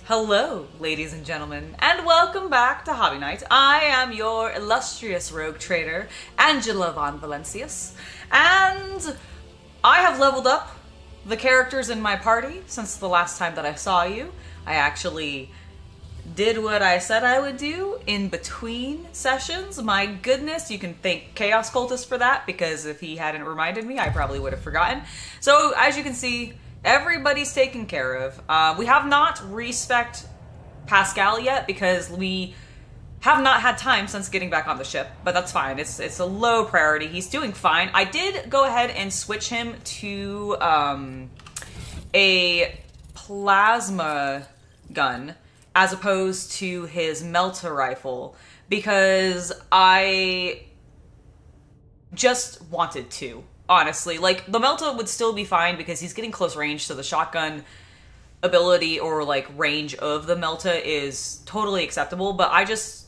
Hello, ladies and gentlemen, and welcome back to Hobby Night. I am your illustrious rogue trader, Angela von Valencius, and I have leveled up the characters in my party since the last time that I saw you. I actually did what I said I would do in between sessions. My goodness, you can thank Chaos Cultist for that, because if he hadn't reminded me, I probably would have forgotten. So, as you can see, everybody's taken care of. We have not respect Pascal yet because we have not had time since getting back on the ship, but that's fine. It's a low priority. He's doing fine. I did go ahead and switch him to a plasma gun as opposed to his melta rifle because I just wanted to. Honestly, like, the Melta would still be fine because he's getting close range, so the shotgun ability or, like, range of the Melta is totally acceptable, but I just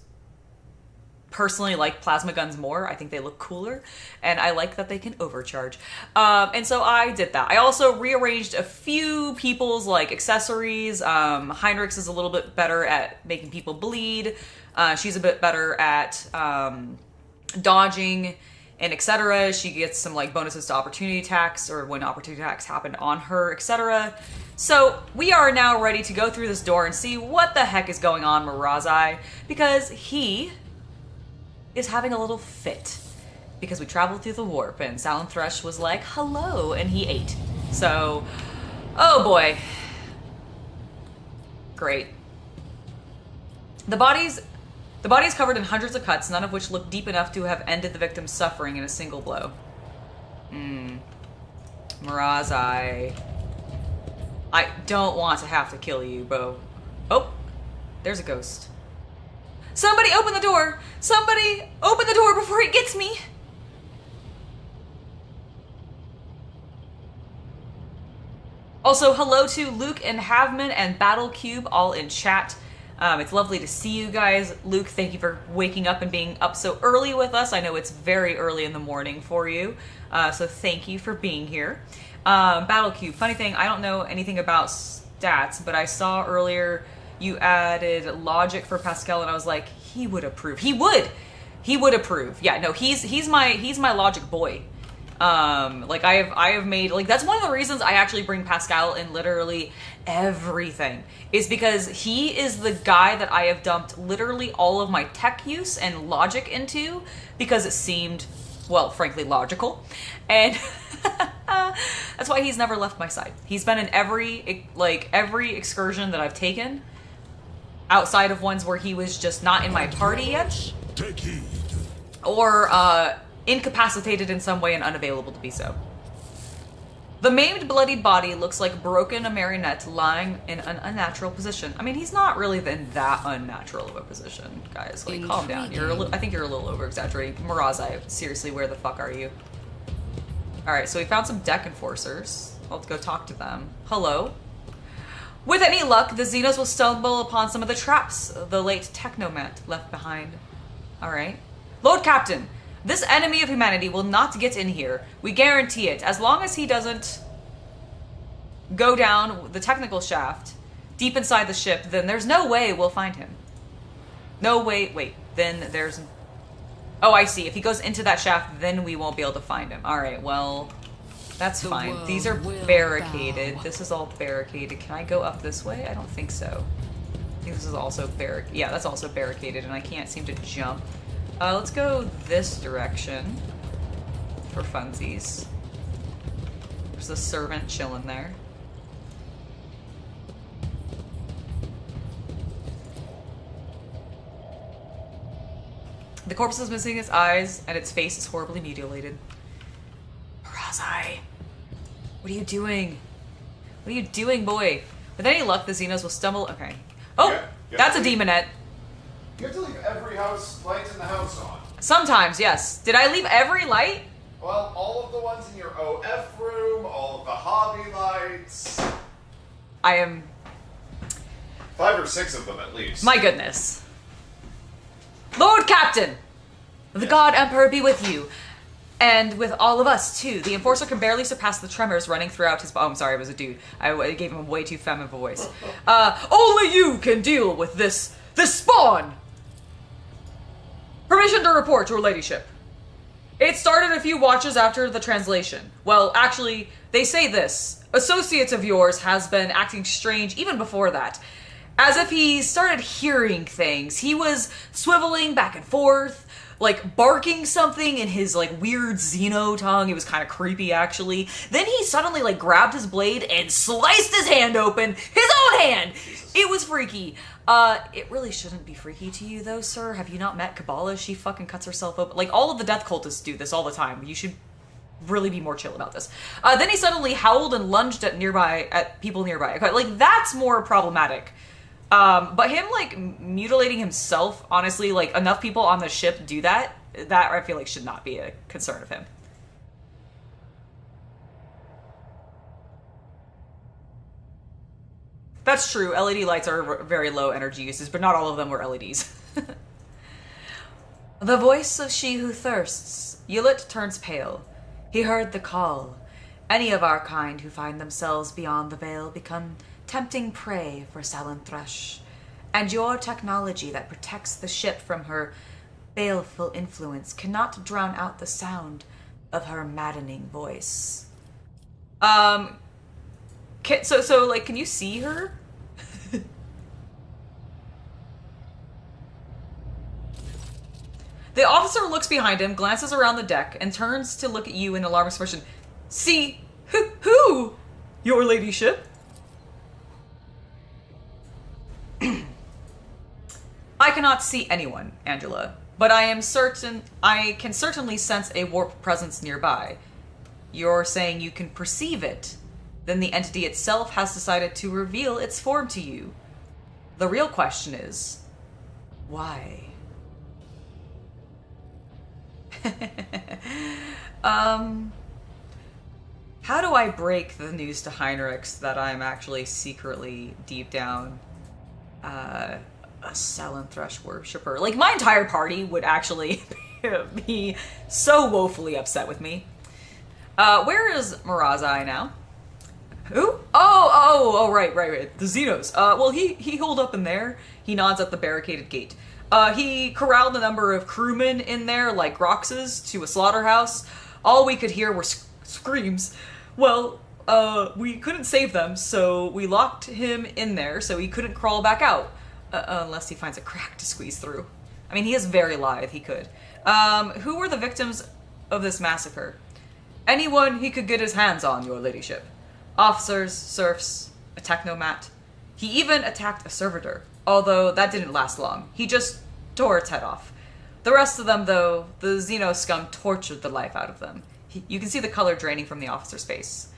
personally like plasma guns more. I think they look cooler, and I like that they can overcharge. And so I did that. I also rearranged a few people's, like, accessories. Heinrich's is a little bit better at making people bleed. She's a bit better at dodging and etc. She gets some like bonuses to opportunity attacks or when opportunity attacks happen on her, etc. So we are now ready to go through this door and see what the heck is going on, Marazhai, because he is having a little fit because we traveled through the warp and Sound Thresh was like, hello, and he ate. So, oh boy. Great. The body's covered in hundreds of cuts, none of which look deep enough to have ended the victim's suffering in a single blow. Marazhai. I don't want to have to kill you, Bo. Oh, there's a ghost. Somebody open the door! Somebody open the door before he gets me! Also, hello to Luke and Havman and Battle Cube all in chat. It's lovely to see you guys. Luke, thank you for waking up and being up so early with us. I know it's very early in the morning for you, so thank you for being here. Battlecube, funny thing, I don't know anything about stats, but I saw earlier you added logic for Pascal, and I was like, he would approve. He would approve. Yeah, no, he's my logic boy. Like I have made, like, that's one of the reasons I actually bring Pascal in literally everything, is because he is the guy that I have dumped literally all of my tech use and logic into because it seemed, well, frankly, logical. And that's why he's never left my side. He's been in every excursion that I've taken, outside of ones where he was just not in my party yet, or incapacitated in some way and unavailable to be so. The maimed, bloodied body looks like broken a marionette lying in an unnatural position. I mean, he's not really in that unnatural of a position, guys. Like, calm down. I think you're a little over-exaggerating. Marazhai, seriously, where the fuck are you? Alright, so we found some deck enforcers. Let's go talk to them. Hello? With any luck, the Xenos will stumble upon some of the traps the late Technomant left behind. Alright. Lord Captain! This enemy of humanity will not get in here. We guarantee it. As long as he doesn't go down the technical shaft deep inside the ship, then there's no way we'll find him. No way. Wait. Then there's... Oh, I see. If he goes into that shaft, then we won't be able to find him. Alright, well, that's fine. These are barricaded. This is all barricaded. Can I go up this way? I don't think so. I think this is also barricaded. Yeah, that's also barricaded, and I can't seem to jump. Let's go this direction for funsies. There's a servant chilling there. The corpse is missing its eyes, and its face is horribly mutilated. Marazhai, what are you doing? What are you doing, boy? With any luck, the Xenos will stumble... Okay. Oh, that's a demonette. You have to leave every light in the house on. Sometimes, yes. Did I leave every light? Well, all of the ones in your OF room, all of the hobby lights. I am... 5 or 6 of them at least. My goodness. Lord Captain! The God Emperor be with you. And with all of us, too. The Enforcer can barely surpass the tremors running throughout his... Oh, I'm sorry, it was a dude. I gave him a way too feminine voice. Only you can deal with this spawn! Permission to report, your ladyship. It started a few watches after the translation. Well, actually, they say this. Associates of yours has been acting strange even before that. As if he started hearing things. He was swiveling back and forth, like barking something in his like weird Xeno tongue. It was kind of creepy, actually. Then he suddenly like grabbed his blade and sliced his hand open. His own hand! It was freaky. It really shouldn't be freaky to you, though, sir. Have you not met Kabbalah? She fucking cuts herself open. Like, all of the death cultists do this all the time. You should really be more chill about this. Then he suddenly howled and lunged at people nearby. Like, that's more problematic. But him, like, mutilating himself, honestly, like, enough people on the ship do that I feel like should not be a concern of him. That's true. LED lights are very low energy uses, but not all of them were LEDs. The voice of she who thirsts. Yulet turns pale. He heard the call. Any of our kind who find themselves beyond the veil become tempting prey for Salanthresh. And your technology that protects the ship from her baleful influence cannot drown out the sound of her maddening voice. So, like, can you see her? The officer looks behind him, glances around the deck, and turns to look at you in alarmed expression. See? Who? Your ladyship? I cannot see anyone, Angela, but I can certainly sense a warp presence nearby. You're saying you can perceive it. Then the entity itself has decided to reveal its form to you. The real question is, why? How do I break the news to Heinrichs that I'm actually secretly, deep down, a Salanthresh worshipper? Like, my entire party would actually be so woefully upset with me. Where is Marazhai now? Who? Oh, right. The Xenos. Well, he holed up in there. He nods at the barricaded gate. He corralled a number of crewmen in there, like Roxas, to a slaughterhouse. All we could hear were screams. Well, we couldn't save them, so we locked him in there so he couldn't crawl back out. Unless he finds a crack to squeeze through. I mean, he is very lithe, he could. Who were the victims of this massacre? Anyone he could get his hands on, your ladyship. Officers, serfs, a technomat. He even attacked a servitor, although that didn't last long. He just tore its head off. The rest of them, though, the Xeno scum tortured the life out of them. You can see the color draining from the officer's face.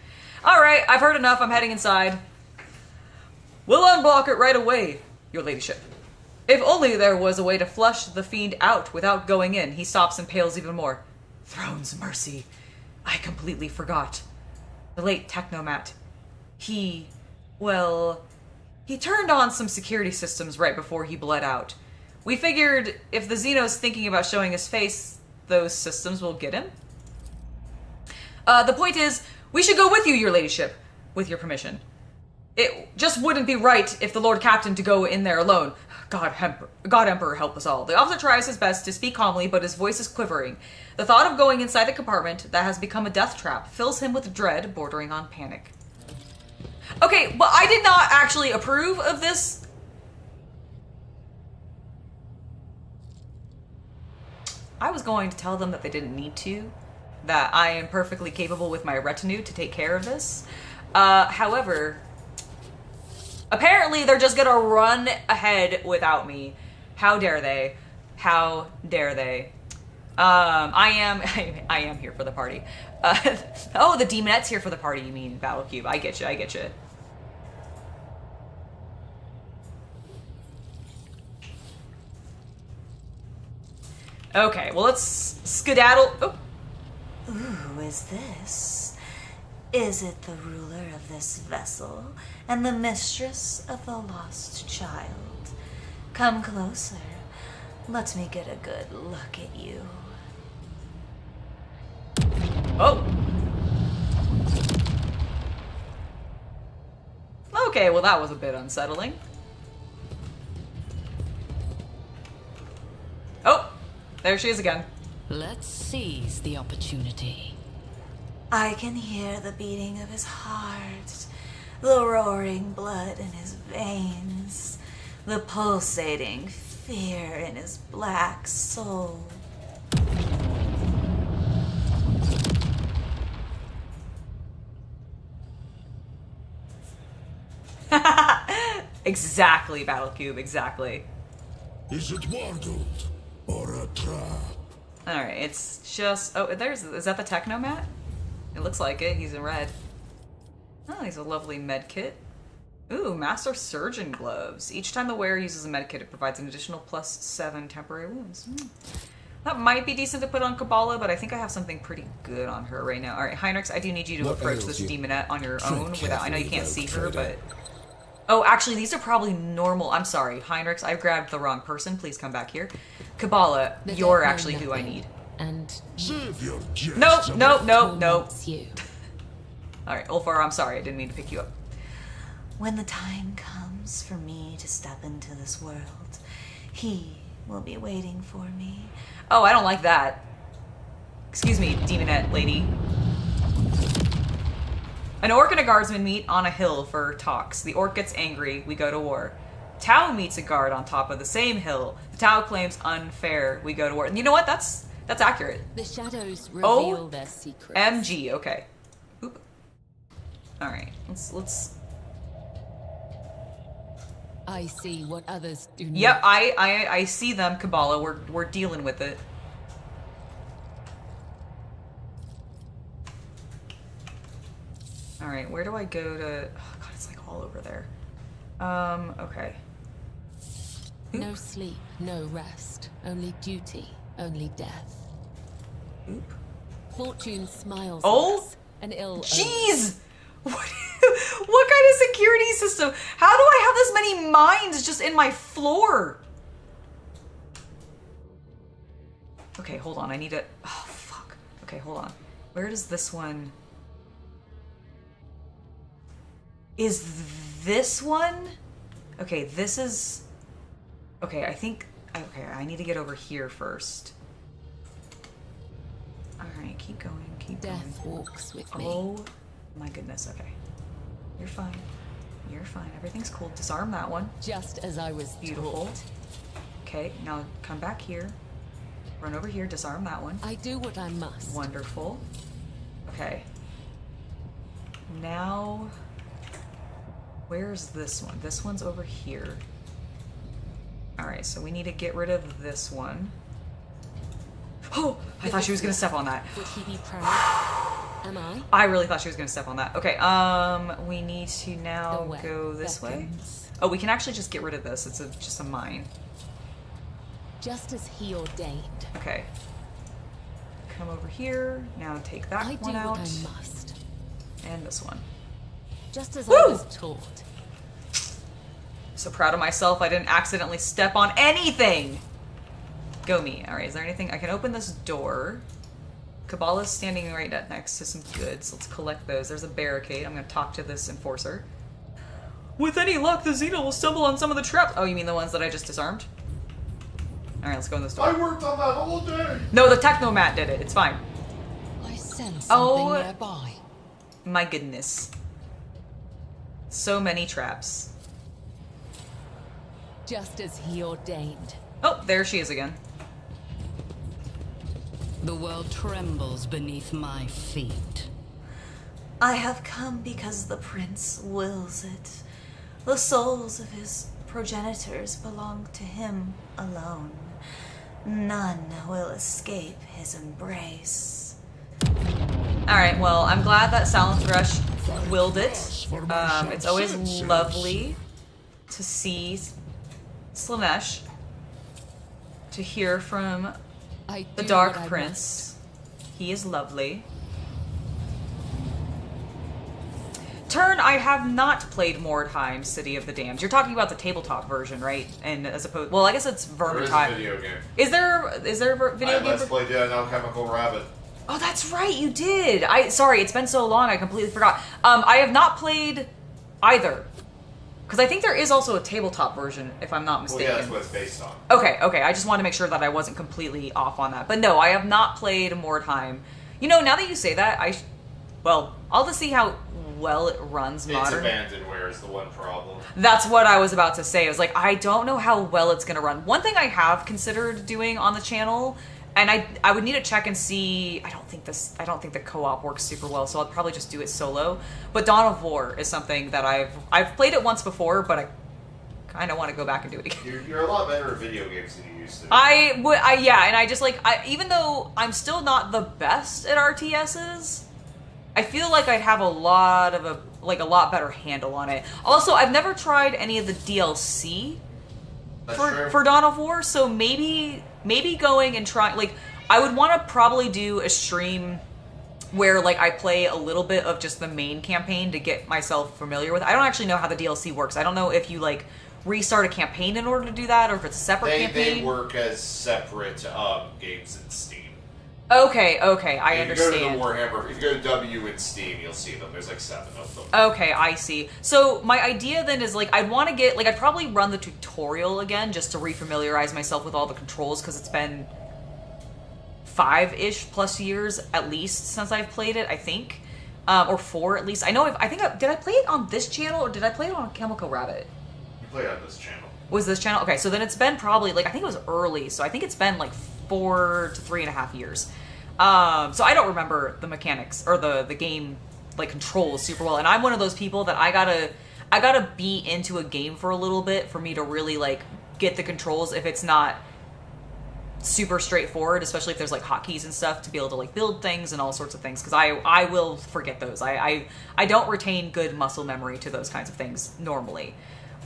Alright, I've heard enough. I'm heading inside. We'll unblock it right away, your ladyship. If only there was a way to flush the fiend out without going in. He stops and pales even more. Throne's mercy. I completely forgot. The late technomat. He turned on some security systems right before he bled out. We figured if the Xeno's thinking about showing his face, those systems will get him. The point is, we should go with you, your ladyship, with your permission. It just wouldn't be right if the Lord Captain to go in there alone. God Emperor help us all. The officer tries his best to speak calmly, but his voice is quivering. The thought of going inside the compartment that has become a death trap fills him with dread bordering on panic. Okay, but I did not actually approve of this. I was going to tell them that they didn't need to, that I am perfectly capable with my retinue to take care of this. However, apparently they're just gonna run ahead without me. How dare they? How dare they? I am here for the party. Oh, the Demonette's here for the party, you mean, Battle Cube. I get you. Okay, well, let's skedaddle. Oh. Who is this? Is it the ruler of this vessel and the mistress of the lost child? Come closer. Let me get a good look at you. Oh! Okay, well that was a bit unsettling. Oh! There she is again. Let's seize the opportunity. I can hear the beating of his heart, the roaring blood in his veins, the pulsating fear in his black soul. Exactly, Battlecube, exactly. Is it wardled or a trap? Alright, it's just... Oh, is that the Technomat? It looks like it. He's in red. Oh, he's a lovely med kit. Ooh, Master Surgeon gloves. Each time the wearer uses a med kit, it provides an additional +7 temporary wounds. That might be decent to put on Kabbalah, but I think I have something pretty good on her right now. Alright, Heinrichs, I do need you to approach this demonette on your own without... I know you can't see her, but... Oh, actually, these are probably normal... I'm sorry, Heinrichs, I grabbed the wrong person. Please come back here. Kabbalah, you're actually who I need. And Nope. you. Alright, Ulfar, I'm sorry. I didn't mean to pick you up. When the time comes for me to step into this world, he will be waiting for me. Oh, I don't like that. Excuse me, demonette lady. An orc and a guardsman meet on a hill for talks. The orc gets angry. We go to war. Tau meets a guard on top of the same hill. The Tau claims unfair. We go to war. And you know what? That's accurate. The shadows reveal their secrets. MG. Okay. Oop. All right. Let's. I see what others do not. Yep. I see them. Kabbalah. We're dealing with it. All right. Where do I go to? Oh God, it's like all over there. Okay. Oop. No sleep, no rest, only duty, only death. Oop. Fortune smiles. Oh, on us, an ill. Jeez! What kind of security system? How do I have this many mines just in my floor? Okay, hold on. I need to... Oh, fuck. Okay, hold on. Where does this one... Is this one? Okay, this is... Okay, I think... Okay, I need to get over here first. Alright, keep going, keep going. Death walks with me. Oh my goodness, okay. You're fine. You're fine. Everything's cool. Disarm that one. Just as I was Beautiful. taught. Okay, now come back here. Run over here, disarm that one. I do what I must. Wonderful. Okay. Now, where's this one? This one's over here. Alright, so we need to get rid of this one. Oh! I thought she was gonna step on that. Would he be proud? Am I? I really thought she was gonna step on that. Okay, we need to now go this way. Oh, we can actually just get rid of this. It's just a mine. Just as he ordained. Okay. Come over here. Now take that one out. I do what I must. And this one. Just as Woo! I was taught. So proud of myself I didn't accidentally step on anything! Go me. Alright, is there anything? I can open this door. Kabbalah's standing right next to some goods. Let's collect those. There's a barricade. I'm gonna talk to this enforcer. With any luck, the Xena will stumble on some of the traps. Oh, you mean the ones that I just disarmed? Alright, let's go in this door. I worked on that all day! No, the Technomat did it. It's fine. I sense something Oh. nearby. My goodness. So many traps. Just as he ordained. Oh, there she is again. The world trembles beneath my feet. I have come because the prince wills it. The souls of his progenitors belong to him alone. None will escape his embrace. Alright, well, I'm glad that Silent Thresh willed it. It's always lovely to see Slanesh, to hear from I the do Dark what I Prince. He is lovely. Turn, I have not played Mordheim, City of the Damned. You're talking about the tabletop version, right? And as opposed, well, I guess it's There is a Vermintide. video game. Is there a video I game? Let's Play Dead Alchemical Rabbit. Oh, that's right, you did. Sorry, it's been so long, I completely forgot. I have not played either. Because I think there is also a tabletop version, if I'm not mistaken. Well, yeah, that's what it's based on. Okay, I just wanted to make sure that I wasn't completely off on that. But no, I have not played More Time. You know, now that you say that, well, I'll just see how well it runs modern. It's abandonware is the one problem. That's what I was about to say. I was like, I don't know how well it's going to run. One thing I have considered doing on the channel, and I would need to check and see. I don't think the co-op works super well, so I'll probably just do it solo. But Dawn of War is something that I've played it once before, but I kind of want to go back and do it again. You're a lot better at video games than you used to be. Yeah, and I just even though I'm still not the best at RTSs, I feel like I'd have a lot better handle on it. Also, I've never tried any of the DLC for Dawn of War, so maybe going and trying, I would want to probably do a stream where I play a little bit of just the main campaign to get myself familiar with it. I don't actually know how the DLC works. I don't know if you restart a campaign in order to do that, or if it's a separate campaign. They work as separate games in Steam. Okay, I understand. If you go to the Warhammer, if you go to W in Steam, you'll see them. There's 7 of them. Okay, I see. So my idea then is I'd want to get I'd probably run the tutorial again just to refamiliarize myself with all the controls, because it's been 5-ish plus years at least since I've played it, I think, or 4 at least. Did I play it on this channel or did I play it on Chemical Rabbit? You played on this channel. Was this channel? Okay, so then it's been probably I think it was early, so I think it's been 4 to 3.5 years. So I don't remember the mechanics or the game controls super well, and I'm one of those people that I gotta be into a game for a little bit for me to really get the controls if it's not super straightforward, especially if there's hotkeys and stuff, to be able to build things and all sorts of things, because I will forget those. I don't retain good muscle memory to those kinds of things normally.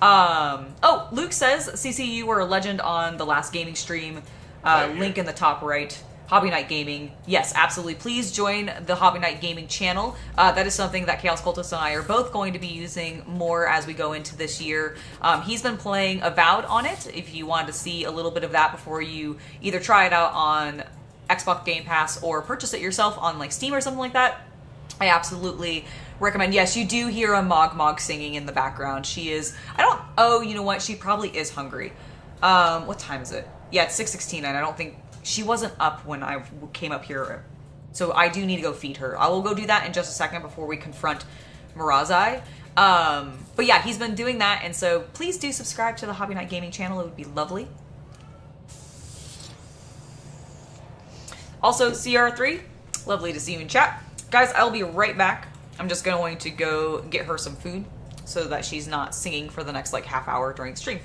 Oh, Luke says, CC, you were a legend on the last gaming stream. Link in the top right. Hobby Night Gaming. Yes, absolutely. Please join the Hobby Night Gaming channel. That is something that Chaos Cultist and I are both going to be using more as we go into this year. He's been playing Avowed on it, if you wanted to see a little bit of that before you either try it out on Xbox Game Pass or purchase it yourself on Steam or something like that. I absolutely recommend. Yes, you do hear a Mog singing in the background. She is, you know what? She probably is hungry. What time is it? Yeah, it's 6:16, and I don't think she wasn't up when I came up here, so I do need to go feed her. I will go do that in just a second before we confront Marazhai. But yeah, he's been doing that, and so please do subscribe to the Hobby Night Gaming channel. It would be lovely. Also, CR3, lovely to see you in chat. Guys, I'll be right back. I'm just going to go get her some food so that she's not singing for the next half hour during the stream.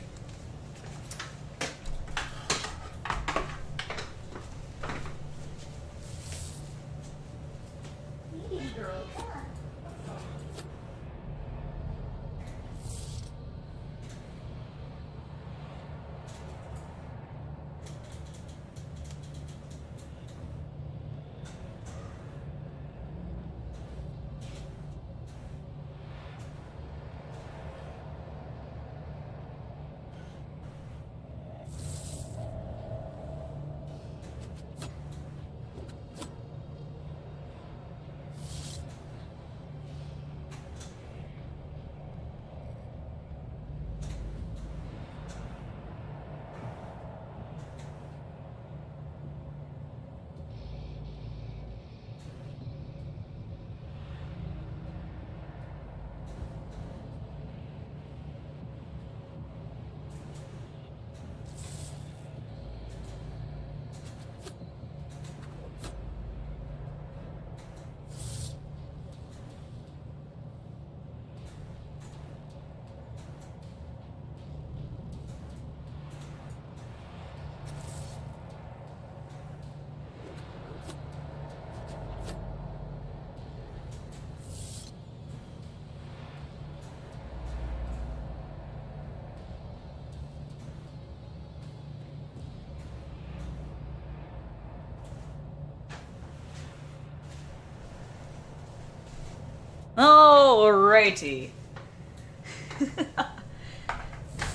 Alrighty.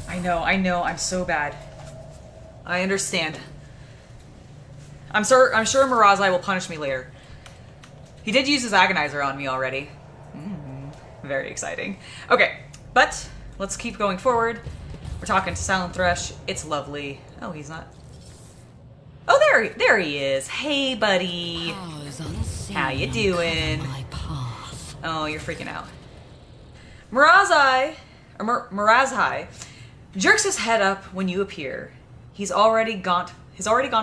I know, I'm so bad. I understand. I'm sure Marazhai will punish me later. He did use his agonizer on me already. Very exciting. Okay, but let's keep going forward. We're talking to Silent Thresh. It's lovely. Oh, he's not. Oh, there he is. Hey, buddy. How you doing? Oh, you're freaking out. Marazhai jerks his head up when you appear. His already gaunt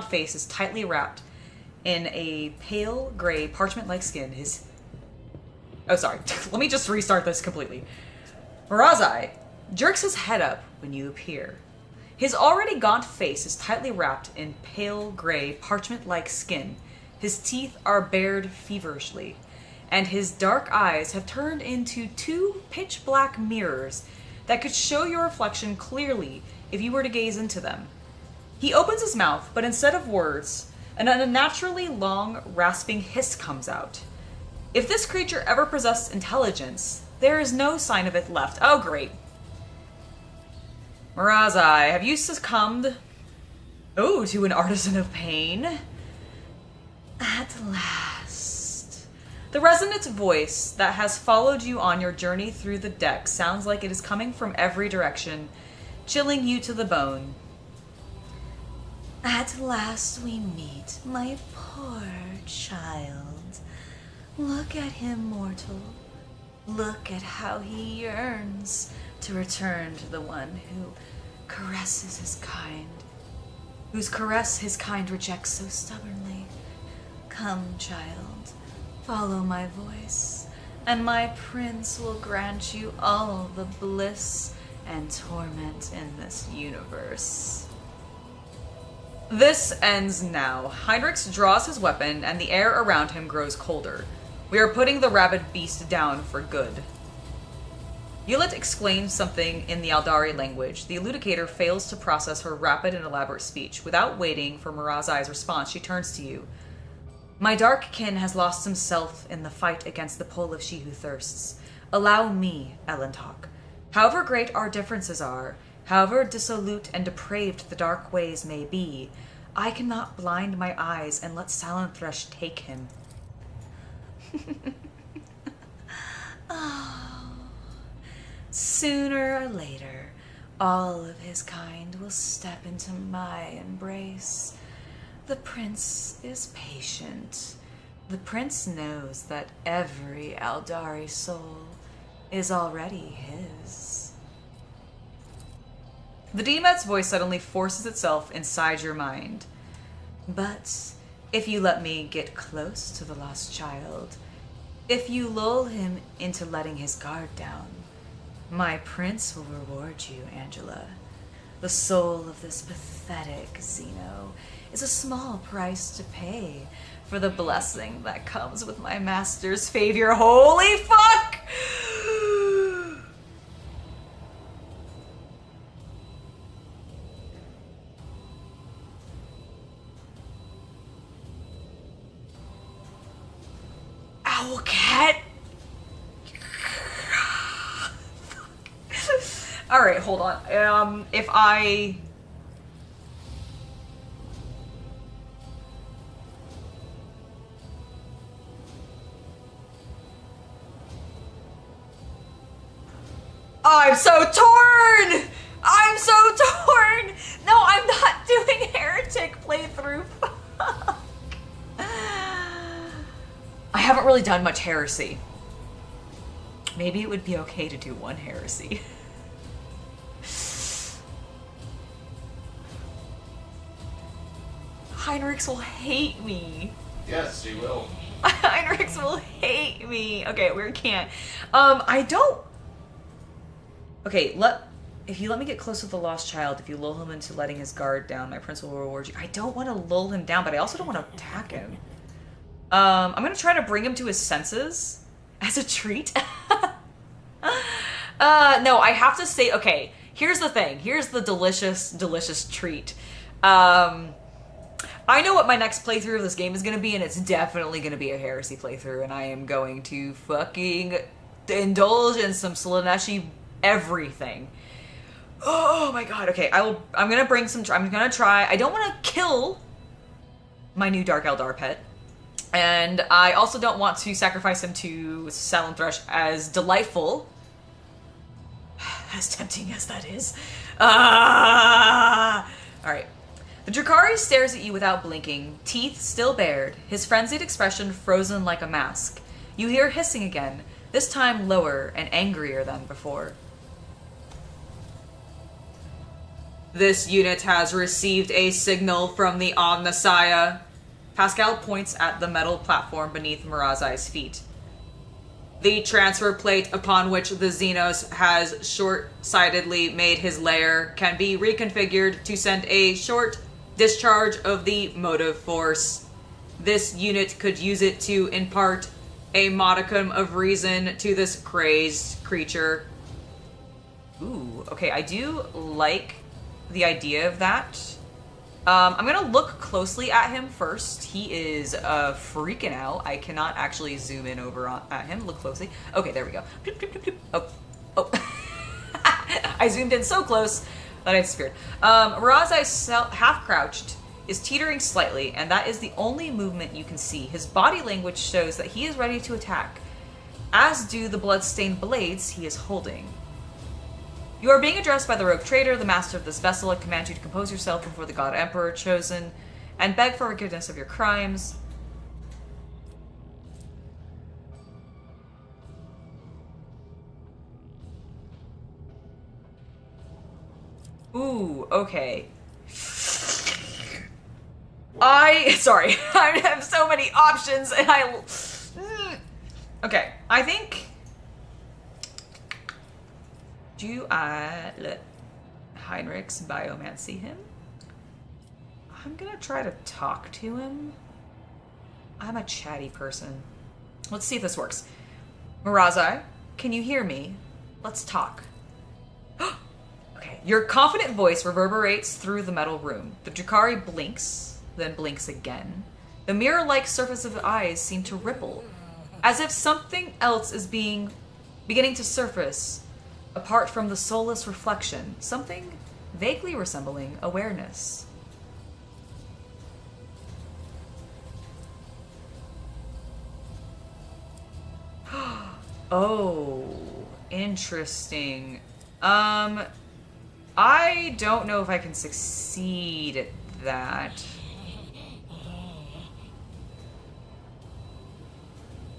face is tightly wrapped in a pale gray parchment-like skin. Oh, sorry. Let me just restart this completely. Marazhai jerks his head up when you appear. His already gaunt face is tightly wrapped in pale gray parchment-like skin. His teeth are bared feverishly, and his dark eyes have turned into two pitch-black mirrors that could show your reflection clearly if you were to gaze into them. He opens his mouth, but instead of words, an unnaturally long, rasping hiss comes out. If this creature ever possessed intelligence, there is no sign of it left. Oh, great. Marazhai, have you succumbed, to an artisan of pain? At last. The resonant voice that has followed you on your journey through the deck sounds like it is coming from every direction, chilling you to the bone. At last we meet, my poor child. Look at him, mortal. Look at how he yearns to return to the one who caresses his kind, whose caress his kind rejects so stubbornly. Come, child, follow my voice, and my prince will grant you all the bliss and torment in this universe. This ends now. Heinrichs draws his weapon, and the air around him grows colder. We are putting the rabid beast down for good. Yulet exclaims something in the Eldari language. The eludicator fails to process her rapid and elaborate speech. Without waiting for Marazhai's response, she turns to you. My dark kin has lost himself in the fight against the pull of she who thirsts. Allow me, Elentok. However great our differences are, however dissolute and depraved the dark ways may be, I cannot blind my eyes and let Silent Thresh take him. Sooner or later, all of his kind will step into my embrace. The prince is patient. The prince knows that every Eldari soul is already his. The Demon's voice suddenly forces itself inside your mind. But if you let me get close to the lost child, if you lull him into letting his guard down, my prince will reward you, Angela. The soul of this pathetic Xeno is a small price to pay for the blessing that comes with my master's favor. Holy fuck! Owl cat! Alright, hold on. If I... I'm so torn! I'm so torn! No, I'm not doing Heretic playthrough. Fuck. I haven't really done much heresy. Maybe it would be okay to do one heresy. Heinrichs will hate me. Yes, she will. Heinrichs will hate me. Okay, we can't. I don't... Okay, if you let me get close with the lost child, if you lull him into letting his guard down, my prince will reward you. I don't want to lull him down, but I also don't want to attack him. I'm going to try to bring him to his senses as a treat. No, I have to say, okay, here's the thing. Here's the delicious, delicious treat. I know what my next playthrough of this game is going to be, and it's definitely going to be a heresy playthrough, and I am going to fucking indulge in some Slaaneshi everything. Oh my god, okay, I'm going to try, I don't want to kill my new Dark Eldar pet. And I also don't want to sacrifice him to Salon Thresh, as delightful, as tempting as that is. Alright. The Drukhari stares at you without blinking, teeth still bared, his frenzied expression frozen like a mask. You hear hissing again, this time lower and angrier than before. This unit has received a signal from the Omnissiah. Pascal points at the metal platform beneath Marazhai's feet. The transfer plate upon which the Xenos has short-sightedly made his lair can be reconfigured to send a short discharge of the motive force. This unit could use it to impart a modicum of reason to this crazed creature. Ooh, okay, I do like the idea of that. I'm gonna look closely at him first. He is freaking out. I cannot actually zoom in over at him. Look closely. Okay, there we go. Bloop, bloop, bloop, bloop. Oh. I zoomed in so close that I disappeared. Marazhai, half crouched, is teetering slightly, and that is the only movement you can see. His body language shows that he is ready to attack, as do the blood-stained blades he is holding. You are being addressed by the rogue trader, the master of this vessel. I command you to compose yourself before the God Emperor chosen, and beg for forgiveness of your crimes. Ooh, okay. Sorry, I have so many options, and okay, I think... Do I let Heinrich's biomancy him? I'm gonna try to talk to him. I'm a chatty person. Let's see if this works. Marazhai, can you hear me? Let's talk. Okay, your confident voice reverberates through the metal room. The Drukhari blinks, then blinks again. The mirror-like surface of the eyes seem to ripple, as if something else is beginning to surface apart from the soulless reflection, something vaguely resembling awareness. Oh, interesting. I don't know if I can succeed at that.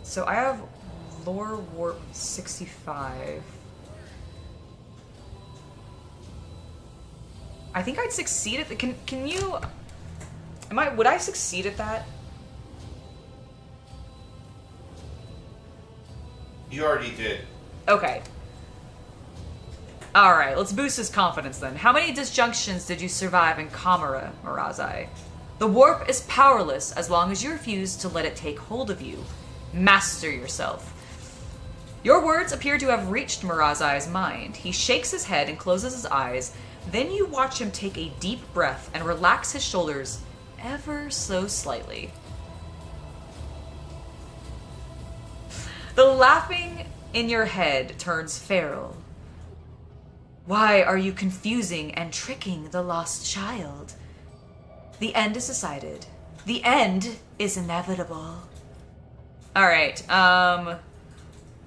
So I have lore warp 65. I think I'd succeed at the, can you, would I succeed at that? You already did. Okay. Alright, let's boost his confidence then. How many disjunctions did you survive in Kamara, Marazhai? The warp is powerless as long as you refuse to let it take hold of you. Master yourself. Your words appear to have reached Marazhai's mind. He shakes his head and closes his eyes. Then you watch him take a deep breath and relax his shoulders ever so slightly. The laughing in your head turns feral. Why are you confusing and tricking the lost child? The end is decided. The end is inevitable. Alright,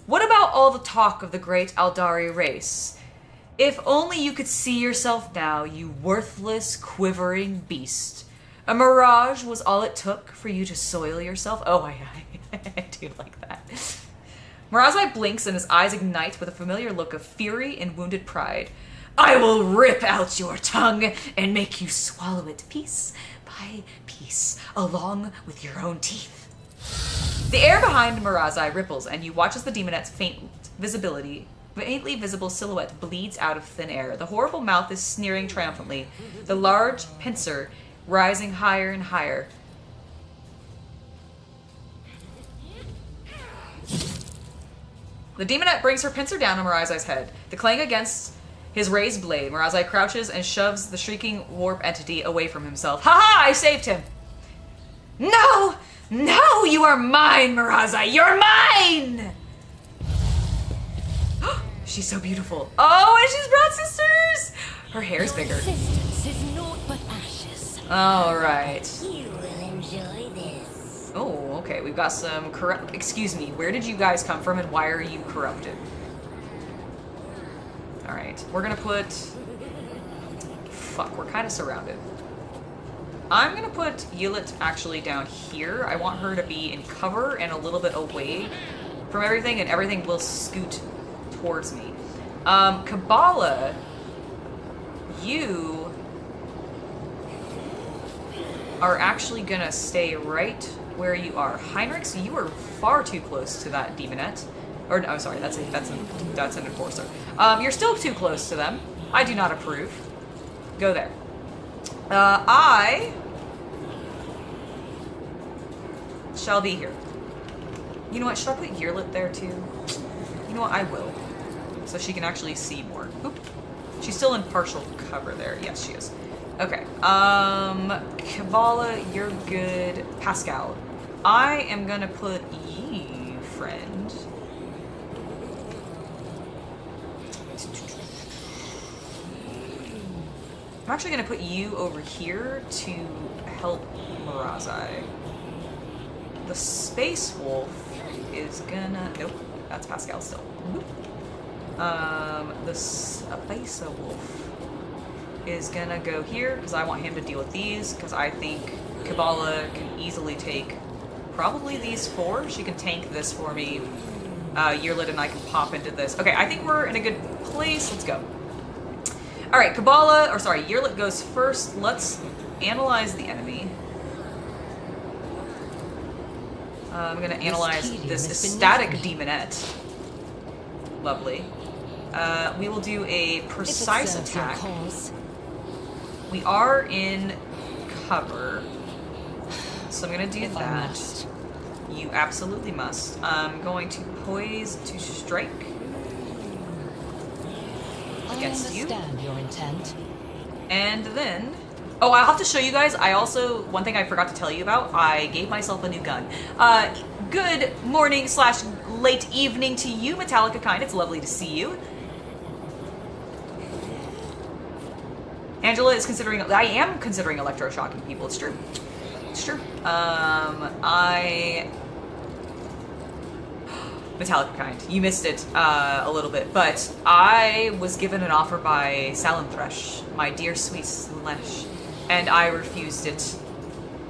what about all the talk of the great Eldari race? If only you could see yourself now, you worthless, quivering beast. A mirage was all it took for you to soil yourself. Oh, I do like that. Marazhai blinks and his eyes ignite with a familiar look of fury and wounded pride. I will rip out your tongue and make you swallow it piece by piece, along with your own teeth. The air behind Marazhai ripples, and you watch as the demonette's faintly visible silhouette bleeds out of thin air. The horrible mouth is sneering triumphantly, the large pincer rising higher and higher. The demonette brings her pincer down on Marazhai's head. The clang against his raised blade. Marazhai crouches and shoves the shrieking warp entity away from himself. Ha ha! I saved him! No! No! You are mine, Marazhai! You're mine! She's so beautiful. Oh, and she's brought sisters! Her hair's bigger. Existence is naught but ashes. All right. You will enjoy this. Oh, okay. We've got some corrupt... Excuse me. Where did you guys come from and why are you corrupted? Alright. We're gonna put... Fuck, we're kind of surrounded. I'm gonna put Yulit actually down here. I want her to be in cover and a little bit away from everything, and everything will scoot towards me. Kabbalah, you are actually gonna stay right where you are. Heinrichs, you are far too close to that demonette. Or, no, I'm sorry, that's an enforcer. You're still too close to them. I do not approve. Go there. I shall be here. You know what, should I put Yearlit there too? You know what, I will. So she can actually see more. Oop. She's still in partial cover there. Yes, she is. Okay. Kabbalah, you're good. Pascal, I am gonna put you, friend. I'm actually gonna put you over here to help Marazhai. The Space Wolf is gonna... Nope, that's Pascal still. The Space Wolf is gonna go here, because I want him to deal with these, because I think Kabbalah can easily take probably these 4. She can tank this for me. Yearlit and I can pop into this. Okay, I think we're in a good place. Let's go. Alright, Kabbalah, or sorry, Yearlit goes first. Let's analyze the enemy. I'm gonna analyze this ecstatic demonette. Lovely. We will do a precise attack. We are in cover, so I'm gonna do that. You absolutely must. I'm going to poise to strike against you. I understand your intent. And then... Oh, I'll have to show you guys. I also... One thing I forgot to tell you about. I gave myself a new gun. Good morning / late evening to you, Metallica Kind. It's lovely to see you. Angela is considering... I am considering electroshocking people. It's true. It's true. Metallica Kind. You missed it a little bit, but I was given an offer by Salinthresh, my dear sweet Slaanesh, and I refused it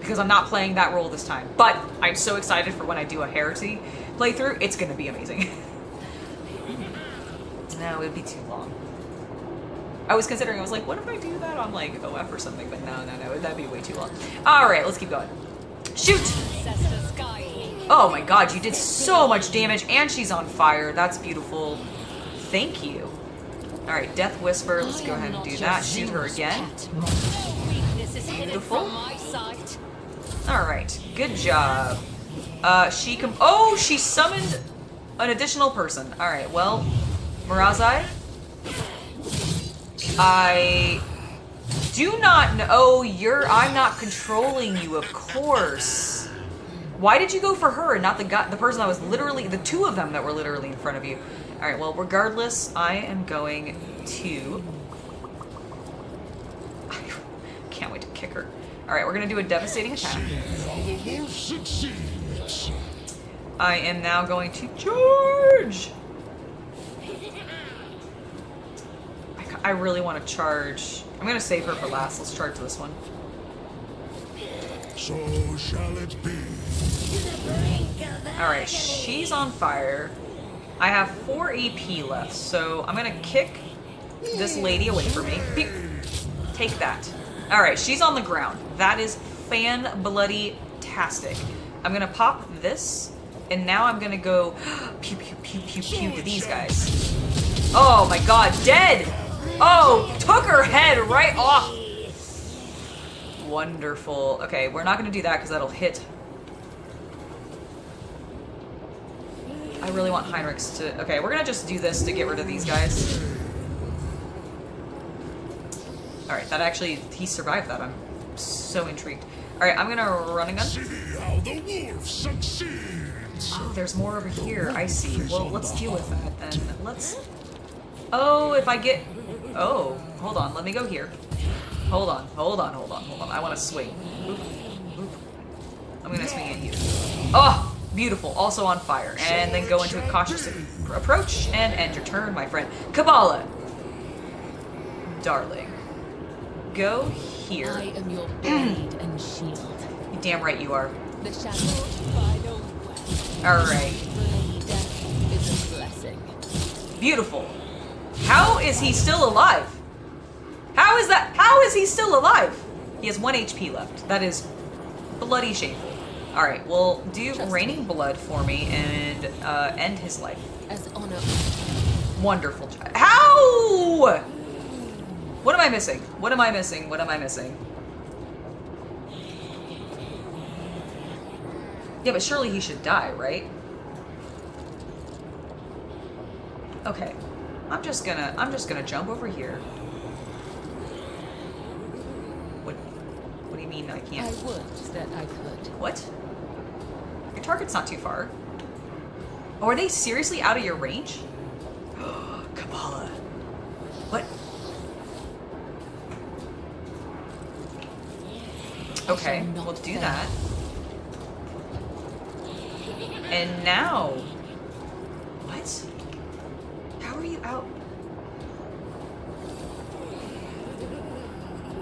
because I'm not playing that role this time. But I'm so excited for when I do a Heresy playthrough. It's going to be amazing. No, it would be too long. I was considering, I was like, what if I do that on like OF or something? But no, that'd be way too long. All right, let's keep going. Shoot! Oh my god, you did so much damage, and she's on fire. That's beautiful. Thank you. Alright, Death Whisper. Let's go ahead and do that. Shoot her again. Beautiful. Alright, good job. Oh, she summoned an additional person. Alright, well, Marazhai, I do not know. Oh, I'm not controlling you, of course. Why did you go for her and not the person that was literally, the 2 of them that were literally in front of you? All right, well, regardless, I am going to... I can't wait to kick her. All right, we're going to do a devastating attack. I am now going to charge. I really want to charge. I'm going to save her for last. Let's charge this one. So shall it be. Alright, she's on fire. I have 4 AP left, so I'm gonna kick this lady away from me. Take that. Alright, she's on the ground. That is fan-bloody-tastic. I'm gonna pop this, and now I'm gonna go pew pew pew pew pew to these guys. Oh my god, dead! Oh, took her head right off! Wonderful. Okay, we're not gonna do that because that'll hit. I really want Heinrichs to... Okay, we're gonna just do this to get rid of these guys. Alright, that actually... He survived that. I'm so intrigued. Alright, I'm gonna run a gun. See how the wolf succeeds. Oh, there's more over here. I see. Well, let's deal with that then. Let's... Oh, if I get... Oh, hold on. Let me go here. Hold on. I want to swing. Oop. Oop. I'm gonna swing at you. Oh, beautiful. Also on fire. And then go into a cautious approach and end your turn, my friend. Kabbalah. Darling. Go here. I am your blade and shield. You damn right you are. The shadow's final weapon. Alright. Death is a blessing. Beautiful. How is he still alive? How is that? How is he still alive? He has 1 HP left. That is bloody shameful. Alright, well, do raining blood for me and end his life. As honor. Wonderful job. How? What am I missing? What am I missing? What am I missing? Yeah, but surely he should die, right? Okay. I'm just gonna jump over here. What do you mean I can't? I would that I could. What? Your target's not too far. Oh, are they seriously out of your range? Kabbalah. What? Okay, we'll do that. And now... What? How are you out?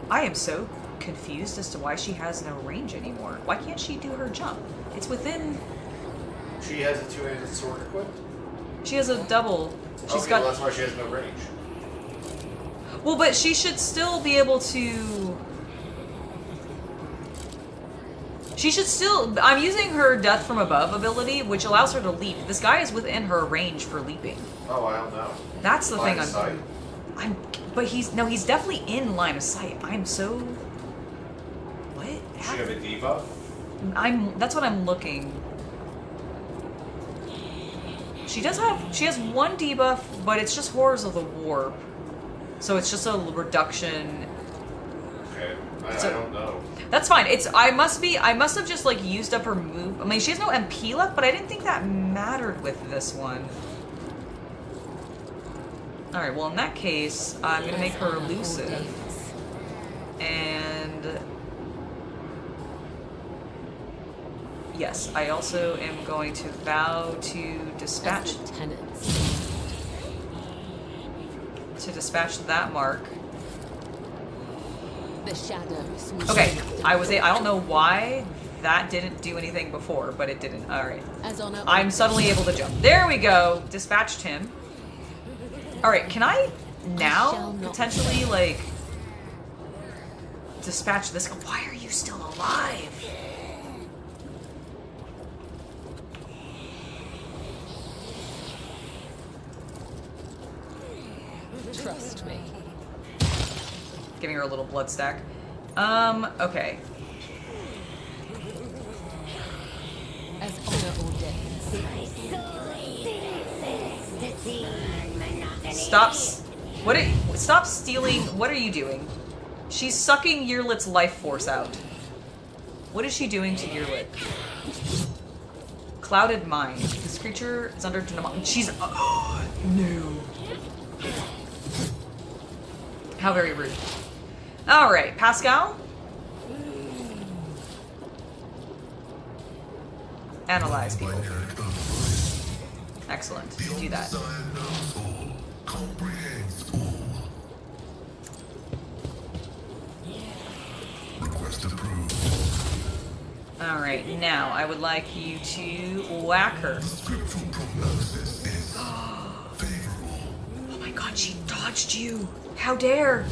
I am so confused as to why she has no range anymore. Why can't she do her jump? It's within... She has a two-handed sword equipped? She has a double. She's Okay, got... well, that's why she has no range. Well, but she should still be able to... She should still... I'm using her Death from Above ability, which allows her to leap. This guy is within her range for leaping. Oh, I don't know. That's the Line thing of sight? But he's definitely in line of sight. I'm so... What? Does she have a debuff? That's what I'm looking. She has 1 debuff, but it's just Horrors of the Warp. So it's just a reduction. Okay, I So- don't know. That's fine. I must have just like used up her move. I mean, she has no MP left, but I didn't think that mattered with this one. Alright, well in that case, I'm gonna make her elusive. And yes, I also am going to vow to dispatch that mark. The shadows. Okay, I don't know why that didn't do anything before, but it didn't. Alright. I'm suddenly able to jump. There we go! Dispatched him. Alright, can I now potentially, like, dispatch this? Why are you still alive? Trust me. Giving her a little blood stack. Okay. As honor ordains. Stop stealing. What are you doing? She's sucking Yearlit's life force out. What is she doing to Yearlit? Clouded Mind. This creature is under... She's... no. How very rude. Alright, Pascal? Analyze people. Excellent. Do that. Alright, now I would like you to whack her. Oh my god, she dodged you! How dare!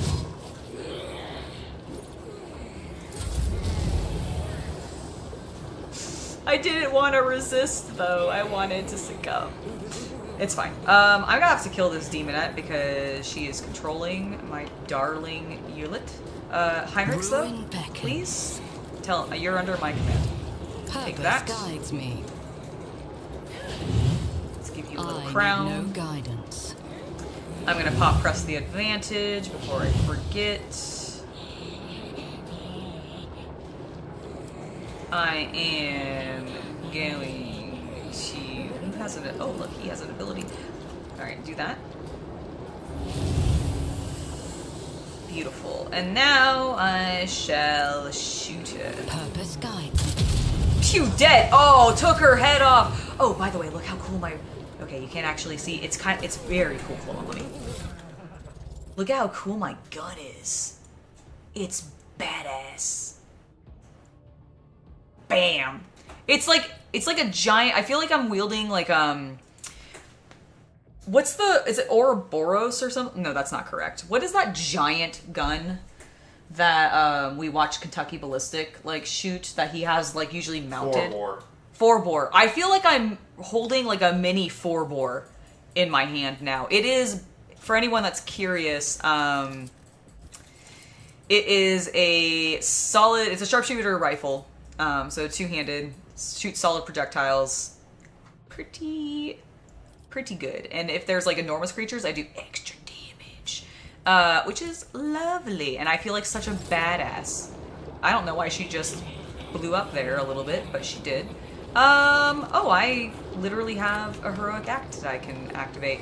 I didn't want to resist though, I wanted to succumb. It's fine. I'm gonna have to kill this demonette because she is controlling my darling Yearlit. Heinrichs though, please? You're under my command. Take that. Guides me. Let's give you a little crown. No guidance. I'm gonna pop press the advantage before I forget. I am going to... Who has an... Oh, look, he has an ability. Alright, do that. Beautiful. And now I shall shoot her. Purpose guides. You dead. Oh, took her head off. Oh, by the way, look how cool my... Okay, you can't actually see. It's very cool. Hold on, let me... Look at how cool my gun is. It's badass. Bam. It's like a giant... I feel like I'm wielding like, what's the... Is it Ouroboros or something? No, that's not correct. What is that giant gun that we watch Kentucky Ballistic like shoot that he has like usually mounted? 4-bore. 4-bore. I feel like I'm holding like a mini 4-bore in my hand now. It is, for anyone that's curious, it is a solid, it's a sharpshooter rifle. So two-handed, shoots solid projectiles. Pretty good. And if there's like enormous creatures, I do extra damage. Which is lovely. And I feel like such a badass. I don't know why she just blew up there a little bit, but she did. Oh, I literally have a heroic act that I can activate.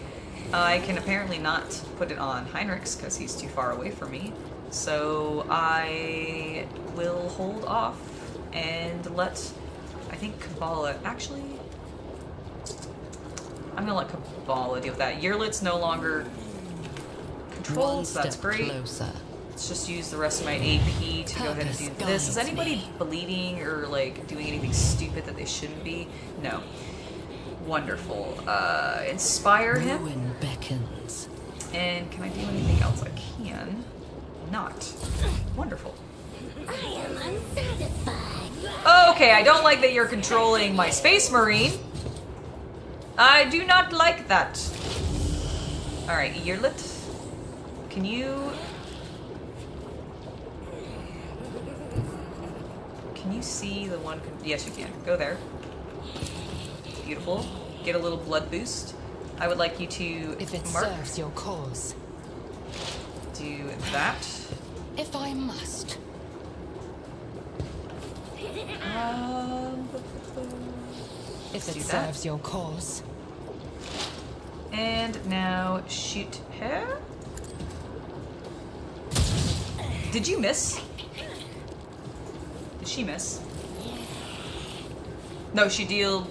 I can apparently not put it on Heinrich's because he's too far away from me. So I will hold off and let, I think, Kabbalah, actually, I'm gonna let Kabbalah deal with that. Yearlit's no longer controlled, so that's great. Closer. Let's just use the rest of my AP to go ahead and do this. Is anybody bleeding or like doing anything stupid that they shouldn't be? No. Wonderful. Inspire him. Ruin beckons. And can I do anything else? I can. Not. Wonderful. I am unsatisfied. Okay, I don't like that you're controlling my Space Marine. I do not like that. Alright, Yearlit. Can you see the one? Yes, you can. Go there. Beautiful. Get a little blood boost. I would like you to If it mark. serves your cause. Do that. If I must. If it do that. serves your cause. And now shoot her. Did you miss? Did she miss? No, she dealt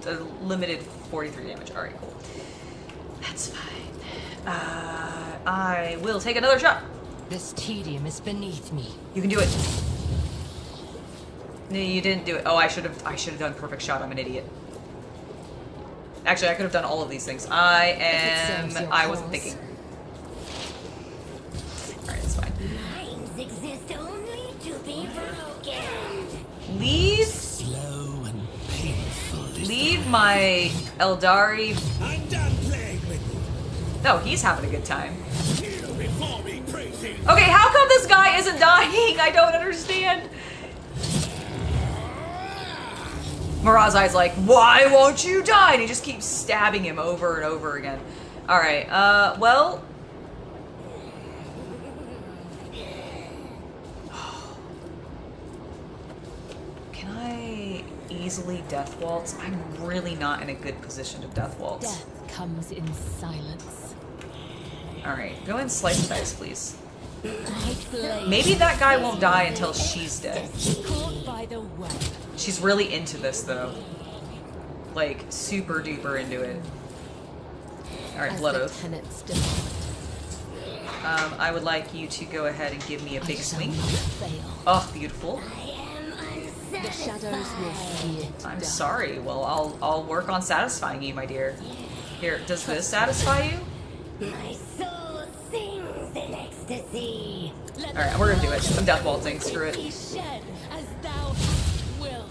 a limited 43 damage. Alright, cool. That's fine. I will take another shot. This tedium is beneath me. You can do it. No, you didn't do it. Oh, I should have done perfect shot. I'm an idiot. Actually, I could have done all of these things. I wasn't thinking. Alright, it's fine. Minds exist only to be broken. Slow and painful. Leave my Eldari. I'm done playing with you. No, he's having a good time. Kneel before me, crazy. Okay, how come this guy isn't dying? I don't understand. Marazhai's like, why won't you die? And he just keeps stabbing him over and over again. Alright, well. Can I easily death waltz? I'm really not in a good position to death waltz. Death comes in silence. Alright, go ahead and slice the dice, please. Bright flame. Maybe that guy won't die until she's dead. Caught by the web. She's really into this, though. Like, super duper into it. Alright, As Blood the Oath. tenets demand. I would like you to go ahead and give me a big I shall swing. not fail. Oh, beautiful. I am The shadows will see it. I'm done. sorry. Well, I'll work on satisfying you, my dear. Here, does this satisfy you? My soul sings in ecstasy. Alright, we're gonna do it. I'm death waltzing. Screw it. Be shed as thou wilt.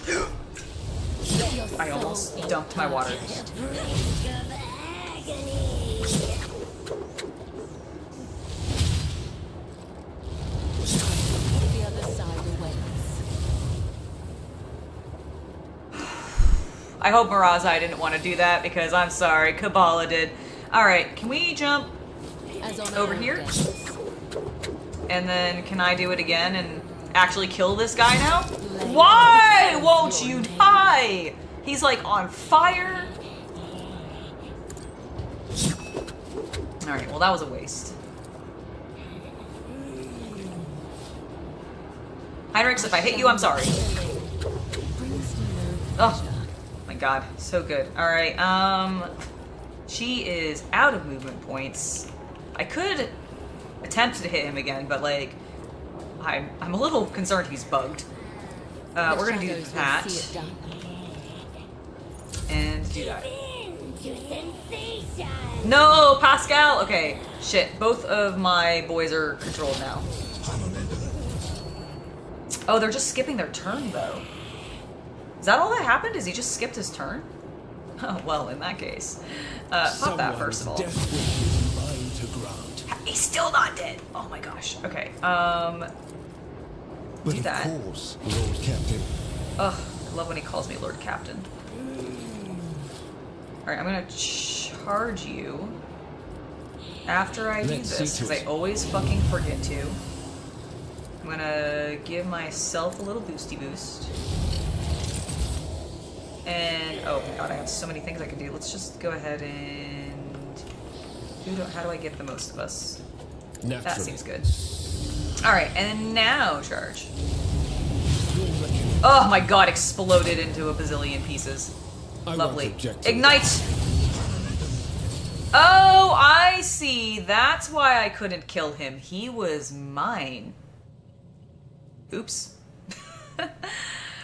Your I almost soul dumped my water. Brink of agony. The other side awaits. I hope Marazhai didn't want to do that because I'm sorry, Kabbalah did. Alright, can we jump As on over our here? days. And then can I do it again and actually kill this guy now? Why won't you die? He's like on fire. Alright, well that was a waste. Heinrichs, if I hit you, I'm sorry. Oh my god, so good. Alright, she is out of movement points. I could attempt to hit him again, but like, I'm a little concerned he's bugged. We're gonna do that. And do that. No, Pascal! Okay, shit. Both of my boys are controlled now. Oh, they're just skipping their turn, though. Is that all that happened? Is he just skipped his turn? Oh, well, in that case. Pop that, first of all. He's still not dead! Oh my gosh. Okay, do that. Of course, Lord Captain. Ugh, I love when he calls me Lord Captain. Alright, I'm gonna charge you after I do this, because I always fucking forget to. I'm gonna give myself a little boosty boost. And, oh my god, I have so many things I can do. Let's just go ahead and... how do I get the most of us? Naturally. That seems good. Alright, and now charge. Oh my god, exploded into a bazillion pieces. Lovely. Ignite! Oh, I see. That's why I couldn't kill him. He was mine. Oops.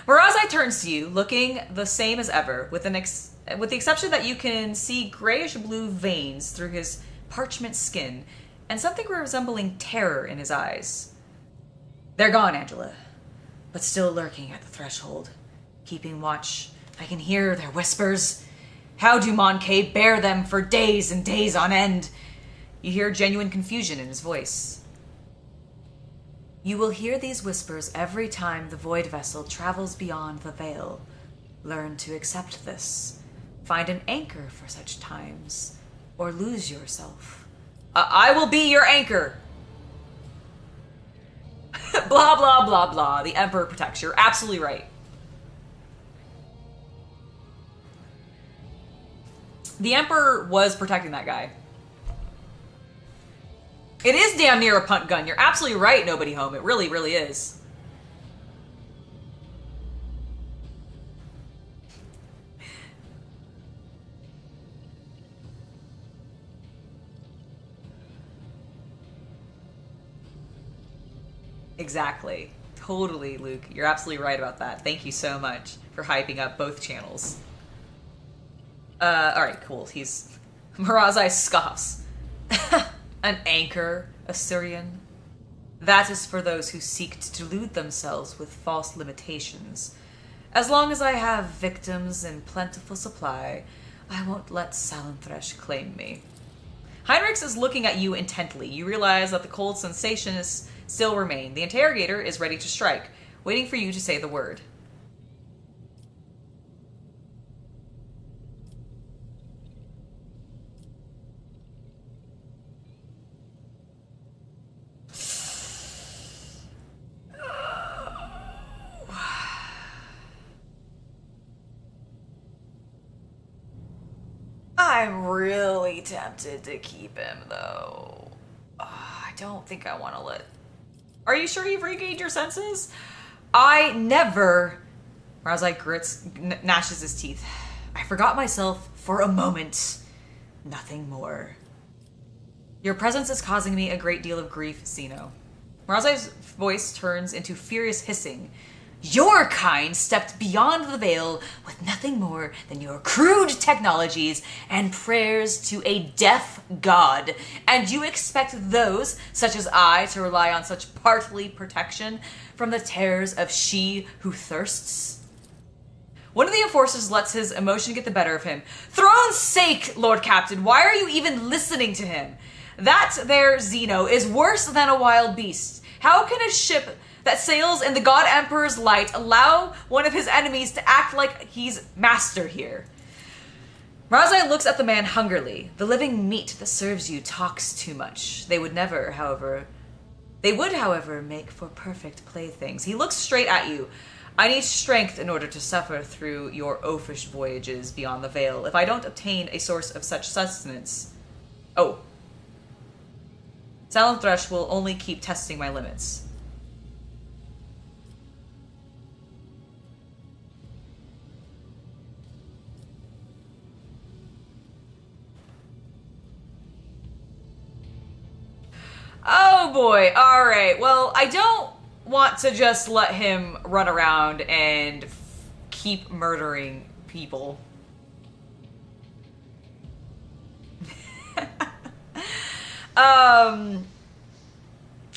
Marazhai turns to you, looking the same as ever, with the exception that you can see grayish-blue veins through his parchment skin, and something resembling terror in his eyes. They're gone, Angela, but still lurking at the threshold, keeping watch. I can hear their whispers. How do Moncay bear them for days and days on end? You hear genuine confusion in his voice. You will hear these whispers every time the Void Vessel travels beyond the veil. Learn to accept this. Find an anchor for such times, or lose yourself. I will be your anchor! Blah, blah, blah, blah. The Emperor protects you. You're absolutely right. The Emperor was protecting that guy. It is damn near a punt gun. You're absolutely right, Nobody Home. It really, really is. Exactly. Totally, Luke. You're absolutely right about that. Thank you so much for hyping up both channels. Alright, cool. Marazhai scoffs. An anchor, Assyrian? That is for those who seek to delude themselves with false limitations. As long as I have victims in plentiful supply, I won't let Salanthresh claim me. Heinrichs is looking at you intently. You realize that the cold sensations still remain. The interrogator is ready to strike, waiting for you to say the word. I'm really tempted to keep him, though. I don't think I want to let... Are you sure you've regained your senses? I never... Marazhai gnashes his teeth. I forgot myself for a moment. Nothing more. Your presence is causing me a great deal of grief, Zeno. Marazhai's voice turns into furious hissing. Your kind stepped beyond the veil with nothing more than your crude technologies and prayers to a deaf god. And you expect those, such as I, to rely on such partly protection from the terrors of she who thirsts? One of the enforcers lets his emotion get the better of him. Throne's sake, Lord Captain, why are you even listening to him? That there Zeno is worse than a wild beast. How can a ship that sails in the God Emperor's light allow one of his enemies to act like he's master here? Marazhai looks at the man hungrily. The living meat that serves you talks too much. They would, however, make for perfect playthings. He looks straight at you. I need strength in order to suffer through your oafish voyages beyond the veil. If I don't obtain a source of such sustenance... Oh. Salanthresh will only keep testing my limits. boy. All right. Well, I don't want to just let him run around and keep murdering people.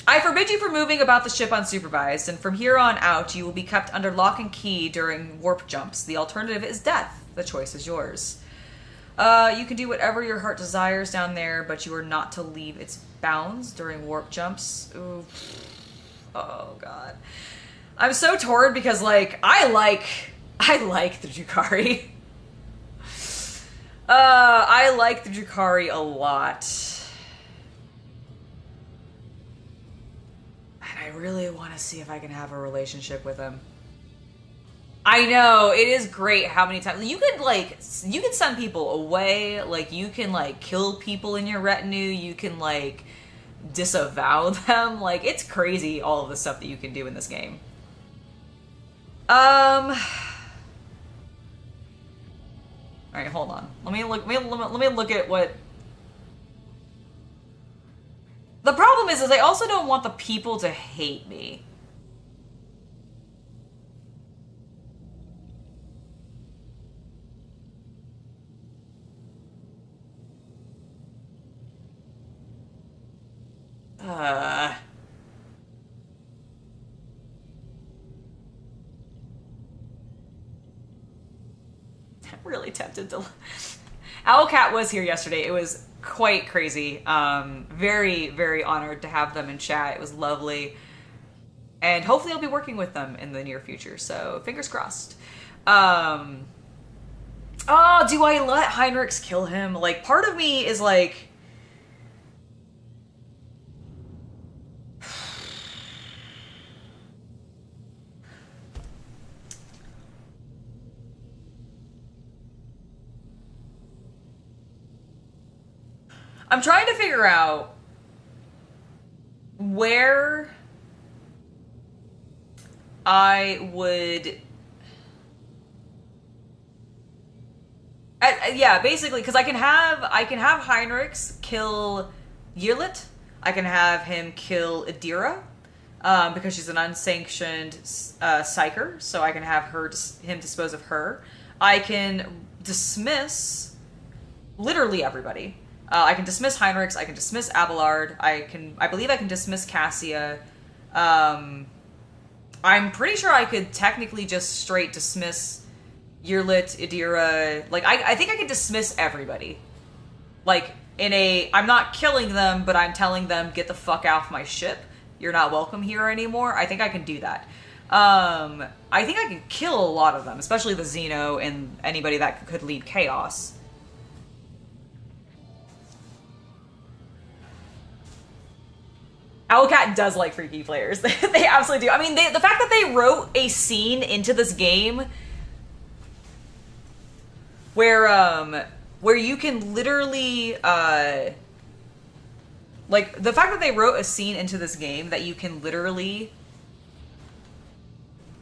I forbid you from moving about the ship unsupervised, and from here on out you will be kept under lock and key during warp jumps. The alternative is death. The choice is yours. You can do whatever your heart desires down there, but you are not to leave its bounds during warp jumps. Ooh. Oh god. I'm so torn because like I like the Drukhari. I like the Drukhari a lot. And I really want to see if I can have a relationship with him. I know, it is great how many times you can send people away, like you can like kill people in your retinue, you can like disavow them, like it's crazy all of the stuff that you can do in this game. Alright, hold on. Let me look at what the problem is I also don't want the people to hate me. I'm really tempted to... Owlcat was here yesterday. It was quite crazy. Very, very honored to have them in chat. It was lovely. And hopefully I'll be working with them in the near future, so fingers crossed. Oh, do I let Heinrichs kill him? Like, part of me is like... I'm trying to figure out where I would... yeah, basically, because I can have Heinrichs kill Yirlit. I can have him kill Adira, because she's an unsanctioned psyker, so I can have him dispose of her. I can dismiss literally everybody. I can dismiss Heinrichs, I can dismiss Abelard, I believe I can dismiss Cassia. I'm pretty sure I could technically just straight dismiss Yirlit, Adira. Like, I think I could dismiss everybody. Like, I'm not killing them, but I'm telling them, get the fuck off my ship. You're not welcome here anymore. I think I can do that. I think I can kill a lot of them, especially the Xeno and anybody that could lead chaos. Owlcat does like freaky players. They absolutely do. I mean, the fact that they wrote a scene into this game where you can literally, like, the fact that they wrote a scene into this game that you can literally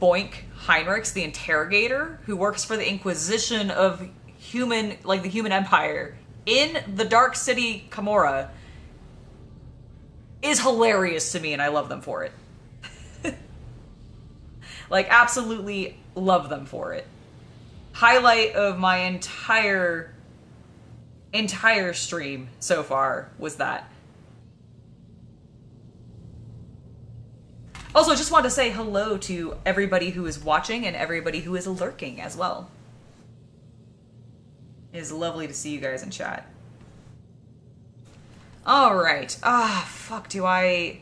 boink Heinrichs, the interrogator, who works for the Inquisition of the human empire, in the Dark City Camorra, is hilarious to me, and I love them for it. Like, absolutely love them for it. Highlight of my entire stream so far was that. Also, just want to say hello to everybody who is watching and everybody who is lurking as well. It is lovely to see you guys in chat. Alright. Fuck, do I...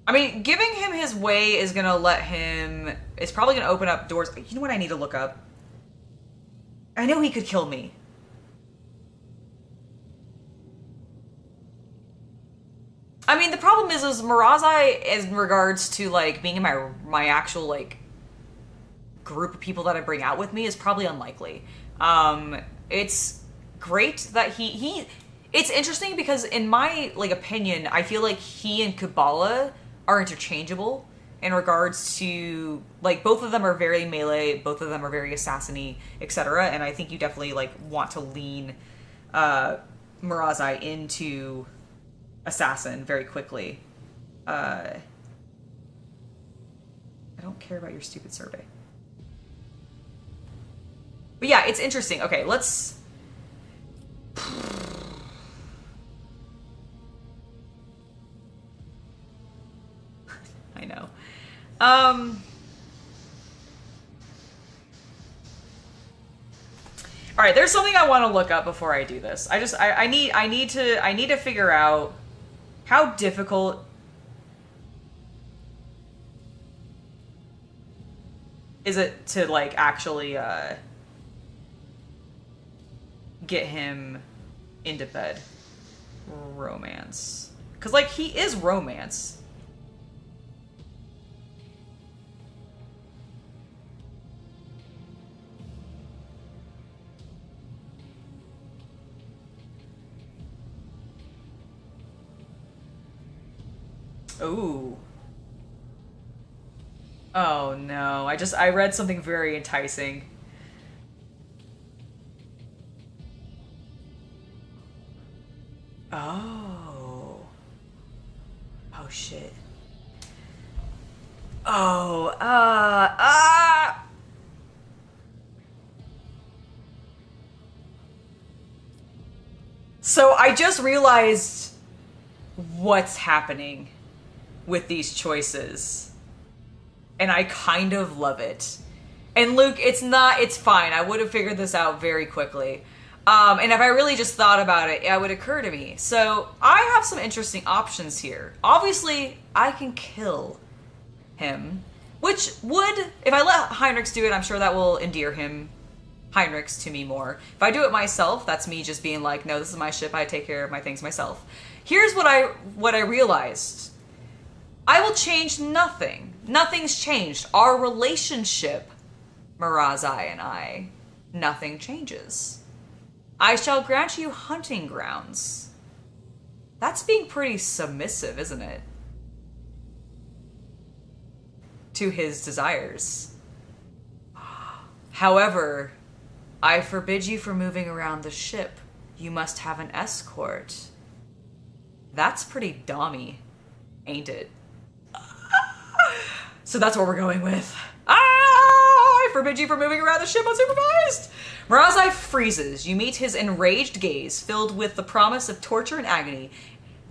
I mean, giving him his way is gonna let him... It's probably gonna open up doors. You know what I need to look up? I know he could kill me. I mean, the problem is Marazhai, in regards to, like, being in my actual, like, group of people that I bring out with me, is probably unlikely. It's great that he it's interesting because in my, like, opinion, I feel like he and Kabbalah are interchangeable in regards to, like, both of them are very melee, both of them are very assassin-y, etc. And I think you definitely, like, want to lean Marazhai into assassin very quickly. I don't care about your stupid survey. But yeah, it's interesting. Okay, let's... I know. All right, there's something I want to look up before I do this. I need to figure out how difficult is it to, like, actually get him into bed. Romance. Because, like, he is romance. Ooh. Oh no, I read something very enticing. Oh. Oh shit. Oh, So I just realized what's happening with these choices. And I kind of love it. And Luke, it's fine. I would have figured this out very quickly. And if I really just thought about it, it would occur to me. So I have some interesting options here. Obviously, I can kill him, which would, if I let Heinrichs do it, I'm sure that will endear Heinrichs to me more. If I do it myself, that's me just being like, no, this is my ship. I take care of my things myself. Here's what I realized. I will change nothing. Nothing's changed. Our relationship, Marazhai and I, nothing changes. I shall grant you hunting grounds. That's being pretty submissive, isn't it? To his desires. However, I forbid you from moving around the ship. You must have an escort. That's pretty dommy, ain't it? So that's what we're going with. I forbid you from moving around the ship unsupervised. Marazhai freezes. You meet his enraged gaze, filled with the promise of torture and agony.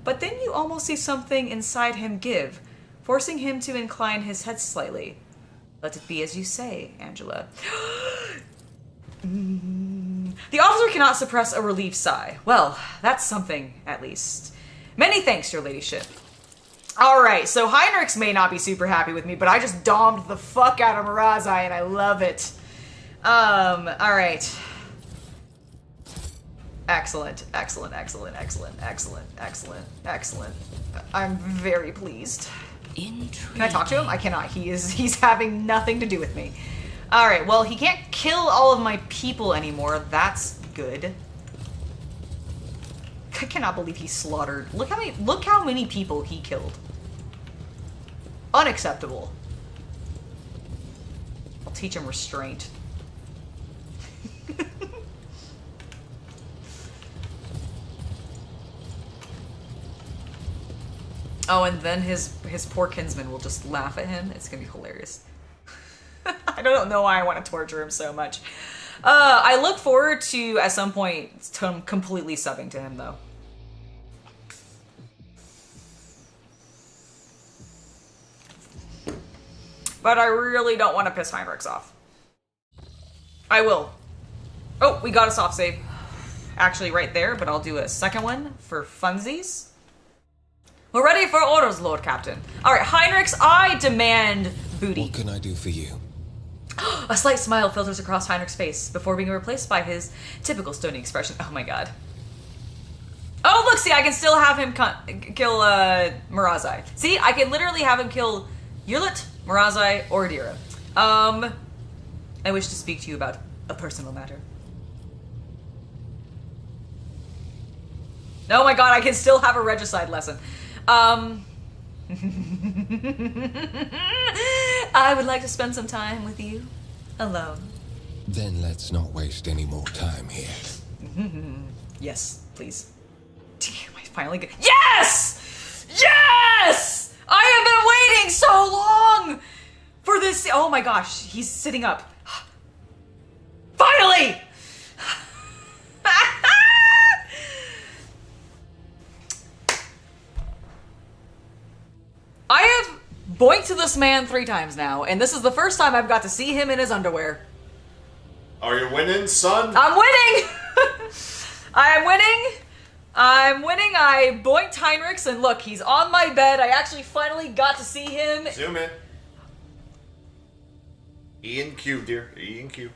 But then you almost see something inside him give, forcing him to incline his head slightly. Let it be as you say, Angela. The officer cannot suppress a relieved sigh. Well, that's something, at least. Many thanks, your ladyship. Alright, so Heinrichs may not be super happy with me, but I just domed the fuck out of Marazhai, and I love it. Alright. Excellent, excellent, excellent, excellent, excellent, excellent, excellent. I'm very pleased. Intriguing. Can I talk to him? I cannot. He's having nothing to do with me. Alright, well, he can't kill all of my people anymore. That's good. I cannot believe he slaughtered. Look how many people he killed. Unacceptable. I'll teach him restraint. Oh, and then his poor kinsman will just laugh at him. It's gonna be hilarious. I don't know why I want to torture him so much. I look forward to, at some point, completely subbing to him, though. But I really don't want to piss Heinrichs off. I will. Oh, we got a soft save. Actually, right there, but I'll do a second one for funsies. We're ready for orders, Lord Captain. All right, Heinrichs, I demand booty. What can I do for you? A slight smile filters across Heinrichs' face before being replaced by his typical stony expression. Oh my god. Oh, look, see, I can still have him kill Marazhai. See, I can literally have him kill Yulit, Marazhai, or Adira. I wish to speak to you about a personal matter. Oh my god, I can still have a regicide lesson. I would like to spend some time with you alone. Then let's not waste any more time here. Yes, please. Damn, I finally get. Yes! Yes! I have been waiting so long for this. Oh my gosh, he's sitting up. Finally! I have boinked this man 3 times now, and this is the first time I've got to see him in his underwear. Are you winning, son? I'm winning! I'm winning! I'm winning. I boinked Heinrichs, and look, he's on my bed. I actually finally got to see him. Zoom in. E and Q, dear. E and Q.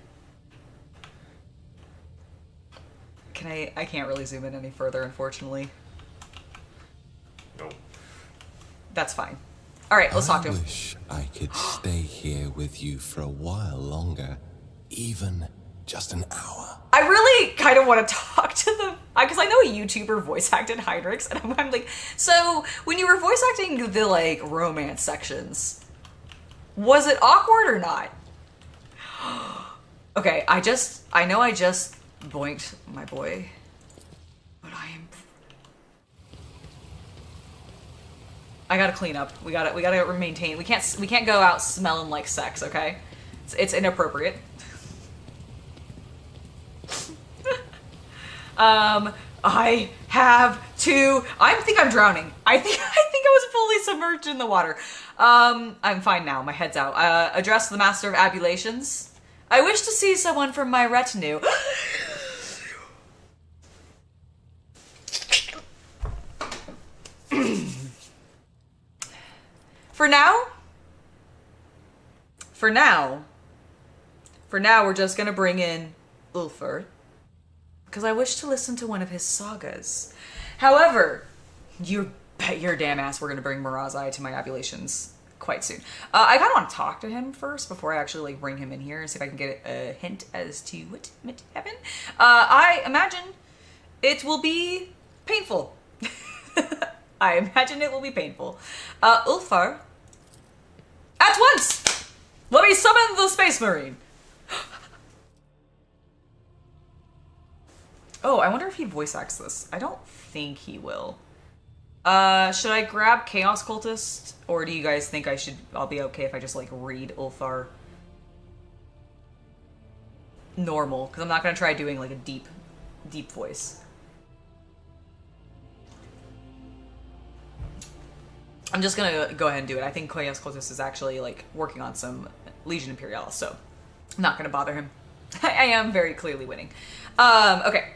I can't really zoom in any further, unfortunately. No. That's fine. All right, let's talk to I him. wish I could stay here with you for a while longer. Even just an hour. I really kind of want to talk to the... Because I know a YouTuber voice acted Heinrichs, and I'm like, so when you were voice acting the, like, romance sections, was it awkward or not? Okay, I know I just boinked my boy, but I gotta clean up. We gotta maintain. We can't go out smelling like sex, okay? It's inappropriate. I have to. I think I'm drowning. I think I was fully submerged in the water. I'm fine now. My head's out. Address the Master of Abulations. I wish to see someone from my retinue. For now, we're just gonna bring in Ulfr, because I wish to listen to one of his sagas. However, you bet your damn ass we're gonna bring Marazhai to my Abulations quite soon. I kind of want to talk to him first before I actually like bring him in here and see if I can get a hint as to what might happen. I imagine it will be painful. I imagine it will be painful. Ulfar, at once! Let me summon the Space Marine. Oh, I wonder if he voice acts this. I don't think he will. Should I grab Chaos Cultist? Or do you guys think I'll be okay if I just, like, read Ulfar normal? Because I'm not going to try doing, like, a deep voice. I'm just going to go ahead and do it. I think Chaos Cultist is actually, like, working on some Legion Imperialis, so I'm not going to bother him. I am very clearly winning. Okay.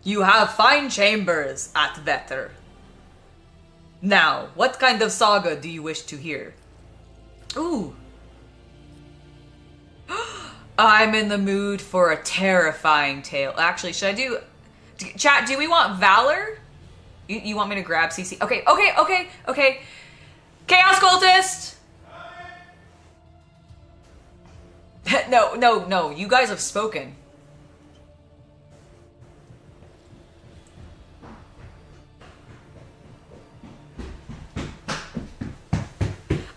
You have fine chambers at Vetter. Now, what kind of saga do you wish to hear? Ooh. I'm in the mood for a terrifying tale. Actually, should I do... Chat, do we want Valor? You want me to grab CC? Okay. Chaos Cultist! No. You guys have spoken.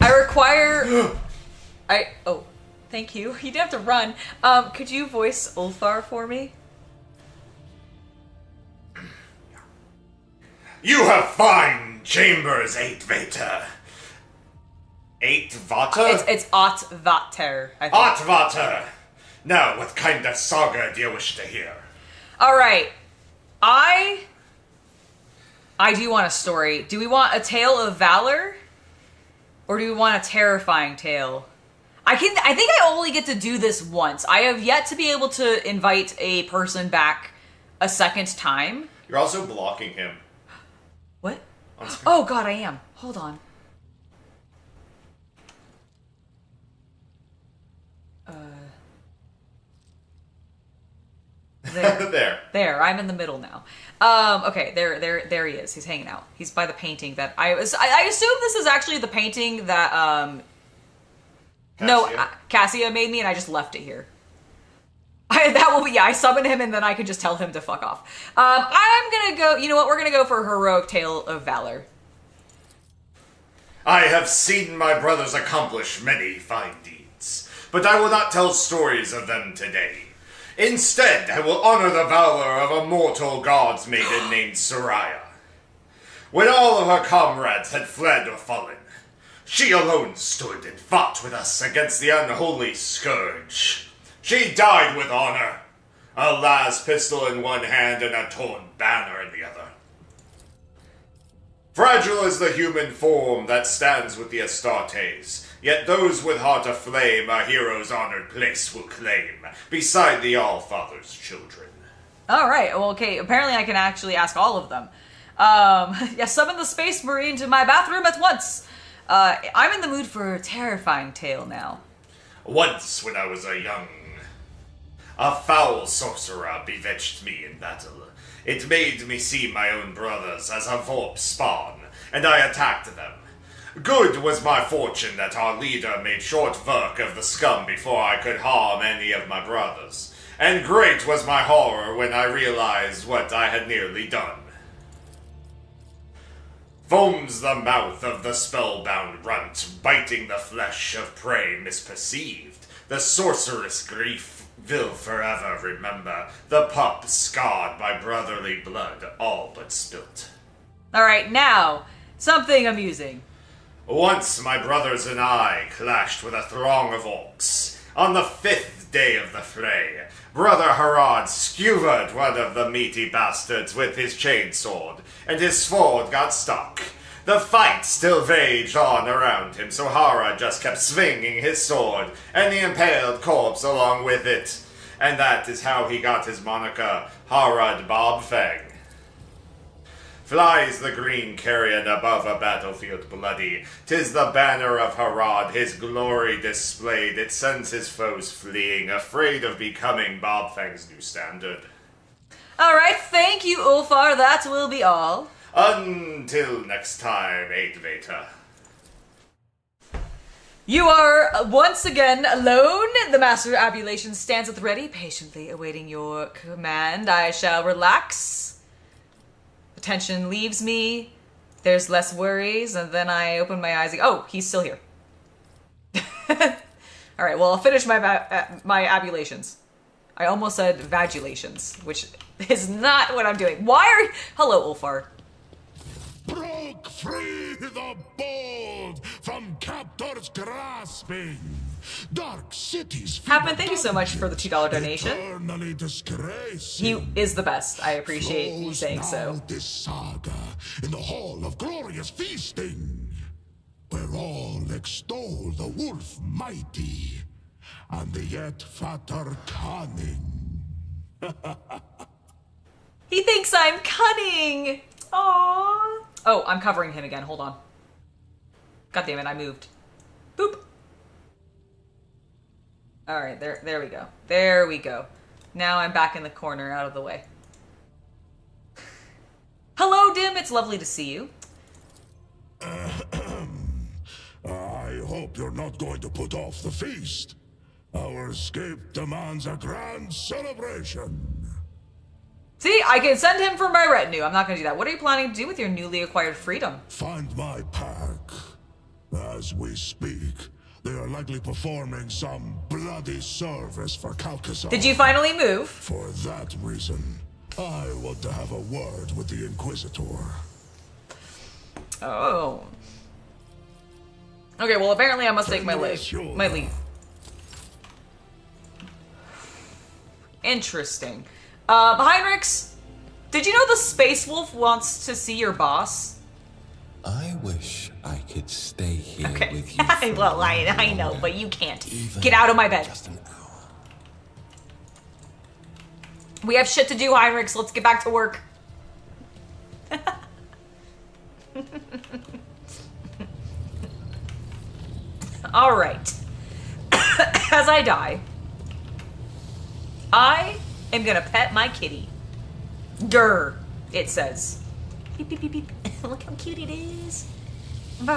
I require... Oh, thank you. You didn't have to run. Could you voice Ulfar for me? You have fine chambers, 8 Vater. 8 Vater? It's Vater, I think. Vater. Now, what kind of saga do you wish to hear? Alright. I do want a story. Do we want a tale of valor? Or do we want a terrifying tale? I think I only get to do this once. I have yet to be able to invite a person back a second time. You're also blocking him. What? Oh god, I am. Hold on. There. I'm in the middle now. Okay, there he is. He's hanging out. He's by the painting that I assume this is actually the painting that Cassia made me, and I just left it here. I summon him, and then I can just tell him to fuck off. I'm gonna go. You know what? We're gonna go for Heroic Tale of Valor. I have seen my brothers accomplish many fine deeds, but I will not tell stories of them today. Instead, I will honor the valor of a mortal god's maiden named Soraya. When all of her comrades had fled or fallen, she alone stood and fought with us against the unholy scourge. She died with honor, a las pistol in one hand and a torn banner in the other. Fragile is the human form that stands with the Astartes, yet those with heart aflame a hero's honored place will claim, beside the All-Father's children. Alright, well, okay, apparently I can actually ask all of them. Yeah, summon the Space Marine to my bathroom at once! I'm in the mood for a terrifying tale now. Once, when I was a foul sorcerer bewitched me in battle. It made me see my own brothers as a Vorp spawn, and I attacked them. Good was my fortune that our leader made short work of the scum before I could harm any of my brothers, and great was my horror when I realized what I had nearly done. Foams the mouth of the spellbound runt, biting the flesh of prey misperceived. The sorceress grief will forever remember, the pup scarred by brotherly blood, all but spilt. Alright, now, something amusing. Once my brothers and I clashed with a throng of orcs. On the 5th day of the fray, Brother Harad skewered one of the meaty bastards with his chainsword, and his sword got stuck. The fight still raged on around him, so Harad just kept swinging his sword, and the impaled corpse along with it. And that is how he got his moniker, Harad Bobfang. Flies the green carrion above a battlefield bloody. 'Tis the banner of Harad, his glory displayed. It sends his foes fleeing, afraid of becoming Bobfang's new standard. Alright, thank you, Ulfar, that will be all. Until next time, Aidveta. You are once again alone. The Master of Abulation stands at the ready, patiently awaiting your command. I shall relax. The tension leaves me. There's less worries, and then I open my eyes. Oh, he's still here. Alright, well, I'll finish my abulations. I almost said vagulations, which is not what I'm doing. Why are you... Hello, Ulfar. Broke free the bold from captors grasping. Dark cities. Hapman, thank you so much for the $2 donation. Eternally disgracing. He is the best. I appreciate you saying Flows so. now this saga in the hall of glorious feasting, where all extol the wolf mighty and the yet fatter cunning. He thinks I'm cunning. Aww. Oh, I'm covering him again. Hold on. God damn it, I moved. Boop. Alright, there we go. There we go. Now I'm back in the corner, out of the way. Hello, Dim. It's lovely to see you. I hope you're not going to put off the feast. Our escape demands a grand celebration. See, I can send him for my retinue. I'm not going to do that. What are you planning to do with your newly acquired freedom? Find my pack. As we speak, they are likely performing some bloody service for Calcazar. Did you finally move? For that reason, I want to have a word with the Inquisitor. Oh. Okay, well, apparently I must take my leave. Interesting. Heinrichs, did you know the Space Wolf wants to see your boss? I wish I could stay here Okay. with you. Well, I know, but you can't. Even Get out of my bed. Just an hour. We have shit to do, Heinrichs. Let's get back to work. All right. As I die, I am gonna pet my kitty. Durr, it says. Beep, beep, beep, beep. Look how cute it is. All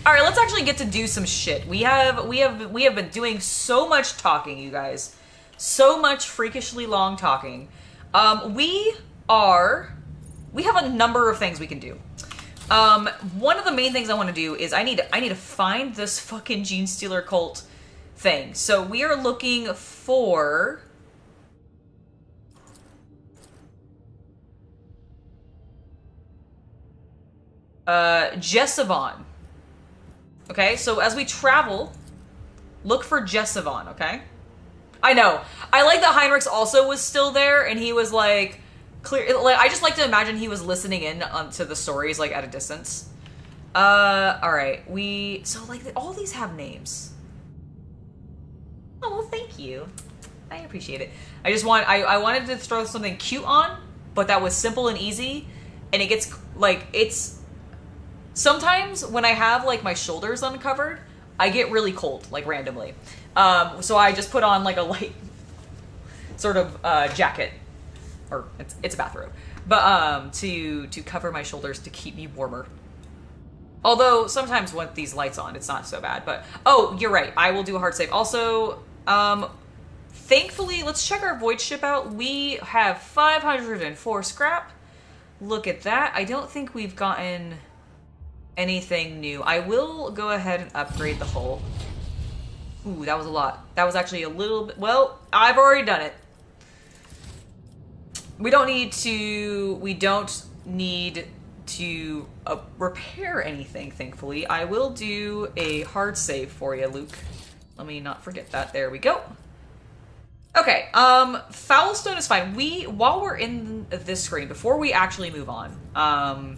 right, let's actually get to do some shit. We have been doing so much talking, you guys. So much freakishly long talking. We are we have a number of things we can do. One of the main things I want to do is I need to find this fucking Gene Stealer cult thing. So we are looking for Jessavon. Okay, so as we travel, look for Jessavon, okay? I know. I like that Heinrichs also was still there, and he was like clear. Like, I just like to imagine he was listening in to the stories like at a distance. All right. So like all these have names. Oh, well, thank you. I appreciate it. I wanted to throw something cute on, but that was simple and easy, and it gets like it's. Sometimes when I have like my shoulders uncovered, I get really cold, like randomly. So I just put on like a light sort of jacket, or it's a bathrobe, but to cover my shoulders to keep me warmer. Although sometimes with these lights on, it's not so bad. But oh, you're right. I will do a hard save. Also, thankfully, let's check our void ship out. We have 504 scrap. Look at that. I don't think we've gotten anything new. I will go ahead and upgrade the hull. Ooh, that was a lot. That was actually a little bit... Well, I've already done it. We don't need to repair anything, thankfully. I will do a hard save for you, Luke. Let me not forget that. There we go. Okay, Foulstone is fine. While we're in this screen, before we actually move on,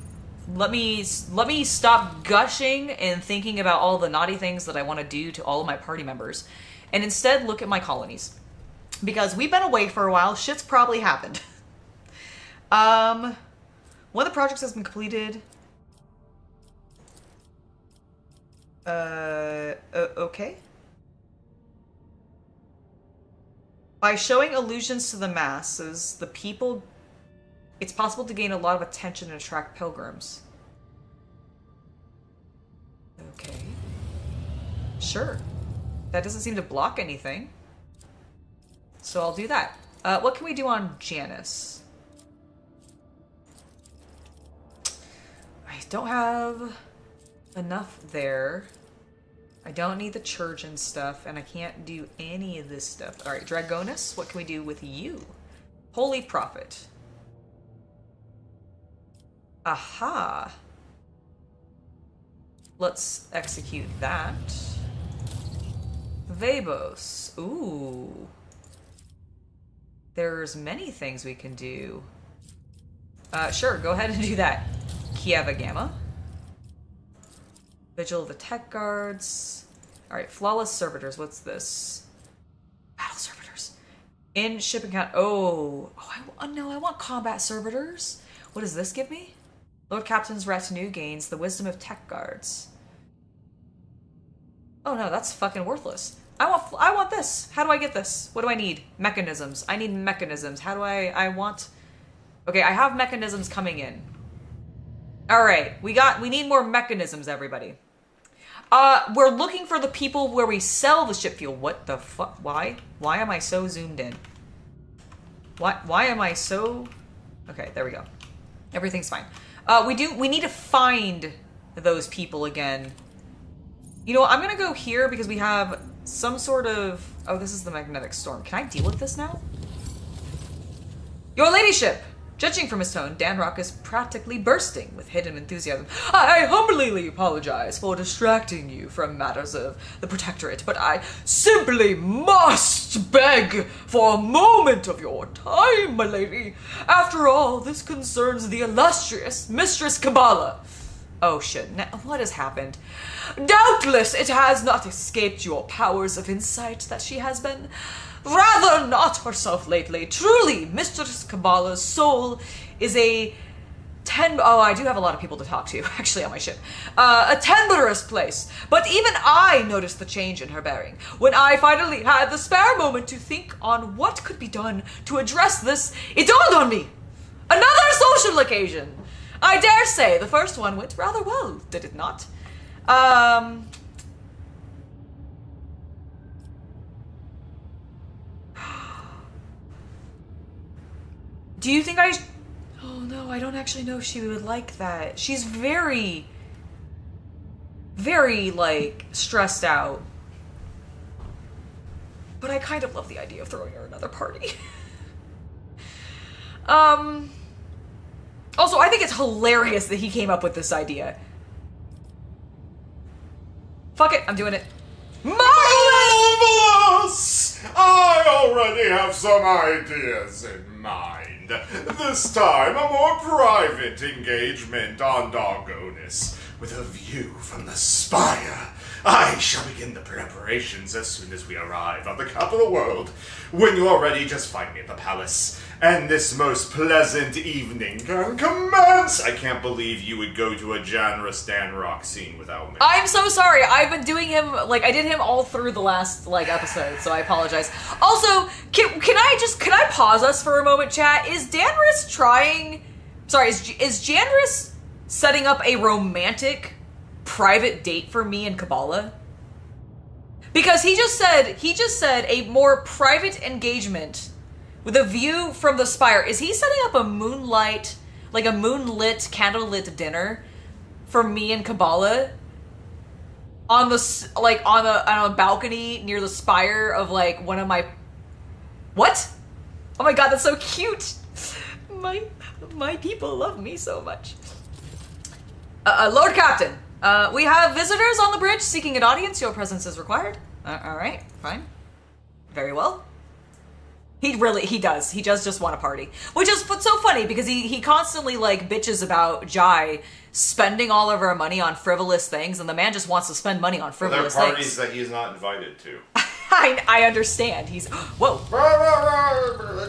let me stop gushing and thinking about all the naughty things that I want to do to all of my party members, and instead look at my colonies. Because we've been away for a while, shit's probably happened. One of the projects has been completed. Okay. By showing allusions to the masses, the people... It's possible to gain a lot of attention and attract pilgrims. Okay. Sure. That doesn't seem to block anything. So I'll do that. What can we do on Janus? I don't have enough there. I don't need the church and stuff, and I can't do any of this stuff. Alright, Dragonus, what can we do with you? Holy Prophet. Aha. Let's execute that. Vebos. Ooh. There's many things we can do. Sure, go ahead and do that. Kieva Gamma. Vigil of the Tech Guards. Alright, Flawless Servitors. What's this? Battle Servitors. In shipping count. Oh, no, I want Combat Servitors. What does this give me? Lord Captain's retinue gains the wisdom of Tech Guards. Oh no, that's fucking worthless. I want this. How do I get this? What do I need? Mechanisms. I need mechanisms. How do I want... Okay, I have mechanisms coming in. Alright, we need more mechanisms, everybody. We're looking for the people where we sell the ship fuel. What the fuck? Why? Why am I so zoomed in? Why am I so... Okay, there we go. Everything's fine. We need to find those people again. You know what, I'm gonna go here because we have some sort of... Oh, this is the magnetic storm. Can I deal with this now? Your ladyship! Judging from his tone, Danrock is practically bursting with hidden enthusiasm. I humbly apologize for distracting you from matters of the Protectorate, but I simply must beg for a moment of your time, my lady. After all, this concerns the illustrious Mistress Kabbalah. Oh shit, now, what has happened? Doubtless it has not escaped your powers of insight that she has been rather not herself lately. Truly, Mistress Kabbalah's soul is a oh, I do have a lot of people to talk to, actually, on my ship. A tenuous place. But even I noticed the change in her bearing. When I finally had the spare moment to think on what could be done to address this, it dawned on me. Another social occasion. I dare say the first one went rather well, did it not? Do you think I... Oh no. know. I don't actually know if she would like that. She's very, very, like, stressed out. But I kind of love the idea of throwing her another party. Also, I think it's hilarious that he came up with this idea. Fuck it, I'm doing it. Marvelous! I already have some ideas in mind. This time, a more private engagement on Dargonus, with a view from the spire. I shall begin the preparations as soon as we arrive on the capital world. When you are ready, just find me at the palace, and this most pleasant evening can commence. I can't believe you would go to a Janra Stan Rock scene without me. I'm so sorry. I've been doing him, like, I did him all through the last, like, episode, so I apologize. Also, can I pause us for a moment, chat? Is Danris is Janris setting up a romantic private date for me and Kabbalah? Because he just said a more private engagement with a view from the spire. Is he setting up a moonlit candlelit dinner for me and Kabbalah on a balcony near the spire of like one of my what? Oh my god, that's so cute. My people love me so much. Lord Captain, we have visitors on the bridge seeking an audience. Your presence is required. Alright, fine. Very well. He does. He does just want a party. Which is so funny, because he constantly, like, bitches about Jai spending all of our money on frivolous things, and the man just wants to spend money on frivolous There are parties things. that he's not invited to. I understand. He's... Whoa.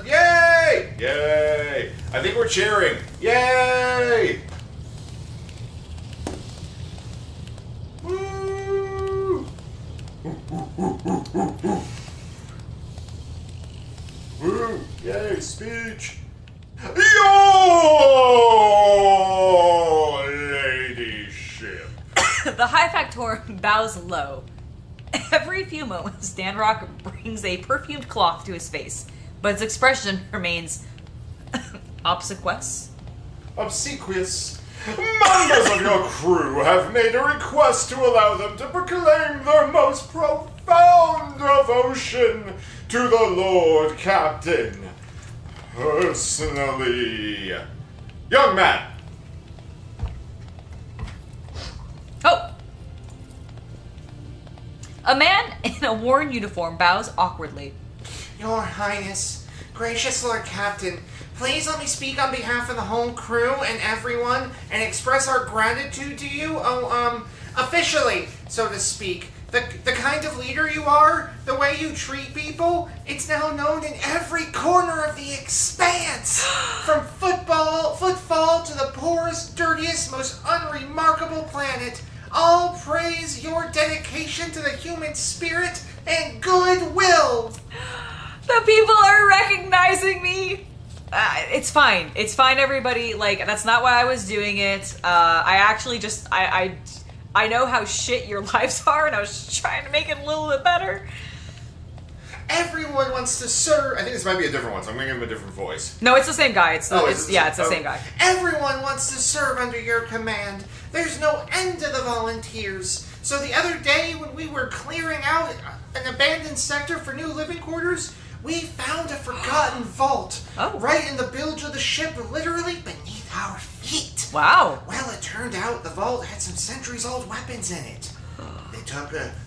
Yay! Yay! I think we're cheering. Yay! Woo! Woo! Yay! Speech! Your ladyship! The High Factor bows low. Every few moments, Danrock brings a perfumed cloth to his face, but his expression remains obsequious. Obsequious. Members of your crew have made a request to allow them to proclaim their most profound devotion to the Lord Captain. Personally. Young man. Oh! A man in a worn uniform bows awkwardly. Your Highness, gracious Lord Captain, please let me speak on behalf of the whole crew and everyone and express our gratitude to you, officially, so to speak. The kind of leader you are, the way you treat people, it's now known in every corner of the Expanse. From Footfall to the poorest, dirtiest, most unremarkable planet. All praise your dedication to the human spirit and goodwill. The people are recognizing me. It's fine. It's fine, everybody. Like, that's not why I was doing it. I actually just, I know how shit your lives are, and I was just trying to make it a little bit better. Everyone wants to serve. I think this might be a different one, so I'm going to give him a different voice. No, it's the same guy. It's the it's same guy. Everyone wants to serve under your command. There's no end to the volunteers. So the other day when we were clearing out an abandoned sector for new living quarters, we found a forgotten vault. Oh. Right in the bilge of the ship, literally beneath our feet. Wow. Well, it turned out the vault had some centuries-old weapons in it.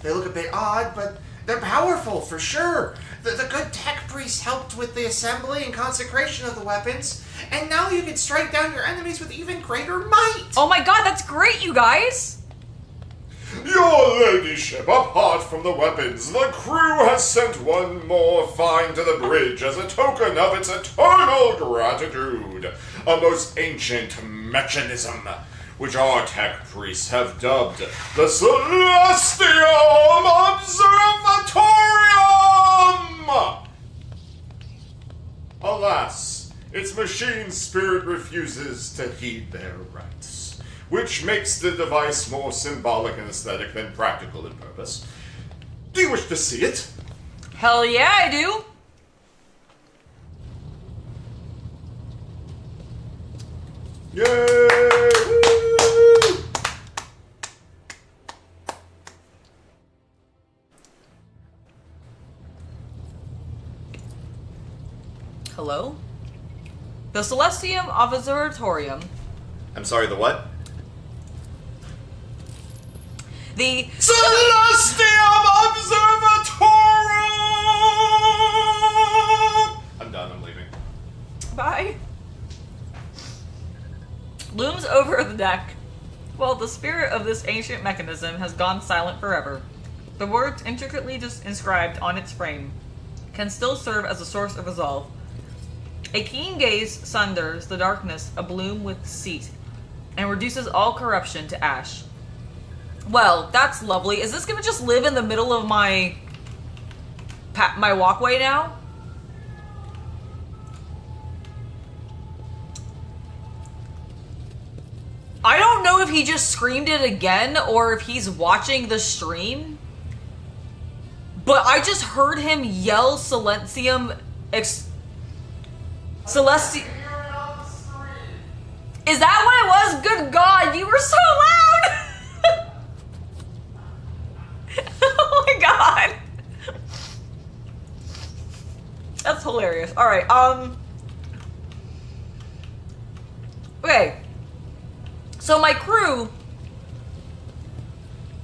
They look a bit odd, but they're powerful for sure. The good tech priest helped with the assembly and consecration of the weapons, and now you can strike down your enemies with even greater might. Oh my god, that's great, you guys. Your ladyship, apart from the weapons, the crew has sent one more find to the bridge as a token of its eternal gratitude. A most ancient mechanism, which our tech priests have dubbed the Celestial Observatorium! Alas, its machine spirit refuses to heed their rites, which makes the device more symbolic and aesthetic than practical in purpose. Do you wish to see it? Hell yeah, I do. Yay! Woo! Hello? The Celestium Observatorium. I'm sorry, the what? The Celestium Observatorium! I'm done, I'm leaving. Bye. Looms over the deck. While the spirit of this ancient mechanism has gone silent forever, the words intricately inscribed on its frame can still serve as a source of resolve. A keen gaze sunders the darkness abloom with deceit and reduces all corruption to ash. Well, that's lovely. Is this gonna just live in the middle of my walkway now? I don't know if he just screamed it again or if he's watching the stream, but I just heard him yell Celestium Celesti. Is that what it was? Good God, you were so loud! Oh my God. That's hilarious. Alright, okay. So my crew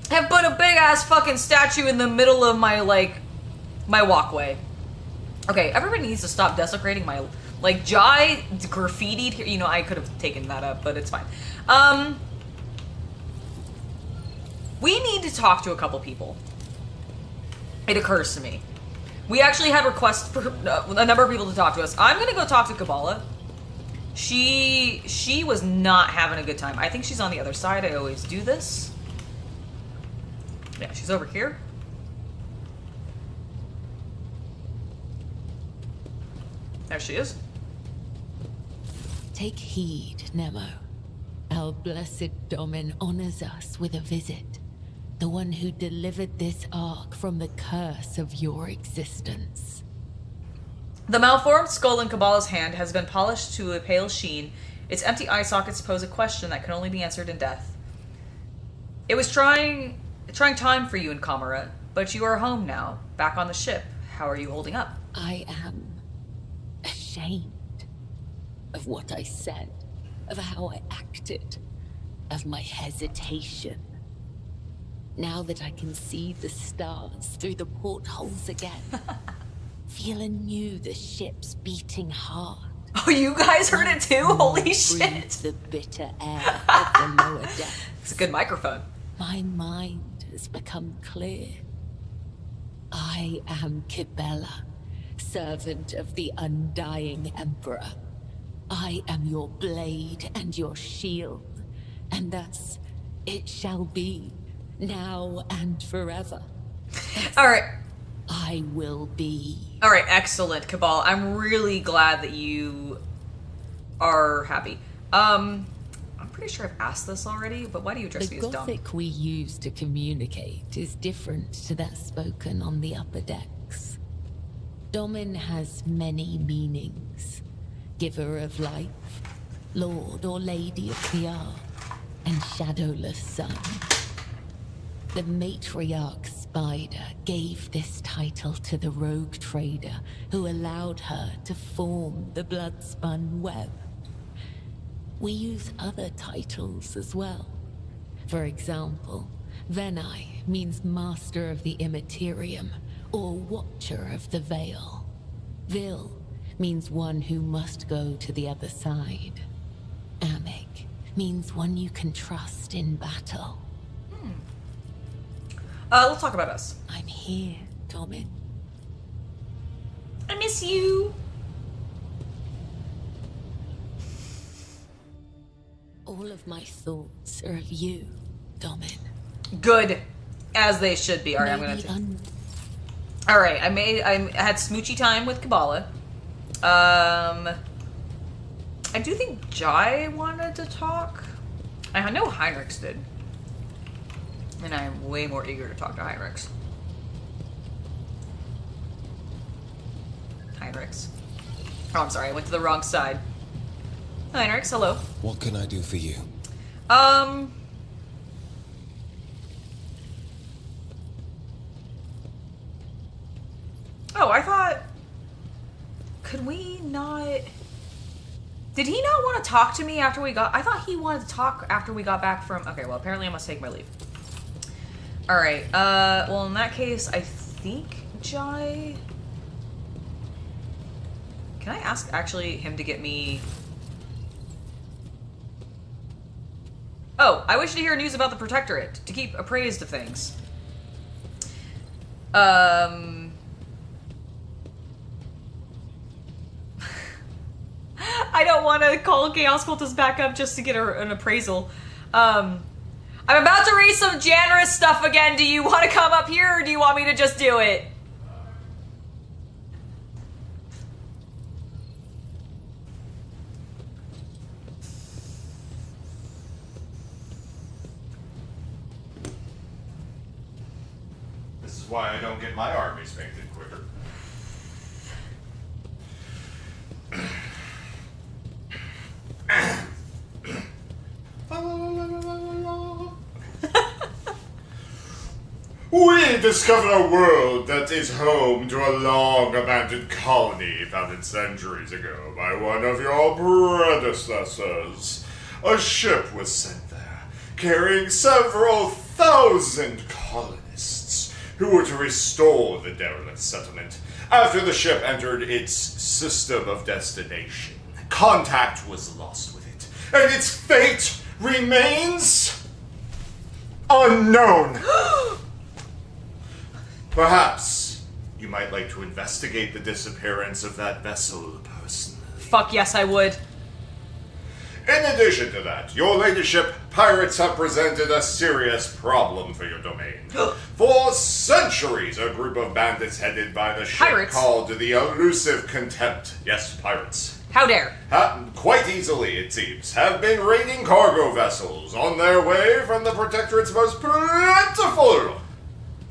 have put a big ass fucking statue in the middle of my walkway. Okay, everybody needs to stop desecrating my, Jai graffitied here. You know, I could have taken that up, but it's fine. We need to talk to a couple people. It occurs to me. We actually had requests for a number of people to talk to us. I'm gonna go talk to Kabbalah. She was not having a good time. I think she's on the other side. I always do this. Yeah, she's over here. There she is. Take heed, Nemo. Our blessed Domin honors us with a visit. The one who delivered this ark from the curse of your existence. The malformed skull in Kabbalah's hand has been polished to a pale sheen. Its empty eye sockets pose a question that can only be answered in death. It was trying time for you in Kamara, but you are home now, back on the ship. How are you holding up? I am ashamed of what I said, of how I acted, of my hesitation. Now that I can see the stars through the portholes again, feel anew the ship's beating hard. Oh, you guys heard it too? Holy shit! The bitter air of the lower depths. It's a good microphone. My mind has become clear. I am Kibella, servant of the undying Emperor. I am your blade and your shield, and thus it shall be, now and forever. Alright. I will be. Alright, excellent, Cabal. I'm really glad that you are happy. I'm pretty sure I've asked this already, but why do you address me as dumb? The Gothic we use to communicate is different to that spoken on the upper decks. Domin has many meanings. Giver of life, lord or lady of the ark, and shadowless sun. The matriarch Spider gave this title to the rogue trader who allowed her to form the blood-spun web. We use other titles as well. For example, Venai means Master of the Immaterium, or Watcher of the Veil. Vil means one who must go to the other side. Amig means one you can trust in battle. Let's talk about us. I'm here, Domin. I miss you. All of my thoughts are of you, Domin. Good. As they should be. Alright, I'm gonna... Alright, I had smoochy time with Kabbalah. I do think Jai wanted to talk. I know Heinrichs did. And I am way more eager to talk to Heinrichs. Heinrichs. Oh, I'm sorry, I went to the wrong side. Hi, Enrix. Hello. What can I do for you? Oh, I thought... Could we not... Did he not want to talk to me after we got... I thought he wanted to talk after we got back from... Okay, well, apparently I must take my leave. Alright, well, in that case, I think Jai... Can I ask, actually, him to get me... Oh, I wish to hear news about the Protectorate, to keep appraised of things. I don't want to call Chaos Cultist back up just to get an appraisal. I'm about to read some generous stuff again. Do you want to come up here, or do you want me to just do it? This is why I don't get my armies painted quicker. We discover a world that is home to a long-abandoned colony founded centuries ago by one of your predecessors. A ship was sent there, carrying several thousand colonists who were to restore the derelict settlement. After the ship entered its system of destination, contact was lost with it, and its fate remains unknown. Perhaps you might like to investigate the disappearance of that vessel personally. Fuck yes, I would. In addition to that, your ladyship, pirates have presented a serious problem for your domain. For centuries, a group of bandits headed by the ship Pirates? called the Elusive Contempt. Yes, pirates. How dare. Quite easily, it seems, have been raiding cargo vessels on their way from the Protectorate's most plentiful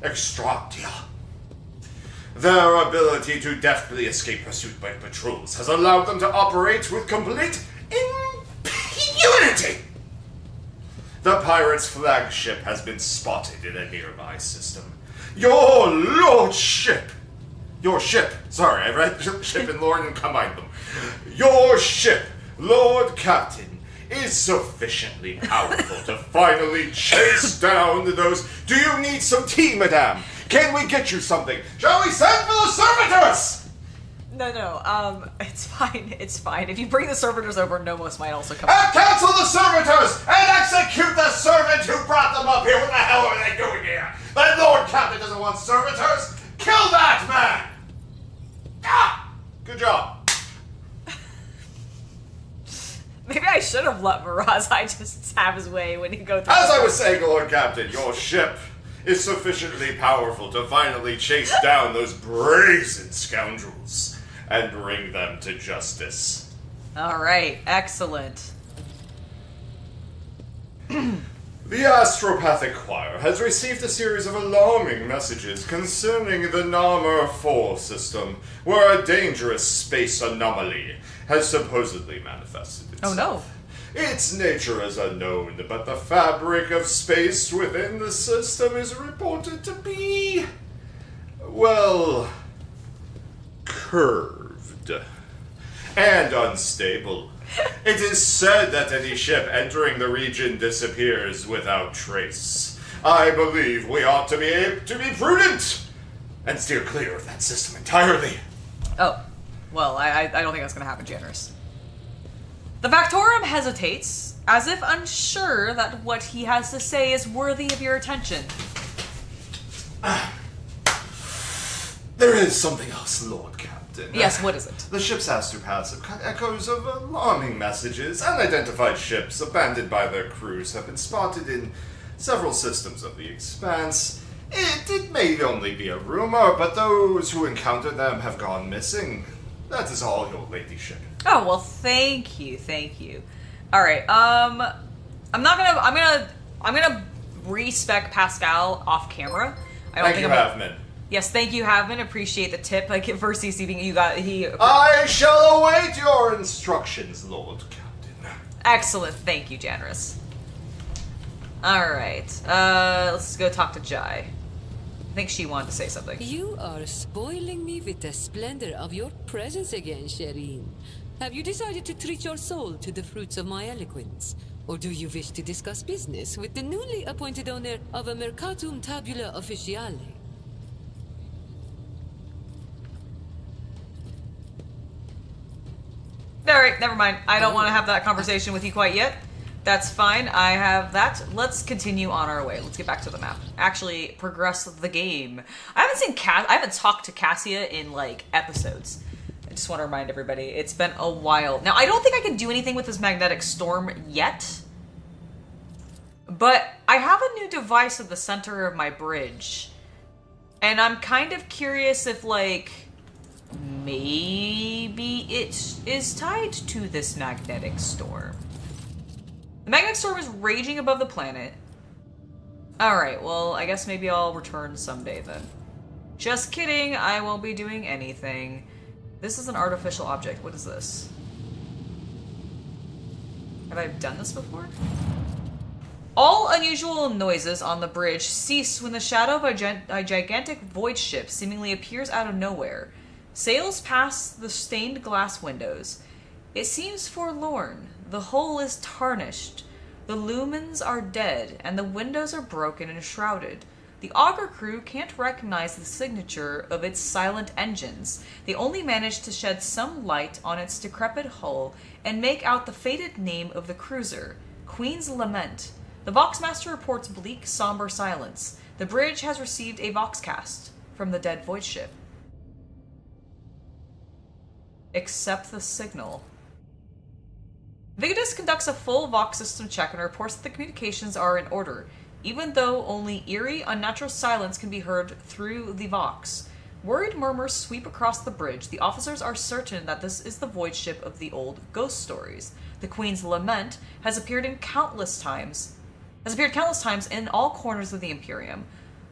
extractia. Their ability to deftly escape pursuit by patrols has allowed them to operate with complete impunity. The pirates' flagship has been spotted in a nearby system. Your ship, sorry, I read ship and lord and combined them. Your ship, Lord Captain, is sufficiently powerful to finally chase down those... Do you need some tea, madame? Can we get you something? Shall we send for the servitors? No, it's fine. If you bring the servitors over, Nomos might also come. And cancel the servitors and execute the servant who brought them up here. What the hell are they doing here? That Lord Captain doesn't want servitors. Kill that man! Ah! Good job. Maybe I should have let Marazhai just have his way when he go through. As I was saying, Lord Captain, your ship is sufficiently powerful to finally chase down those brazen scoundrels and bring them to justice. All right, excellent. The Astropathic Choir has received a series of alarming messages concerning the Narmer 4 system, where a dangerous space anomaly has supposedly manifested itself. Oh no. Its nature is unknown, but the fabric of space within the system is reported to be, well, curved and unstable. It is said that any ship entering the region disappears without trace. I believe we ought to be prudent and steer clear of that system entirely. Oh, well, I don't think that's going to happen, Generous. The Factorum hesitates, as if unsure that what he has to say is worthy of your attention. There is something else, Lord Captain. Yes, what is it? The ship's astropaths have cut echoes of alarming messages. Unidentified ships abandoned by their crews have been spotted in several systems of the Expanse. It may only be a rumor, but those who encountered them have gone missing. That is all, your ladyship. Oh, well, thank you. All right, I'm gonna respec Pascal off camera. Thank you, Halfman. Yes, thank you, Havman. Appreciate the tip. Like, for CCing, I shall await your instructions, Lord Captain. Excellent. Thank you, Janris. Alright. Let's go talk to Jai. I think she wanted to say something. You are spoiling me with the splendor of your presence again, Shireen. Have you decided to treat your soul to the fruits of my eloquence? Or do you wish to discuss business with the newly appointed owner of a Mercatum Tabula Officiale? Alright, never mind. I don't want to have that conversation with you quite yet. That's fine. I have that. Let's continue on our way. Let's get back to the map. Actually, progress the game. I haven't talked to Cassia in, like, episodes. I just want to remind everybody, it's been a while. Now, I don't think I can do anything with this magnetic storm yet. But I have a new device at the center of my bridge. And I'm kind of curious if, like, maybe it is tied to this magnetic storm. The magnetic storm is raging above the planet. Alright, well, I guess maybe I'll return someday then. Just kidding, I won't be doing anything. This is an artificial object. What is this? Have I done this before? All unusual noises on the bridge cease when the shadow of a gigantic void ship seemingly appears out of nowhere. Sails past the stained glass windows. It seems forlorn. The hull is tarnished. The lumens are dead, and the windows are broken and shrouded. The auger crew can't recognize the signature of its silent engines. They only manage to shed some light on its decrepit hull and make out the faded name of the cruiser, Queen's Lament. The Voxmaster reports bleak, somber silence. The bridge has received a Voxcast from the dead void ship. Accept the signal. Vigdis conducts a full Vox system check and reports that the communications are in order, even though only eerie, unnatural silence can be heard through the Vox. Worried murmurs sweep across the bridge. The officers are certain that this is the void ship of the old ghost stories. The Queen's Lament has appeared countless times in all corners of the Imperium.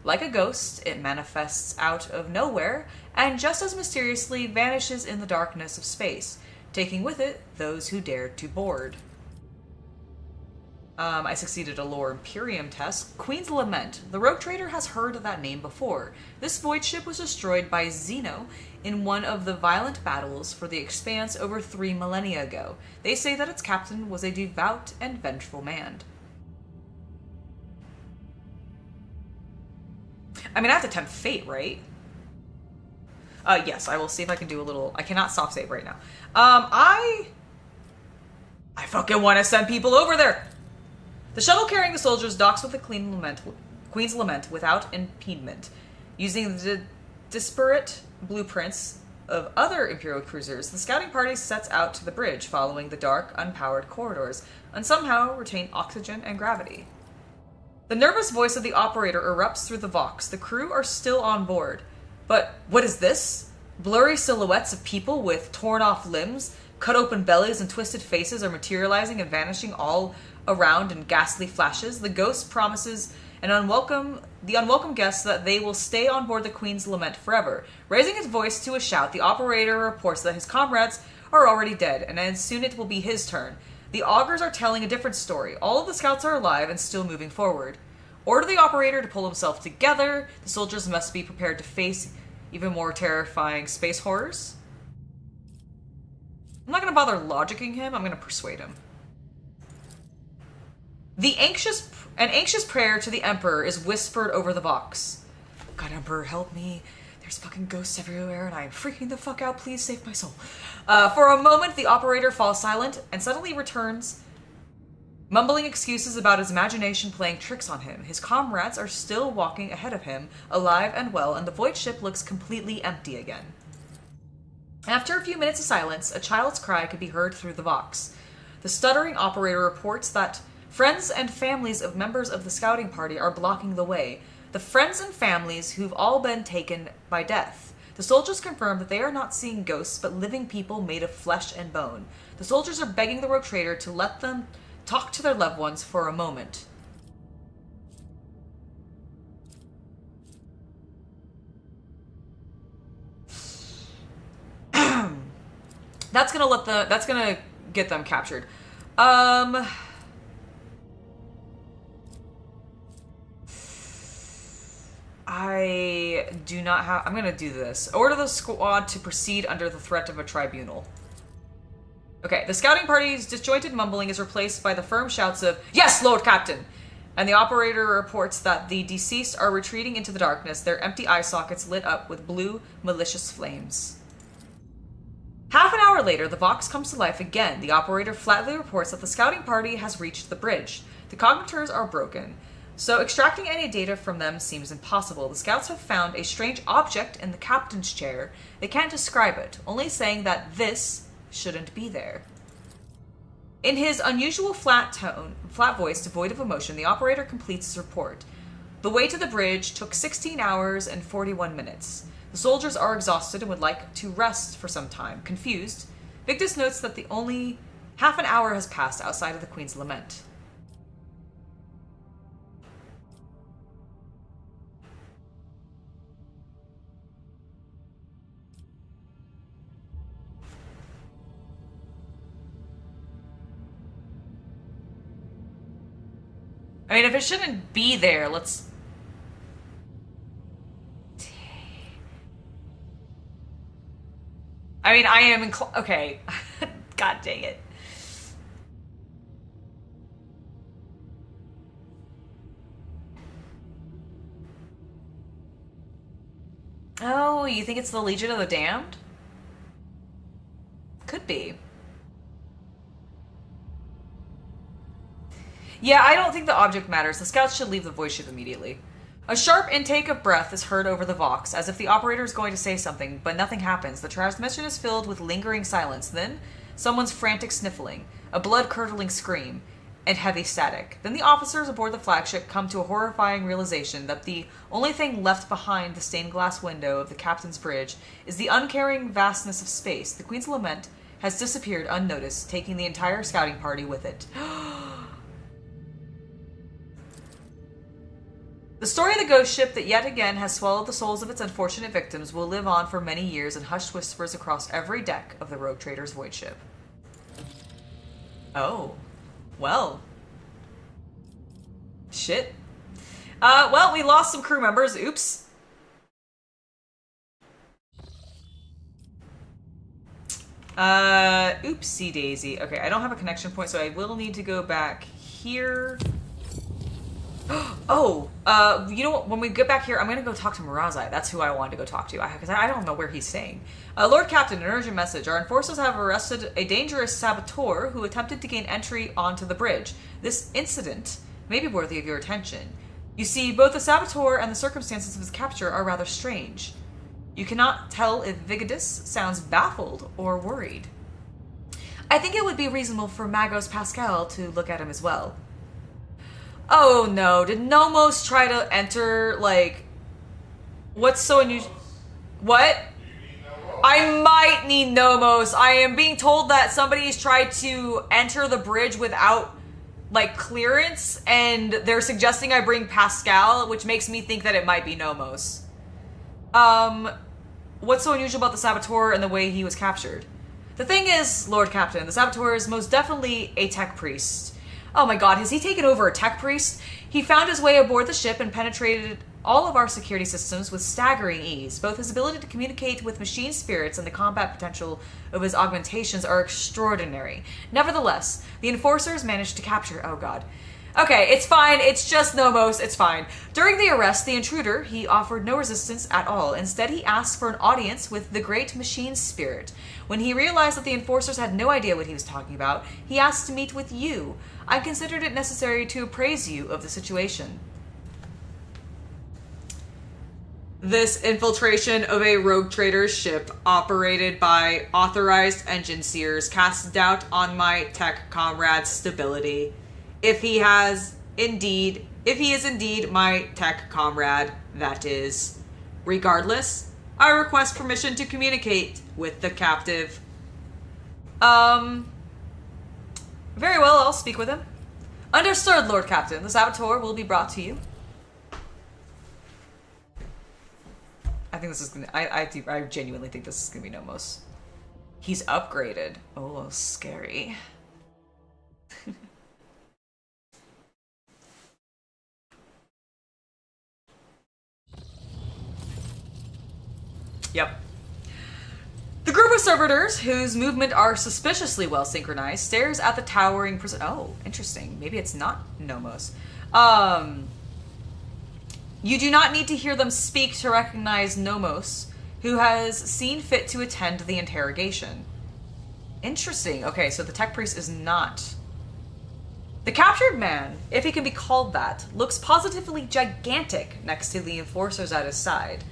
Like a ghost, it manifests out of nowhere and just as mysteriously vanishes in the darkness of space, taking with it those who dared to board. I succeeded a lore Imperium test. Queen's Lament. The rogue trader has heard of that name before. This void ship was destroyed by Xeno in one of the violent battles for the Expanse over 3 millennia ago. They say that its captain was a devout and vengeful man. I mean, I have to tempt fate, right? Yes, I will see if I can do a little... I cannot soft save right now. I fucking want to send people over there! The shuttle carrying the soldiers docks with the Queen's Lament without impediment. Using the disparate blueprints of other Imperial cruisers, the scouting party sets out to the bridge, following the dark, unpowered corridors, and somehow retain oxygen and gravity. The nervous voice of the operator erupts through the Vox. The crew are still on board. But what is this? Blurry silhouettes of people with torn-off limbs, cut-open bellies, and twisted faces are materializing and vanishing all around in ghastly flashes. The ghost promises the unwelcome guests that they will stay on board the Queen's Lament forever. Raising his voice to a shout, the operator reports that his comrades are already dead, and soon it will be his turn. The augurs are telling a different story. All of the scouts are alive and still moving forward. Order the operator to pull himself together. The soldiers must be prepared to face even more terrifying space horrors. I'm not going to bother logicking him. I'm going to persuade him. An anxious prayer to the Emperor is whispered over the Vox. God, Emperor, help me. There's fucking ghosts everywhere and I am freaking the fuck out. Please save my soul. For a moment, the operator falls silent and suddenly returns, mumbling excuses about his imagination playing tricks on him. His comrades are still walking ahead of him, alive and well, and the void ship looks completely empty again. After a few minutes of silence, a child's cry could be heard through the Vox. The stuttering operator reports that friends and families of members of the scouting party are blocking the way. The friends and families who've all been taken by death. The soldiers confirm that they are not seeing ghosts, but living people made of flesh and bone. The soldiers are begging the rogue trader to let them talk to their loved ones for a moment. That's gonna get them captured. I do not have... I'm gonna do this. Order the squad to proceed under the threat of a tribunal. Okay, the scouting party's disjointed mumbling is replaced by the firm shouts of, "Yes, Lord Captain!" And the operator reports that the deceased are retreating into the darkness, their empty eye sockets lit up with blue, malicious flames. Half an hour later, the Vox comes to life again. The operator flatly reports that the scouting party has reached the bridge. The cognitors are broken, so extracting any data from them seems impossible. The scouts have found a strange object in the captain's chair. They can't describe it, only saying that this shouldn't be there. In his unusual flat voice devoid of emotion, the operator completes his report. The way to the bridge took 16 hours and 41 minutes. The soldiers are exhausted and would like to rest for some time. Confused, Victus notes that the only half an hour has passed outside of the Queen's Lament. I mean, if it shouldn't be there, let's... I mean, I am okay. God dang it. Oh, you think it's the Legion of the Damned? Could be. Yeah, I don't think the object matters. The scouts should leave the voice ship immediately. A sharp intake of breath is heard over the Vox, as if the operator is going to say something, but nothing happens. The transmission is filled with lingering silence. Then, someone's frantic sniffling, a blood-curdling scream, and heavy static. Then the officers aboard the flagship come to a horrifying realization that the only thing left behind the stained glass window of the captain's bridge is the uncaring vastness of space. The Queen's Lament has disappeared unnoticed, taking the entire scouting party with it. The story of the ghost ship that yet again has swallowed the souls of its unfortunate victims will live on for many years in hushed whispers across every deck of the Rogue Trader's void ship. Oh. Well. Shit. Well, we lost some crew members. Oops. Oopsie daisy. Okay, I don't have a connection point, so I will need to go back here. Oh, you know what? When we get back here, I'm going to go talk to Marazhai. That's who I wanted to go talk to, because I don't know where he's staying. Lord Captain, an urgent message. Our enforcers have arrested a dangerous saboteur who attempted to gain entry onto the bridge. This incident may be worthy of your attention. You see, both the saboteur and the circumstances of his capture are rather strange. You cannot tell if Vigidus sounds baffled or worried. I think it would be reasonable for Magos Pascal to look at him as well. Oh no, did Nomos try to enter, like... What's so unusual? What? I might need Nomos. I am being told that somebody's tried to enter the bridge without, like, clearance, and they're suggesting I bring Pascal, which makes me think that it might be Nomos. What's so unusual about the saboteur and the way he was captured? The thing is, Lord Captain, the saboteur is most definitely a tech priest. Oh my god, has he taken over a tech priest? He found his way aboard the ship and penetrated all of our security systems with staggering ease. Both his ability to communicate with machine spirits and the combat potential of his augmentations are extraordinary. Nevertheless, the enforcers managed to capture... Oh god. Okay, it's fine. It's just Nomos. It's fine. During the arrest, the intruder, he offered no resistance at all. Instead, he asked for an audience with the great machine spirit. When he realized that the enforcers had no idea what he was talking about, he asked to meet with you. I considered it necessary to appraise you of the situation. This infiltration of a rogue trader's ship operated by authorized engine seers casts doubt on my tech comrade's stability. If he is indeed my tech comrade, that is. Regardless, I request permission to communicate with the captive. Very well, I'll speak with him. Understood, Lord Captain. The saboteur will be brought to you. I think this is gonna... I genuinely think this is gonna be Nomos. He's upgraded. Oh, scary. Yep. The group of servitors, whose movement are suspiciously well synchronized, stares at the towering prison. Oh, interesting. Maybe it's not Nomos. You do not need to hear them speak to recognize Nomos, who has seen fit to attend the interrogation. Interesting. Okay, so the tech priest is not. The captured man, if he can be called that, looks positively gigantic next to the enforcers at his side.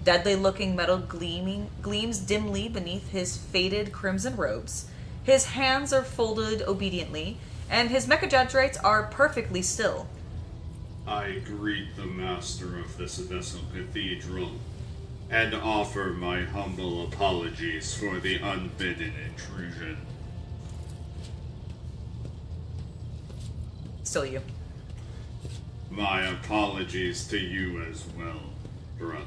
Deadly-looking metal gleams dimly beneath his faded crimson robes. His hands are folded obediently, and his mechadendrites are perfectly still. I greet the master of this vessel cathedral, and offer my humble apologies for the unbidden intrusion. Still you. My apologies to you as well, brother.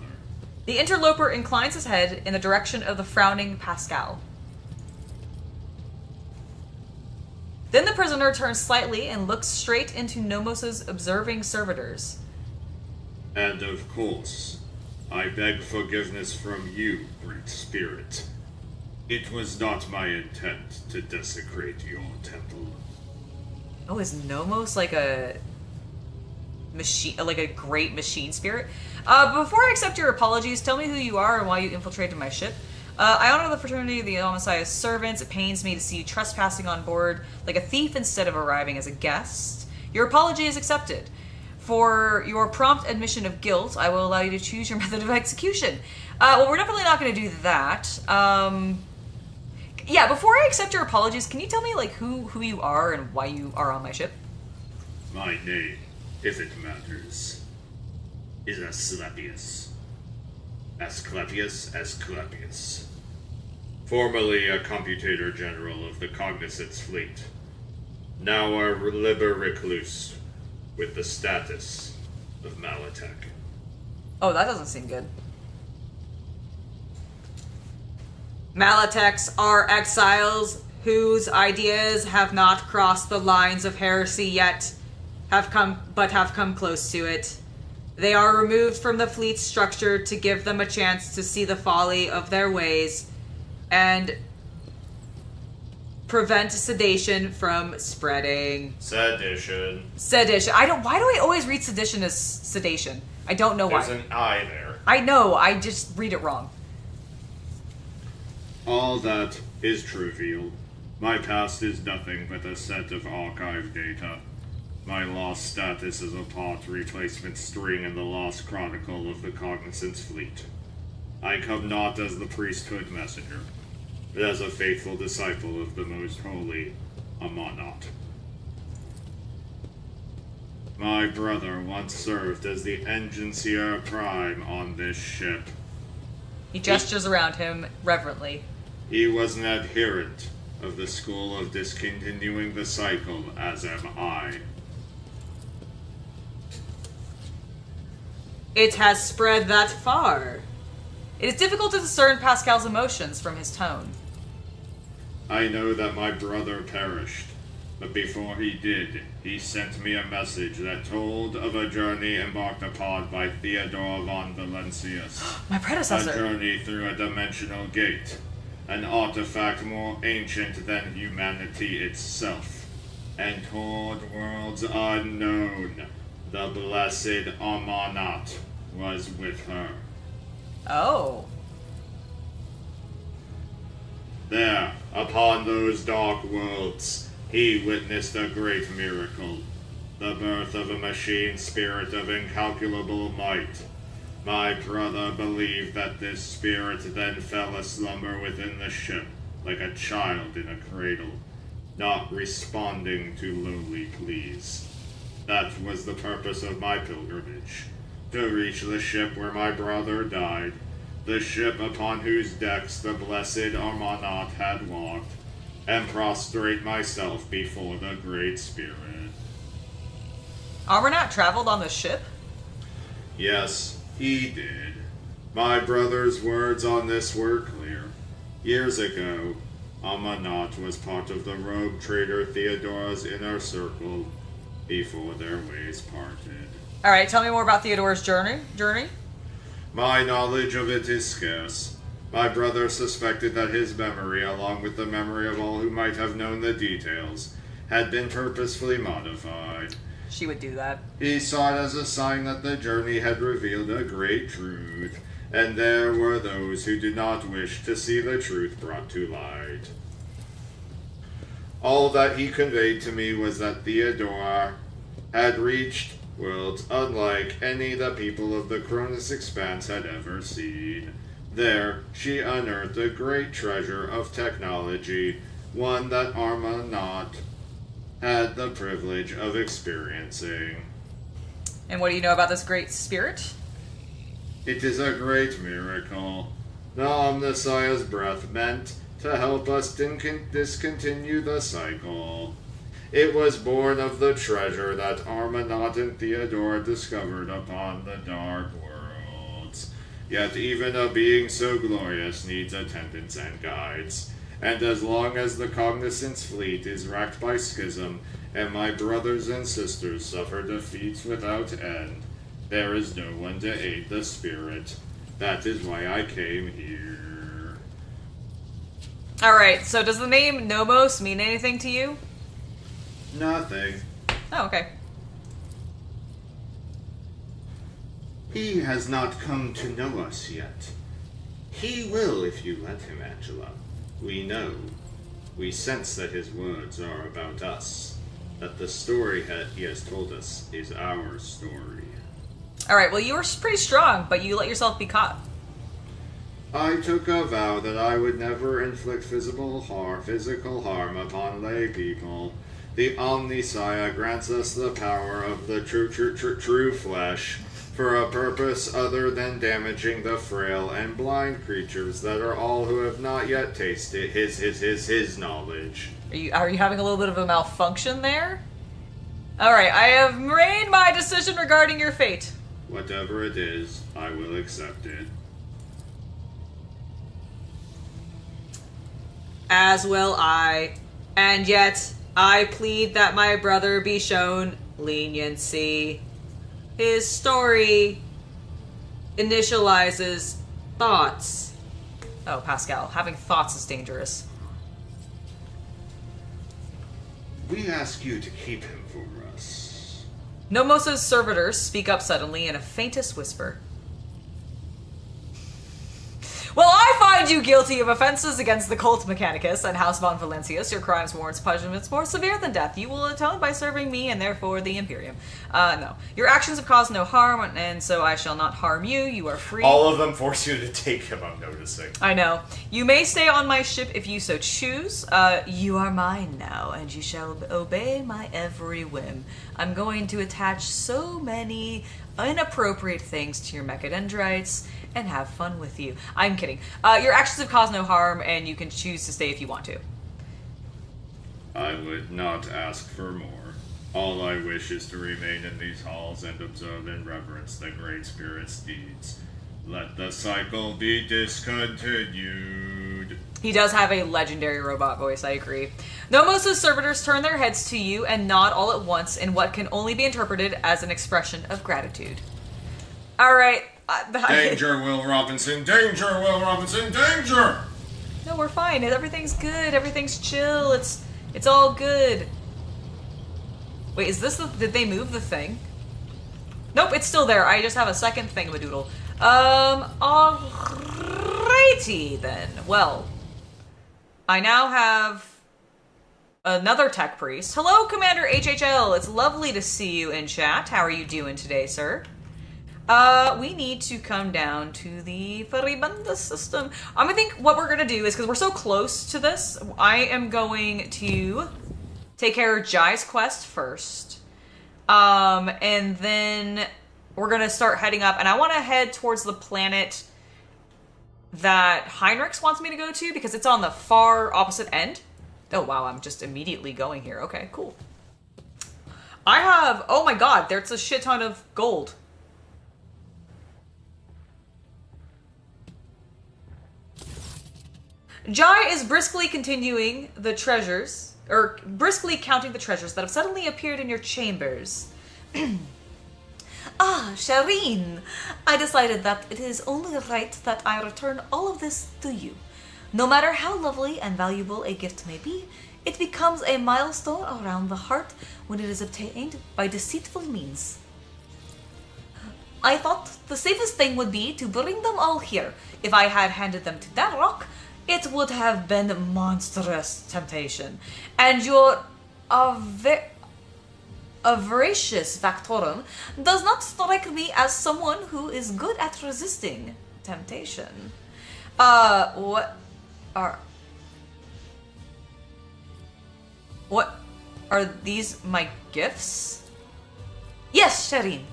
The interloper inclines his head in the direction of the frowning Pascal. Then the prisoner turns slightly and looks straight into Nomos's observing servitors. And of course, I beg forgiveness from you, Great Spirit. It was not my intent to desecrate your temple. Oh, is Nomos like a machine, like a great machine spirit? Before I accept your apologies, tell me who you are and why you infiltrated my ship. I honor the fraternity of the Messiah's servants. It pains me to see you trespassing on board like a thief instead of arriving as a guest. Your apology is accepted. For your prompt admission of guilt, I will allow you to choose your method of execution. Well, we're definitely not going to do that. Yeah, before I accept your apologies, can you tell me like who you are and why you are on my ship? My name, if it matters, is Asclepius. Asclepius. Formerly a computator general of the Cognizance Fleet. Now a liber recluse with the status of Malatek. Oh, that doesn't seem good. Malatex are exiles whose ideas have not crossed the lines of heresy yet, have come close to it. They are removed from the fleet's structure to give them a chance to see the folly of their ways and prevent sedation from spreading. Sedition. Why do I always read sedition as sedation? I don't know why. There's an I there. I know, I just read it wrong. All that is trivial. My past is nothing but a set of archive data. My lost status is a part replacement string in the lost chronicle of the Cognizance Fleet. I come not as the priesthood messenger, but as a faithful disciple of the most holy Amanat. My brother once served as the engineer prime on this ship. He gestures around him reverently. He was an adherent of the school of discontinuing the cycle, as am I. It has spread that far. It is difficult to discern Pascal's emotions from his tone. I know that my brother perished, but before he did, he sent me a message that told of a journey embarked upon by Theodore von Valencius. My predecessor. A journey through a dimensional gate, an artifact more ancient than humanity itself, and toward worlds unknown. The blessed Amanat was with her. Oh. There, upon those dark worlds, he witnessed a great miracle, the birth of a machine spirit of incalculable might. My brother believed that this spirit then fell aslumber within the ship, like a child in a cradle, not responding to lowly pleas. That was the purpose of my pilgrimage, to reach the ship where my brother died, the ship upon whose decks the blessed Amanat had walked, and prostrate myself before the Great Spirit. Amanat traveled on the ship? Yes, he did. My brother's words on this were clear. Years ago, Amanat was part of the rogue trader Theodora's inner circle before their ways parted. Alright, tell me more about Theodora's journey. My knowledge of it is scarce. My brother suspected that his memory, along with the memory of all who might have known the details, had been purposefully modified. She would do that. He saw it as a sign that the journey had revealed a great truth, and there were those who did not wish to see the truth brought to light. All that he conveyed to me was that Theodora had reached worlds unlike any the people of the Kronus Expanse had ever seen. There, she unearthed a great treasure of technology, one that Armanat had the privilege of experiencing. And what do you know about this great spirit? It is a great miracle. The Omnissiah's breath meant to help us discontinue the cycle. It was born of the treasure that Armanat and Theodora discovered upon the Dark Worlds. Yet even a being so glorious needs attendants and guides. And as long as the Cognizance fleet is racked by schism, and my brothers and sisters suffer defeats without end, there is no one to aid the spirit. That is why I came here. Alright, so does the name Nomos mean anything to you? Nothing. Oh, okay. He has not come to know us yet. He will if you let him, Angela. We know. We sense that his words are about us. That the story he has told us is our story. Alright, well, you were pretty strong, but you let yourself be caught. I took a vow that I would never inflict physical harm upon lay people. The Omnissiah grants us the power of the true flesh for a purpose other than damaging the frail and blind creatures that are all who have not yet tasted his knowledge. Are you having a little bit of a malfunction there? Alright, I have made my decision regarding your fate. Whatever it is, I will accept it. As will I. And yet, I plead that my brother be shown leniency. His story initializes thoughts. Oh, Pascal, having thoughts is dangerous. We ask you to keep him for us. Nomos' servitors speak up suddenly in a faintest whisper. Well, I find you guilty of offenses against the cult Mechanicus and House von Valencius. Your crimes warrants punishments more severe than death. You will atone by serving me and therefore the Imperium. No. Your actions have caused no harm, and so I shall not harm you. You are free. All of them force you to take him, I'm noticing. I know. You may stay on my ship if you so choose. You are mine now, and you shall obey my every whim. I'm going to attach so many inappropriate things to your mechadendrites and have fun with you. I'm kidding. Your actions have caused no harm, and you can choose to stay if you want to. I would not ask for more. All I wish is to remain in these halls and observe and reverence the Great Spirit's deeds. Let the cycle be discontinued. He does have a legendary robot voice, I agree. Nomos' servitors turn their heads to you and nod all at once in what can only be interpreted as an expression of gratitude. Alright. Danger, Will Robinson! Danger, Will Robinson! Danger! No, we're fine. Everything's good. Everything's chill. It's all good. Wait, is this did they move the thing? Nope, it's still there. I just have a second thingamadoodle. Alrighty then. Well, I now have another tech priest. Hello, Commander HHL. It's lovely to see you in chat. How are you doing today, sir? We need to come down to the Faribanda system. I think what we're going to do is, because we're so close to this, I am going to take care of Jai's quest first. And then we're going to start heading up, and I want to head towards the planet that Heinrichs wants me to go to, because it's on the far opposite end. Oh, wow, I'm just immediately going here. Okay, cool. I have, oh my god, there's a shit ton of gold. Jai is briskly continuing the treasures, or briskly counting the treasures that have suddenly appeared in your chambers. Ah, Shireen! I decided that it is only right that I return all of this to you. No matter how lovely and valuable a gift may be, it becomes a milestone around the heart when it is obtained by deceitful means. I thought the safest thing would be to bring them all here. If I had handed them to that rock, it would have been a monstrous temptation. And your avaricious Factorum does not strike me as someone who is good at resisting temptation. What are these my gifts? Yes, Shireen.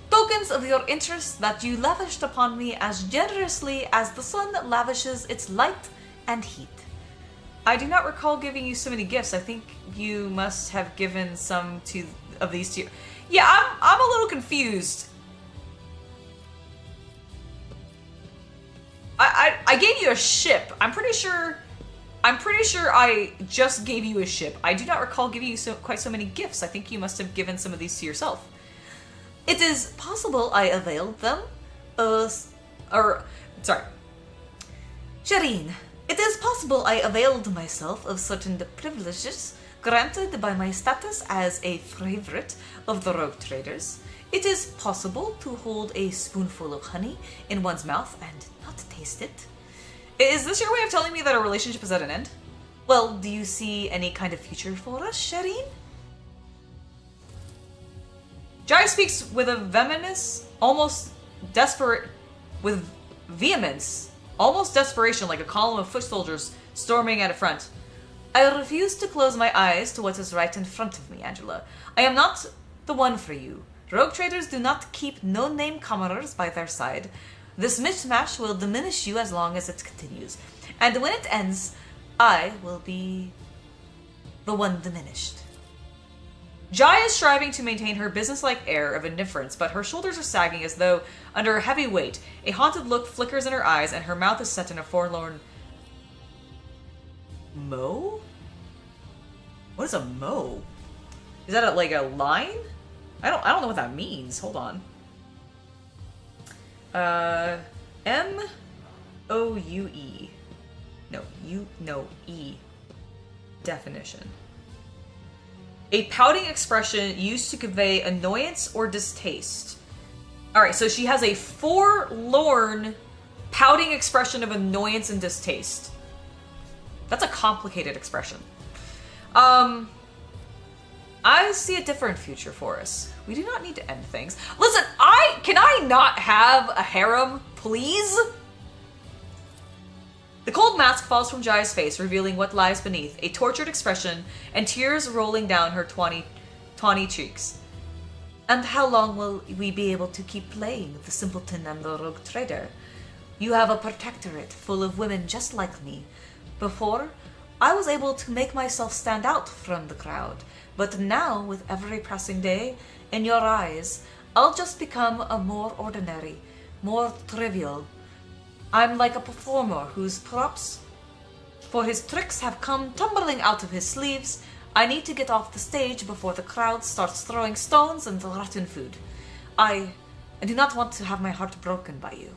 Tokens of your interest that you lavished upon me as generously as the sun lavishes its light and heat. I do not recall giving you so many gifts. I think you must have given some of these to you. Yeah, I'm a little confused. I gave you a ship. I'm pretty sure I just gave you a ship. I do not recall giving you quite so many gifts. I think you must have given some of these to yourself. It is possible I availed them. Shireen, it is possible I availed myself of certain privileges granted by my status as a favorite of the rogue traders. It is possible to hold a spoonful of honey in one's mouth and not taste it. Is this your way of telling me that our relationship is at an end? Well, do you see any kind of future for us, Shireen? Jai speaks with a vehemence, almost desperation, like a column of foot soldiers storming at a front. I refuse to close my eyes to what is right in front of me, Angela. I am not the one for you. Rogue traders do not keep no-name commoners by their side. This mismatch will diminish you as long as it continues. And when it ends, I will be the one diminished. Jai is striving to maintain her businesslike air of indifference, but her shoulders are sagging as though under a heavy weight. A haunted look flickers in her eyes, and her mouth is set in a forlorn mo? What is a mo? Is that like a line? I don't know what that means. Hold on. M-O-U-E. No, E. Definition. A pouting expression used to convey annoyance or distaste. Alright, so she has a forlorn pouting expression of annoyance and distaste. That's a complicated expression. I see a different future for us. We do not need to end things. Listen, can I not have a harem, please? The cold mask falls from Jai's face, revealing what lies beneath, a tortured expression and tears rolling down her tawny cheeks. And how long will we be able to keep playing the simpleton and the rogue trader? You have a protectorate full of women just like me. Before, I was able to make myself stand out from the crowd, but now, with every passing day, in your eyes, I'll just become a more ordinary, more trivial. I'm like a performer whose props for his tricks have come tumbling out of his sleeves. I need to get off the stage before the crowd starts throwing stones and rotten food. I do not want to have my heart broken by you.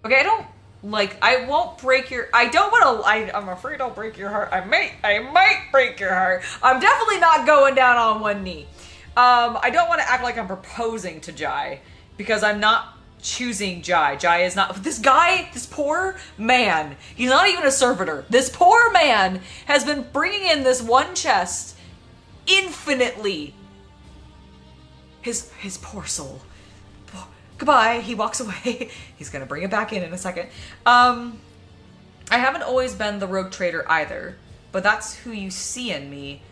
Okay, I'm afraid I'll break your heart. I might break your heart. I'm definitely not going down on one knee. I don't want to act like I'm proposing to Jai, because I'm not choosing Jai. Jai is not, this poor man, he's not even a servitor. This poor man has been bringing in this one chest infinitely. His poor soul. Goodbye. He walks away. He's gonna bring it back in a second. I haven't always been the rogue trader either, but that's who you see in me.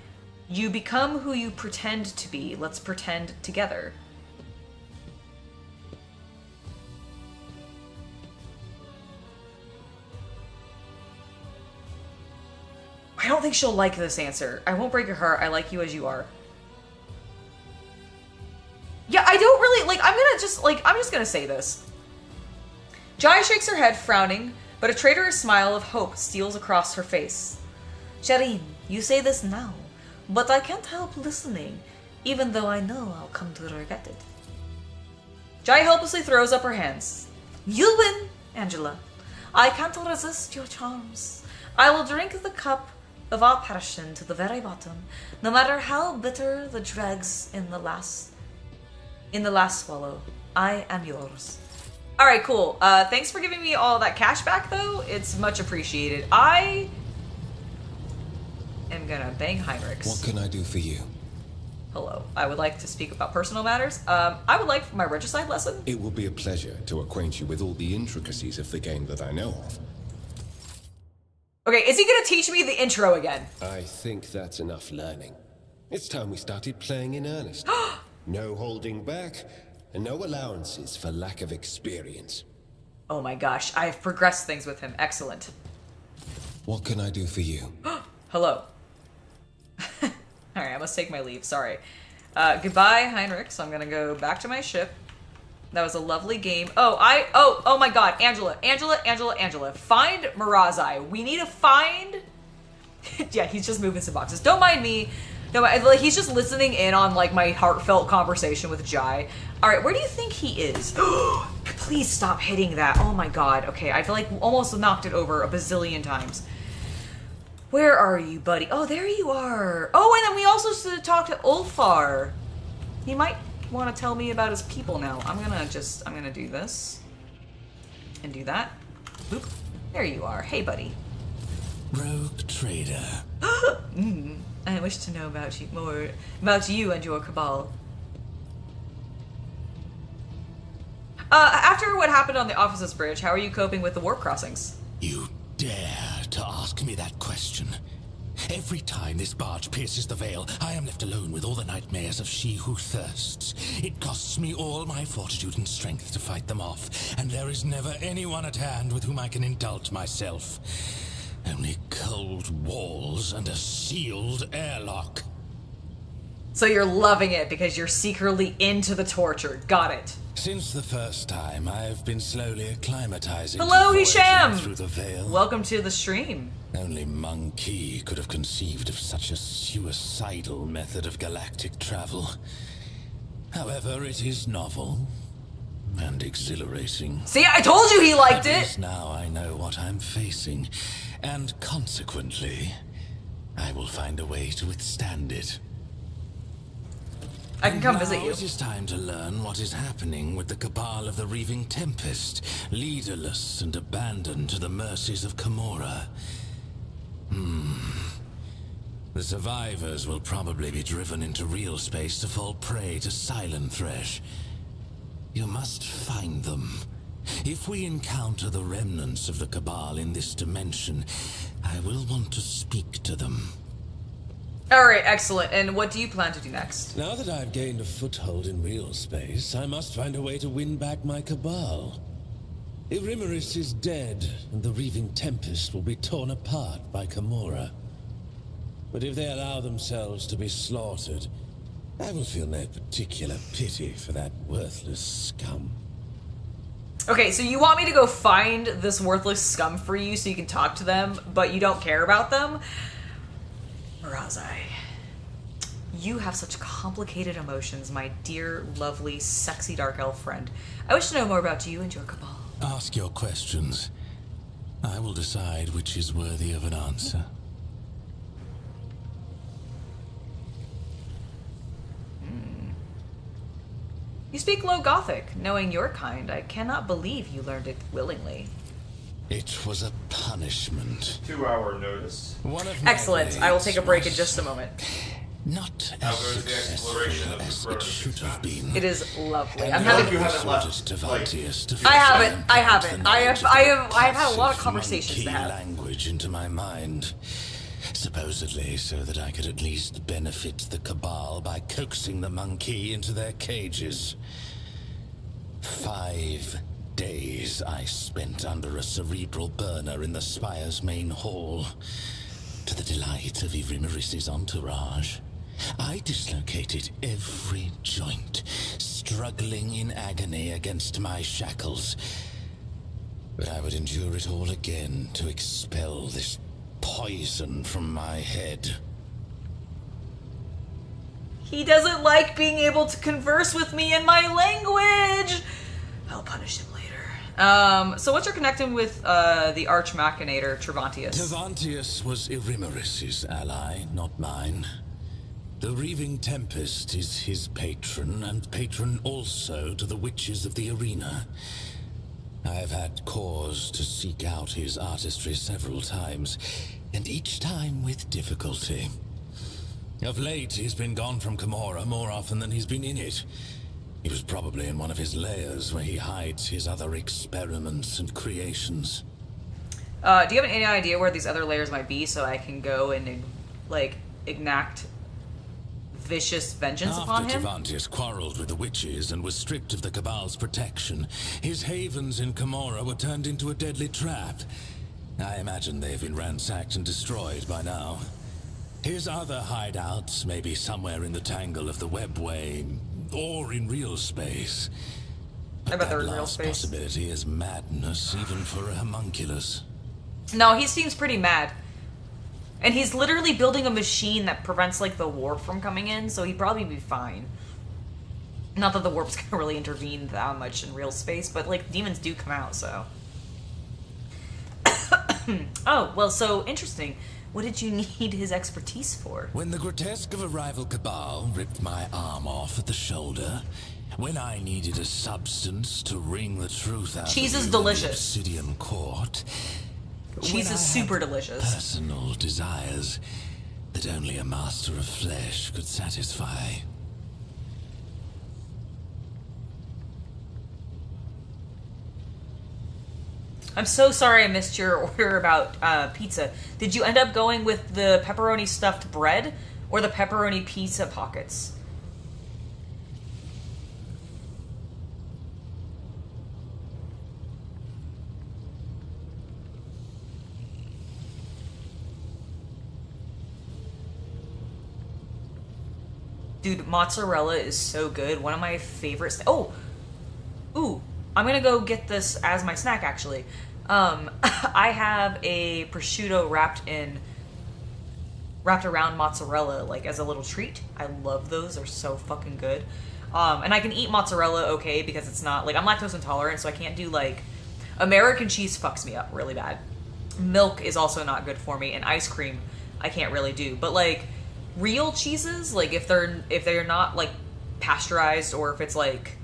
You become who you pretend to be. Let's pretend together. I don't think she'll like this answer. I won't break your heart. I like you as you are. Yeah, I don't really, like, I'm just gonna say this. Jai shakes her head, frowning, but a traitorous smile of hope steals across her face. Shireen, you say this now, but I can't help listening, even though I know I'll come to regret it. Jai helplessly throws up her hands. You win, Angela. I can't resist your charms. I will drink the cup of our passion to the very bottom, no matter how bitter the dregs in the last swallow. I am yours. All right, cool. Thanks for giving me all that cash back, though. It's much appreciated. I am gonna bang Heinrichs. What can I do for you? Hello. I would like to speak about personal matters. I would like my regicide lesson. It will be a pleasure to acquaint you with all the intricacies of the game that I know of. Okay, is he gonna teach me the intro again? I think that's enough learning. It's time we started playing in earnest. No holding back, and no allowances for lack of experience. Oh my gosh, I've progressed things with him. Excellent. What can I do for you? Hello. Alright, I must take my leave. Sorry. Goodbye, Heinrich. So I'm gonna go back to my ship. That was a lovely game. Oh my god. Angela. Find Marazhai. We need to find... Yeah, he's just moving some boxes. Don't mind me. No, like, he's just listening in on, like, my heartfelt conversation with Jai. Alright, where do you think he is? Please stop hitting that. Oh my god. Okay, I feel like almost knocked it over a bazillion times. Where are you, buddy? Oh, there you are. Oh, and then we also should talk to Ulfar. He might want to tell me about his people now. I'm gonna do this. And do that. Boop. There you are. Hey, buddy. Rogue trader. I wish to know about you more about you and your cabal. After what happened on the Officers Bridge, how are you coping with the warp crossings? You dare to ask me that question? Every time this barge pierces the veil, I am left alone with all the nightmares of she who thirsts. It costs me all my fortitude and strength to fight them off, and there is never anyone at hand with whom I can indulge myself. Only cold walls and a sealed airlock. So you're loving it because you're secretly into the torture. Got it. Since the first time, I've been slowly acclimatizing. Hello, to Hisham! through the veil. Welcome to the stream. Only Monkey could have conceived of such a suicidal method of galactic travel. However, it is novel and exhilarating. See, I told you he liked At it! least now I know what I'm facing, and consequently, I will find a way to withstand it. I can come visit you. It is time to learn what is happening with the Cabal of the Reaving Tempest, leaderless and abandoned to the mercies of Camorra. The survivors will probably be driven into real space to fall prey to Silent Thresh. You must find them. If we encounter the remnants of the Cabal in this dimension, I will want to speak to them. Alright, excellent. And what do you plan to do next? Now that I've gained a foothold in real space, I must find a way to win back my Cabal. Irimaris is dead, and the Reaving Tempest will be torn apart by Camorra. But if they allow themselves to be slaughtered, I will feel no particular pity for that worthless scum. Okay, so you want me to go find this worthless scum for you so you can talk to them, but you don't care about them? Marazhai, you have such complicated emotions, my dear, lovely, sexy dark elf friend. I wish to know more about you and your cabal. Ask your questions. I will decide which is worthy of an answer. You speak low Gothic. Knowing your kind, I cannot believe you learned it willingly. It was a punishment. 2-hour notice. One of my Excellent. I will take a break in was just a moment. Not as successful as it should have been. It is lovely. I'm And having. you haven't left. Devices to I haven't. I implant haven't. the I knowledge have. of I have had a lot of passive conversations to monkey have. language into my mind, supposedly so that I could at least benefit the Cabal by coaxing the monkey into their cages. 5 days I spent under a cerebral burner in the Spire's main hall. to the delight of Ivrimaris's entourage. I dislocated every joint, struggling in agony against my shackles. But I would endure it all again to expel this poison from my head. He doesn't like being able to converse with me in my language! I'll punish him later. So what's your connection with the Arch Machinator, Travantius? Travantius was Ivrimaris's ally, not mine. The Reaving Tempest is his patron, and patron also to the witches of the arena. I have had cause to seek out his artistry several times, and each time with difficulty. Of late, he's been gone from Camorra more often than he's been in it. He was probably in one of his lairs where he hides his other experiments and creations. Do you have any idea where these other layers might be so I can go and, like, enact vicious vengeance upon him? After Travantius quarreled with the witches and was stripped of the Cabal's protection, his havens in Camorra were turned into a deadly trap. I imagine they've been ransacked and destroyed by now. His other hideouts may be somewhere in the tangle of the webway, or in real space. But I bet they're that in real last space. possibility is madness, even for a homunculus. No, he seems pretty mad. And he's literally building a machine that prevents, like, the warp from coming in, so he'd probably be fine. Not that the warp's gonna really intervene that much in real space, but, like, demons do come out, so... Oh, well, so, interesting. What did you need his expertise for? When the grotesque of a rival cabal ripped my arm off at the shoulder, when I needed a substance to wring the truth out Cheese of is you in the delicious. Obsidian Court, Cheese when is I super had delicious. Personal desires that only a master of flesh could satisfy. I'm so sorry I missed your order about pizza. Did you end up going with the pepperoni stuffed bread or the pepperoni pizza pockets? Dude, mozzarella is so good. One of my favorites. Oh! Ooh. I'm gonna go get this as my snack, actually. I have a prosciutto wrapped around mozzarella, like, as a little treat. I love those. They're so fucking good. And I can eat mozzarella okay because it's not, like, I'm lactose intolerant, so I can't do, like, American cheese fucks me up really bad. Milk is also not good for me, and ice cream I can't really do. But, like, real cheeses, like, if they're not, like, pasteurized, or if it's, like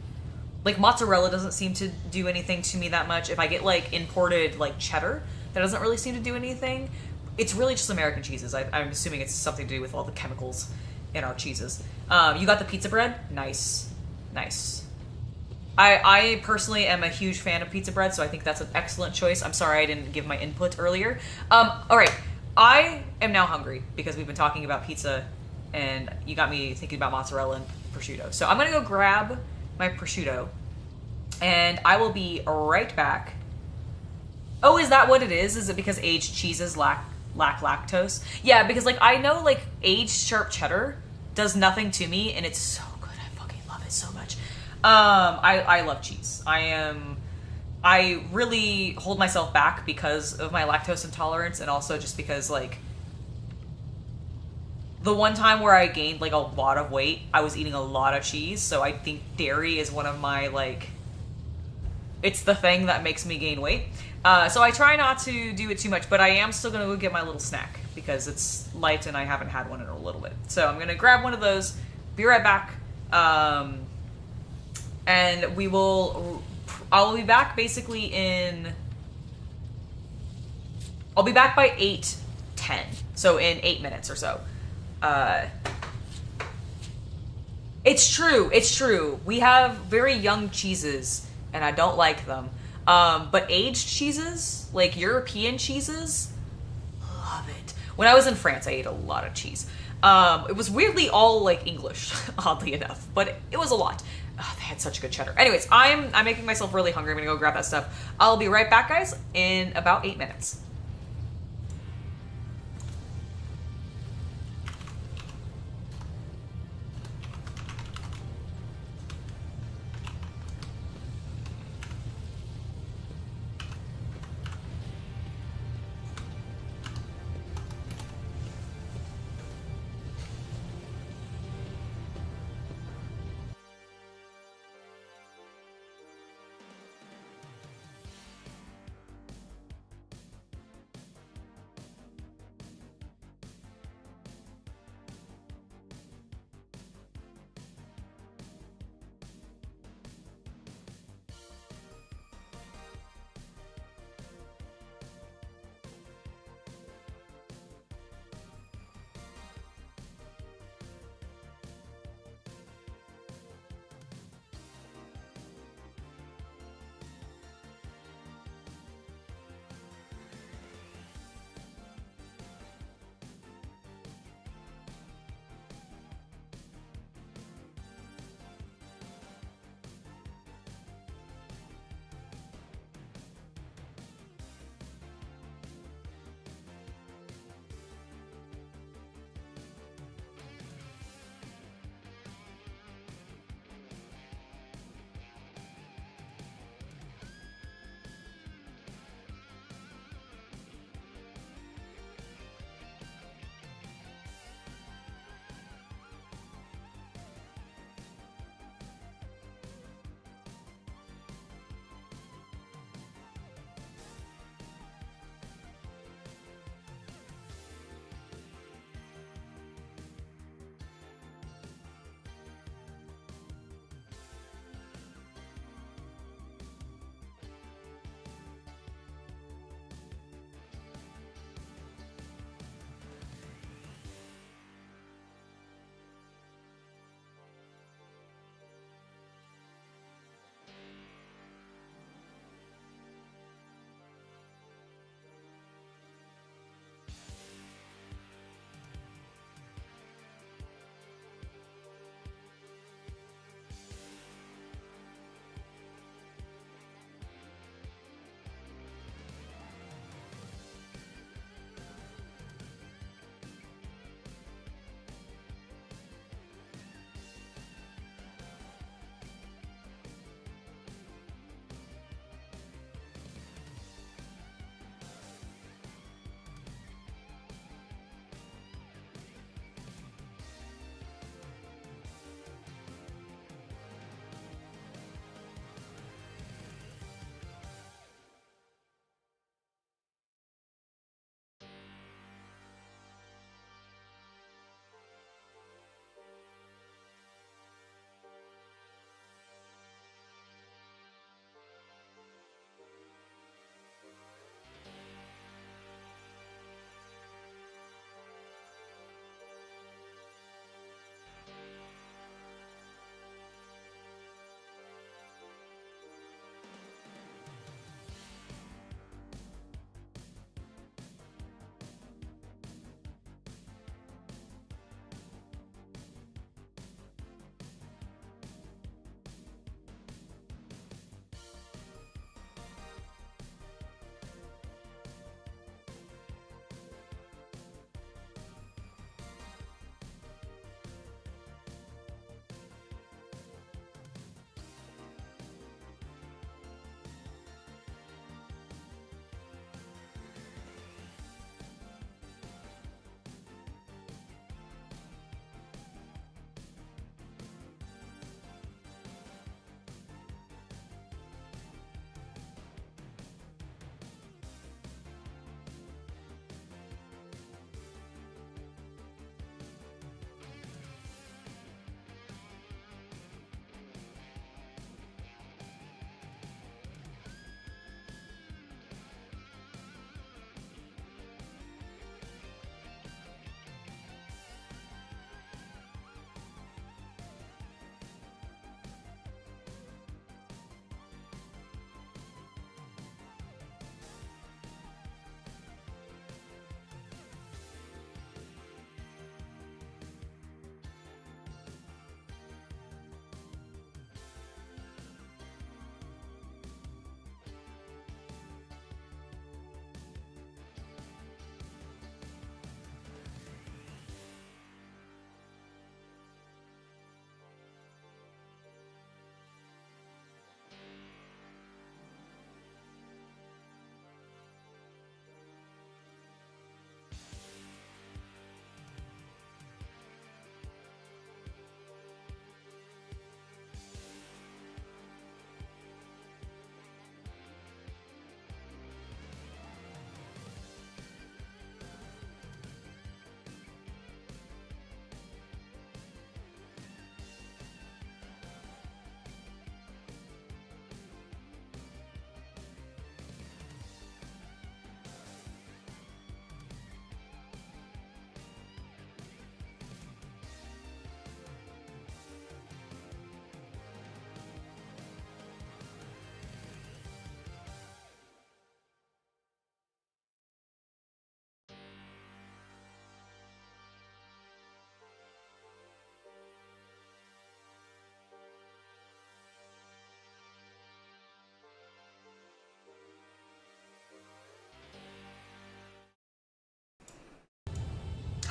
mozzarella doesn't seem to do anything to me that much. If I get, like, imported, like, cheddar, that doesn't really seem to do anything. It's really just American cheeses. I'm assuming it's something to do with all the chemicals in our cheeses. You got the pizza bread? Nice. Nice. I personally am a huge fan of pizza bread, so I think that's an excellent choice. I'm sorry I didn't give my input earlier. Alright. I am now hungry because we've been talking about pizza, and you got me thinking about mozzarella and prosciutto. So I'm gonna go grab my prosciutto, and I will be right back. Oh, is that what it is? Is it because aged cheeses lack lactose? Yeah, because, like, I know, like, aged sharp cheddar does nothing to me, and it's so good. I fucking love it so much. I love cheese. I really hold myself back because of my lactose intolerance, and also just because, like, the one time where I gained, like, a lot of weight, I was eating a lot of cheese, so I think dairy is one of my, like, it's the thing that makes me gain weight. So I try not to do it too much, but I am still going to go get my little snack because it's light and I haven't had one in a little bit. So I'm going to grab one of those, be right back, and I'll be back basically I'll be back by 8:10, so in 8 minutes or so. It's true. We have very young cheeses, and I don't like them. But aged cheeses, like European cheeses, love it. When I was in France, I ate a lot of cheese. It was weirdly all, like, English, oddly enough, but it was a lot. Oh, they had such good cheddar. Anyways, I'm making myself really hungry. I'm gonna go grab that stuff. I'll be right back, guys, in about 8 minutes.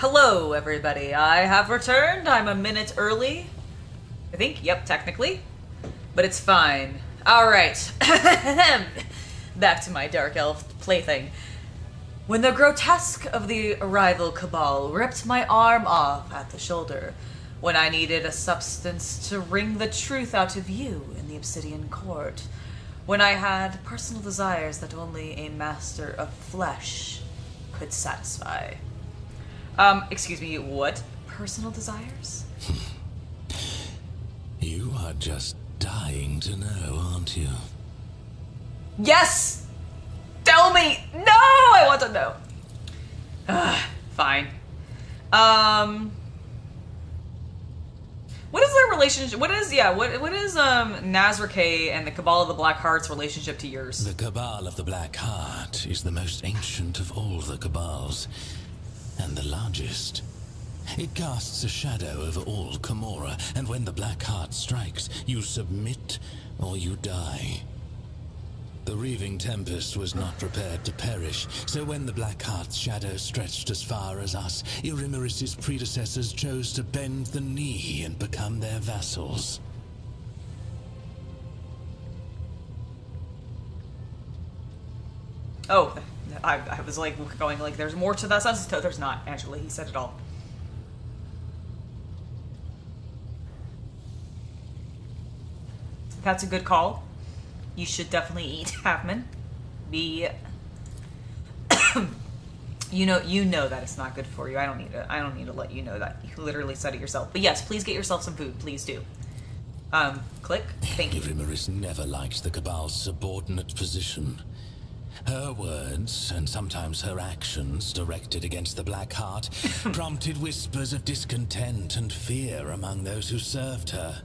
Hello, everybody. I have returned. I'm a minute early. I think, yep, technically. But it's fine. Alright. Back to my Dark Elf plaything. When the grotesque of the arrival cabal ripped my arm off at the shoulder, when I needed a substance to wring the truth out of you in the Obsidian Court, when I had personal desires that only a master of flesh could satisfy. Excuse me, what personal desires? You are just dying to know, aren't you? Yes! Tell me! No! I want to know. Fine. What is their relationship? What is Marazhai and the Cabal of the Black Heart's relationship to yours? The Cabal of the Black Heart is the most ancient of all the Cabals, and the largest. It casts a shadow over all Camorra, and when the Black Heart strikes, you submit or you die. The Reaving Tempest was not prepared to perish, so when the Black Heart's shadow stretched as far as us, Irimeris's predecessors chose to bend the knee and become their vassals. Oh, I was like going like, there's more to that sentence. No, there's not, actually. He said it all. That's a good call. You should definitely eat Halfman. You know that it's not good for you. I don't need to let you know that. You literally said it yourself. But yes, please get yourself some food. Please do. Click. Thank you. Irimeris never liked the Cabal's subordinate position. Her words, and sometimes her actions, directed against the Black Heart, prompted whispers of discontent and fear among those who served her.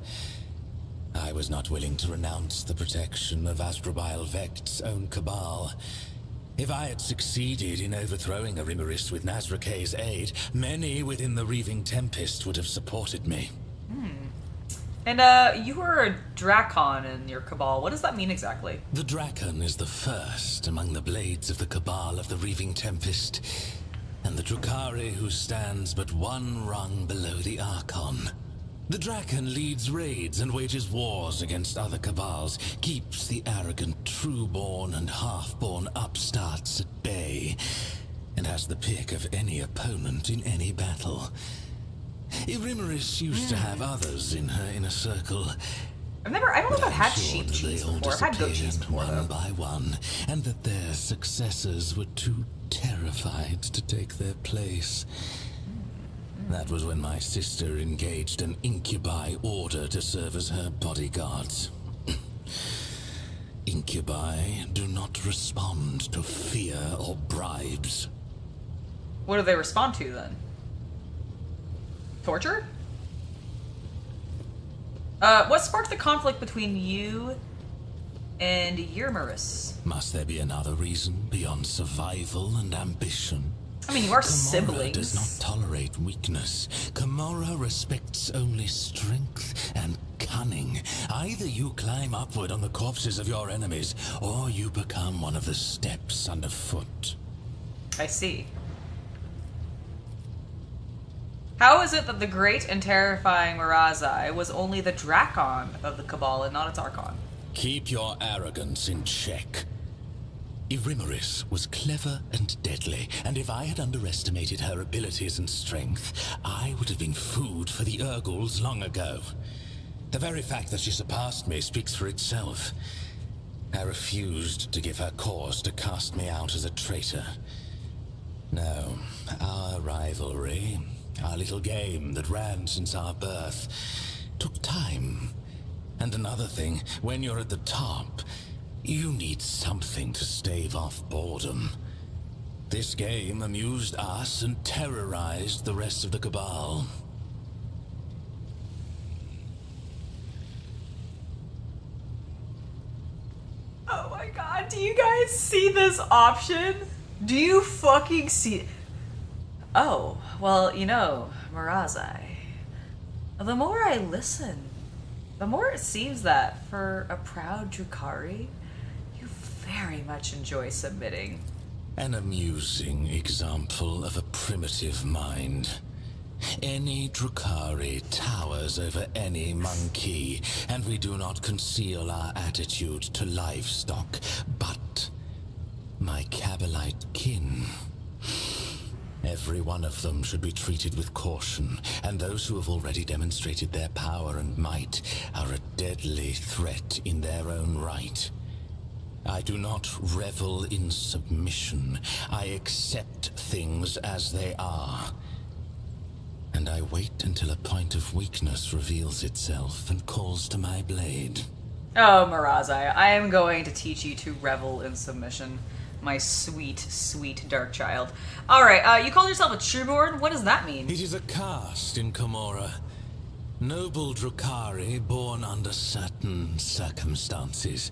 I was not willing to renounce the protection of Astrobial Vect's own Cabal. If I had succeeded in overthrowing Irimeris with Marazhai's aid, many within the Reaving Tempest would have supported me. And, you were a Drakon in your Cabal. What does that mean exactly? The Drakon is the first among the blades of the Cabal of the Reaving Tempest, and the Drukhari who stands but one rung below the Archon. The Drakon leads raids and wages wars against other Cabals, keeps the arrogant true-born and half-born upstarts at bay, and has the pick of any opponent in any battle. Irimeris used to have others in her inner circle. I don't know if I've had sheep cheese before. I've had goat cheese before, though. One by one, and that their successors were too terrified to take their place. That was when my sister engaged an incubi order to serve as her bodyguards. Incubi do not respond to fear or bribes. What do they respond to, then? Torture? What sparked the conflict between you and Irimeris? Must there be another reason beyond survival and ambition? I mean, you are Camorra siblings. Does not tolerate weakness. Camorra respects only strength and cunning. Either you climb upward on the corpses of your enemies, or you become one of the steps underfoot. I see. How is it that the great and terrifying Marazhai was only the Drakon of the Cabal and not its Archon? Keep your arrogance in check. Irimeris was clever and deadly, and if I had underestimated her abilities and strength, I would have been food for the Urguls long ago. The very fact that she surpassed me speaks for itself. I refused to give her cause to cast me out as a traitor. No, our rivalry, our little game that ran since our birth, took time. And another thing, when you're at the top, you need something to stave off boredom. This game amused us and terrorized the rest of the Cabal. Oh my god, do you guys see this option? Do you fucking see it? Oh, well, Marazhai. The more I listen, the more it seems that for a proud Drukhari, you very much enjoy submitting. An amusing example of a primitive mind. Any Drukhari towers over any monkey, and we do not conceal our attitude to livestock, but my Kabbalite kin. Every one of them should be treated with caution, and those who have already demonstrated their power and might are a deadly threat in their own right. I do not revel in submission. I accept things as they are. And I wait until a point of weakness reveals itself and calls to my blade. Oh, Marazhai, I am going to teach you to revel in submission. My sweet, sweet dark child. Alright, you call yourself a Trueborn? What does that mean? It is a caste in Komorra. Noble Drukhari born under certain circumstances.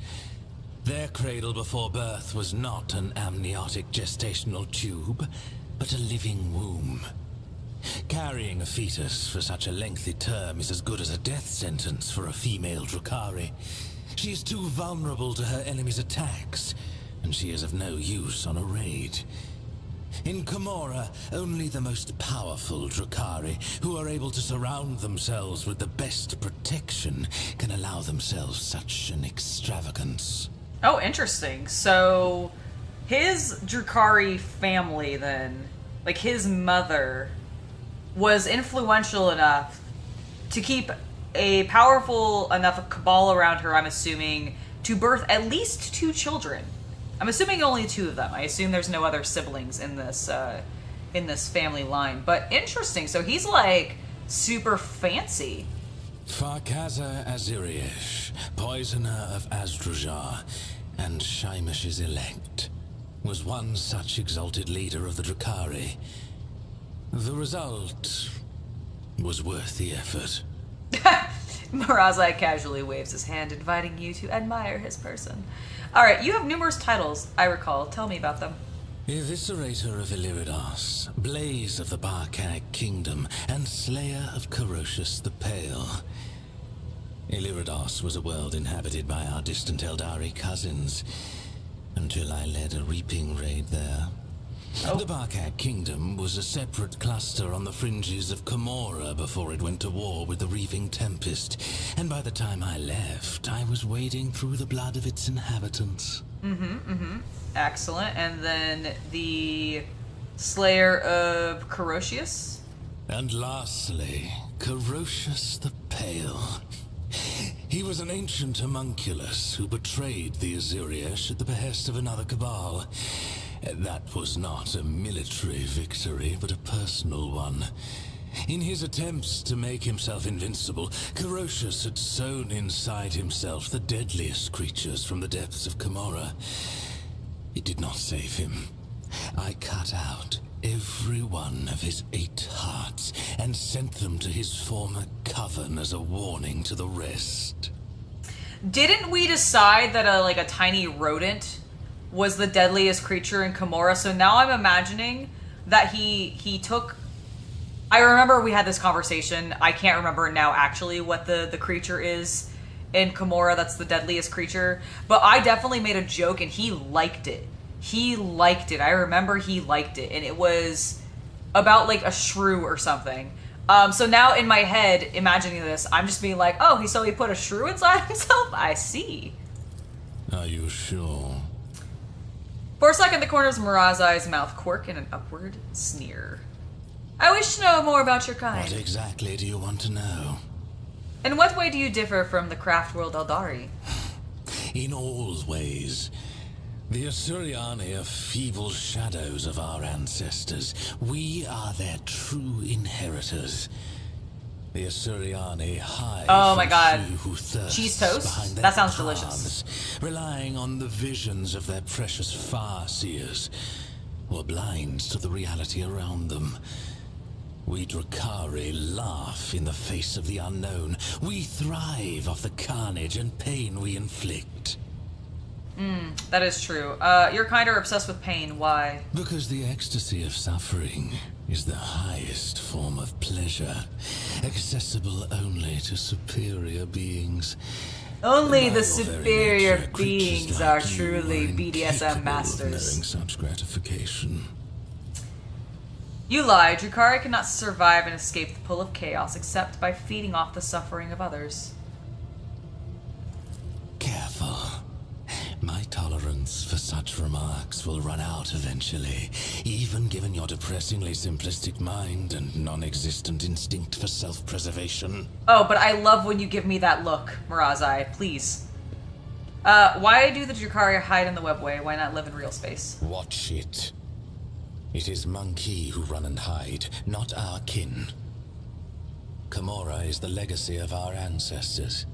Their cradle before birth was not an amniotic gestational tube, but a living womb. Carrying a fetus for such a lengthy term is as good as a death sentence for a female Drukhari. She is too vulnerable to her enemy's attacks, and she is of no use on a raid. In Komorra, only the most powerful Drukhari, who are able to surround themselves with the best protection, can allow themselves such an extravagance. Oh, interesting. So, his Drukhari family then, like his mother, was influential enough to keep a powerful enough cabal around her, I'm assuming, to birth at least 2 children. I'm assuming only 2 of them. I assume there's no other siblings in this family line. But interesting. So he's like super fancy. Farkaza Aziriesh, poisoner of Azdrujar, and Shaimish's elect, was one such exalted leader of the Drukhari. The result was worth the effort. Marazhai casually waves his hand, inviting you to admire his person. Alright, you have numerous titles, I recall. Tell me about them. Eviscerator of Illiridas, Blaze of the Barkag Kingdom, and Slayer of Kronus the Pale. Illiridas was a world inhabited by our distant Eldari cousins, until I led a reaping raid there. The Barkag Kingdom was a separate cluster on the fringes of Komorra before it went to war with the Reaving Tempest, and by the time I left, I was wading through the blood of its inhabitants. Excellent. And then the Slayer of Kronus? And lastly, Kronus the Pale. He was an ancient homunculus who betrayed the Aziriesh at the behest of another cabal. That was not a military victory, but a personal one. In his attempts to make himself invincible, Kronus had sown inside himself the deadliest creatures from the depths of Komorra. It did not save him. I cut out every one of his 8 hearts and sent them to his former coven as a warning to the rest. Didn't we decide that a tiny rodent was the deadliest creature in Komorra? So now I'm imagining that he took... I remember we had this conversation. I can't remember now actually what the creature is in Komorra that's the deadliest creature. But I definitely made a joke and he liked it. He liked it. I remember he liked it. And it was about like a shrew or something. So now in my head, imagining this, I'm just being like, oh, he put a shrew inside himself? I see. Are you sure? For a second, the corners of Marazhai's mouth quirk in an upward sneer. I wish to know more about your kind. What exactly do you want to know? In what way do you differ from the craft world Eldari? In all ways. The Asuriani are feeble shadows of our ancestors. We are their true inheritors. The Asuriani hide oh my god. from she who thirsts cheese toast? behind their That sounds palms, delicious. relying on the visions of their precious far-seers, or blind to the reality around them. We Drukhari laugh in the face of the unknown. We thrive off the carnage and pain we inflict. That is true. Your kind are obsessed with pain. Why? Because the ecstasy of suffering is the highest form of pleasure, accessible only to superior beings. Only By the your very superior nature, creatures beings like are you truly are BDSM incapable of masters. knowing such gratification. You lie. Drukhari cannot survive and escape the pull of chaos except by feeding off the suffering of others. Careful. My tolerance for such remarks will run out eventually, even given your depressingly simplistic mind and non-existent instinct for self-preservation. Oh, but I love when you give me that look, Marazhai. Please. Why do the Drukhari hide in the webway? Why not live in real space? Watch it. It is Monkey who run and hide, not our kin. Kamora is the legacy of our ancestors.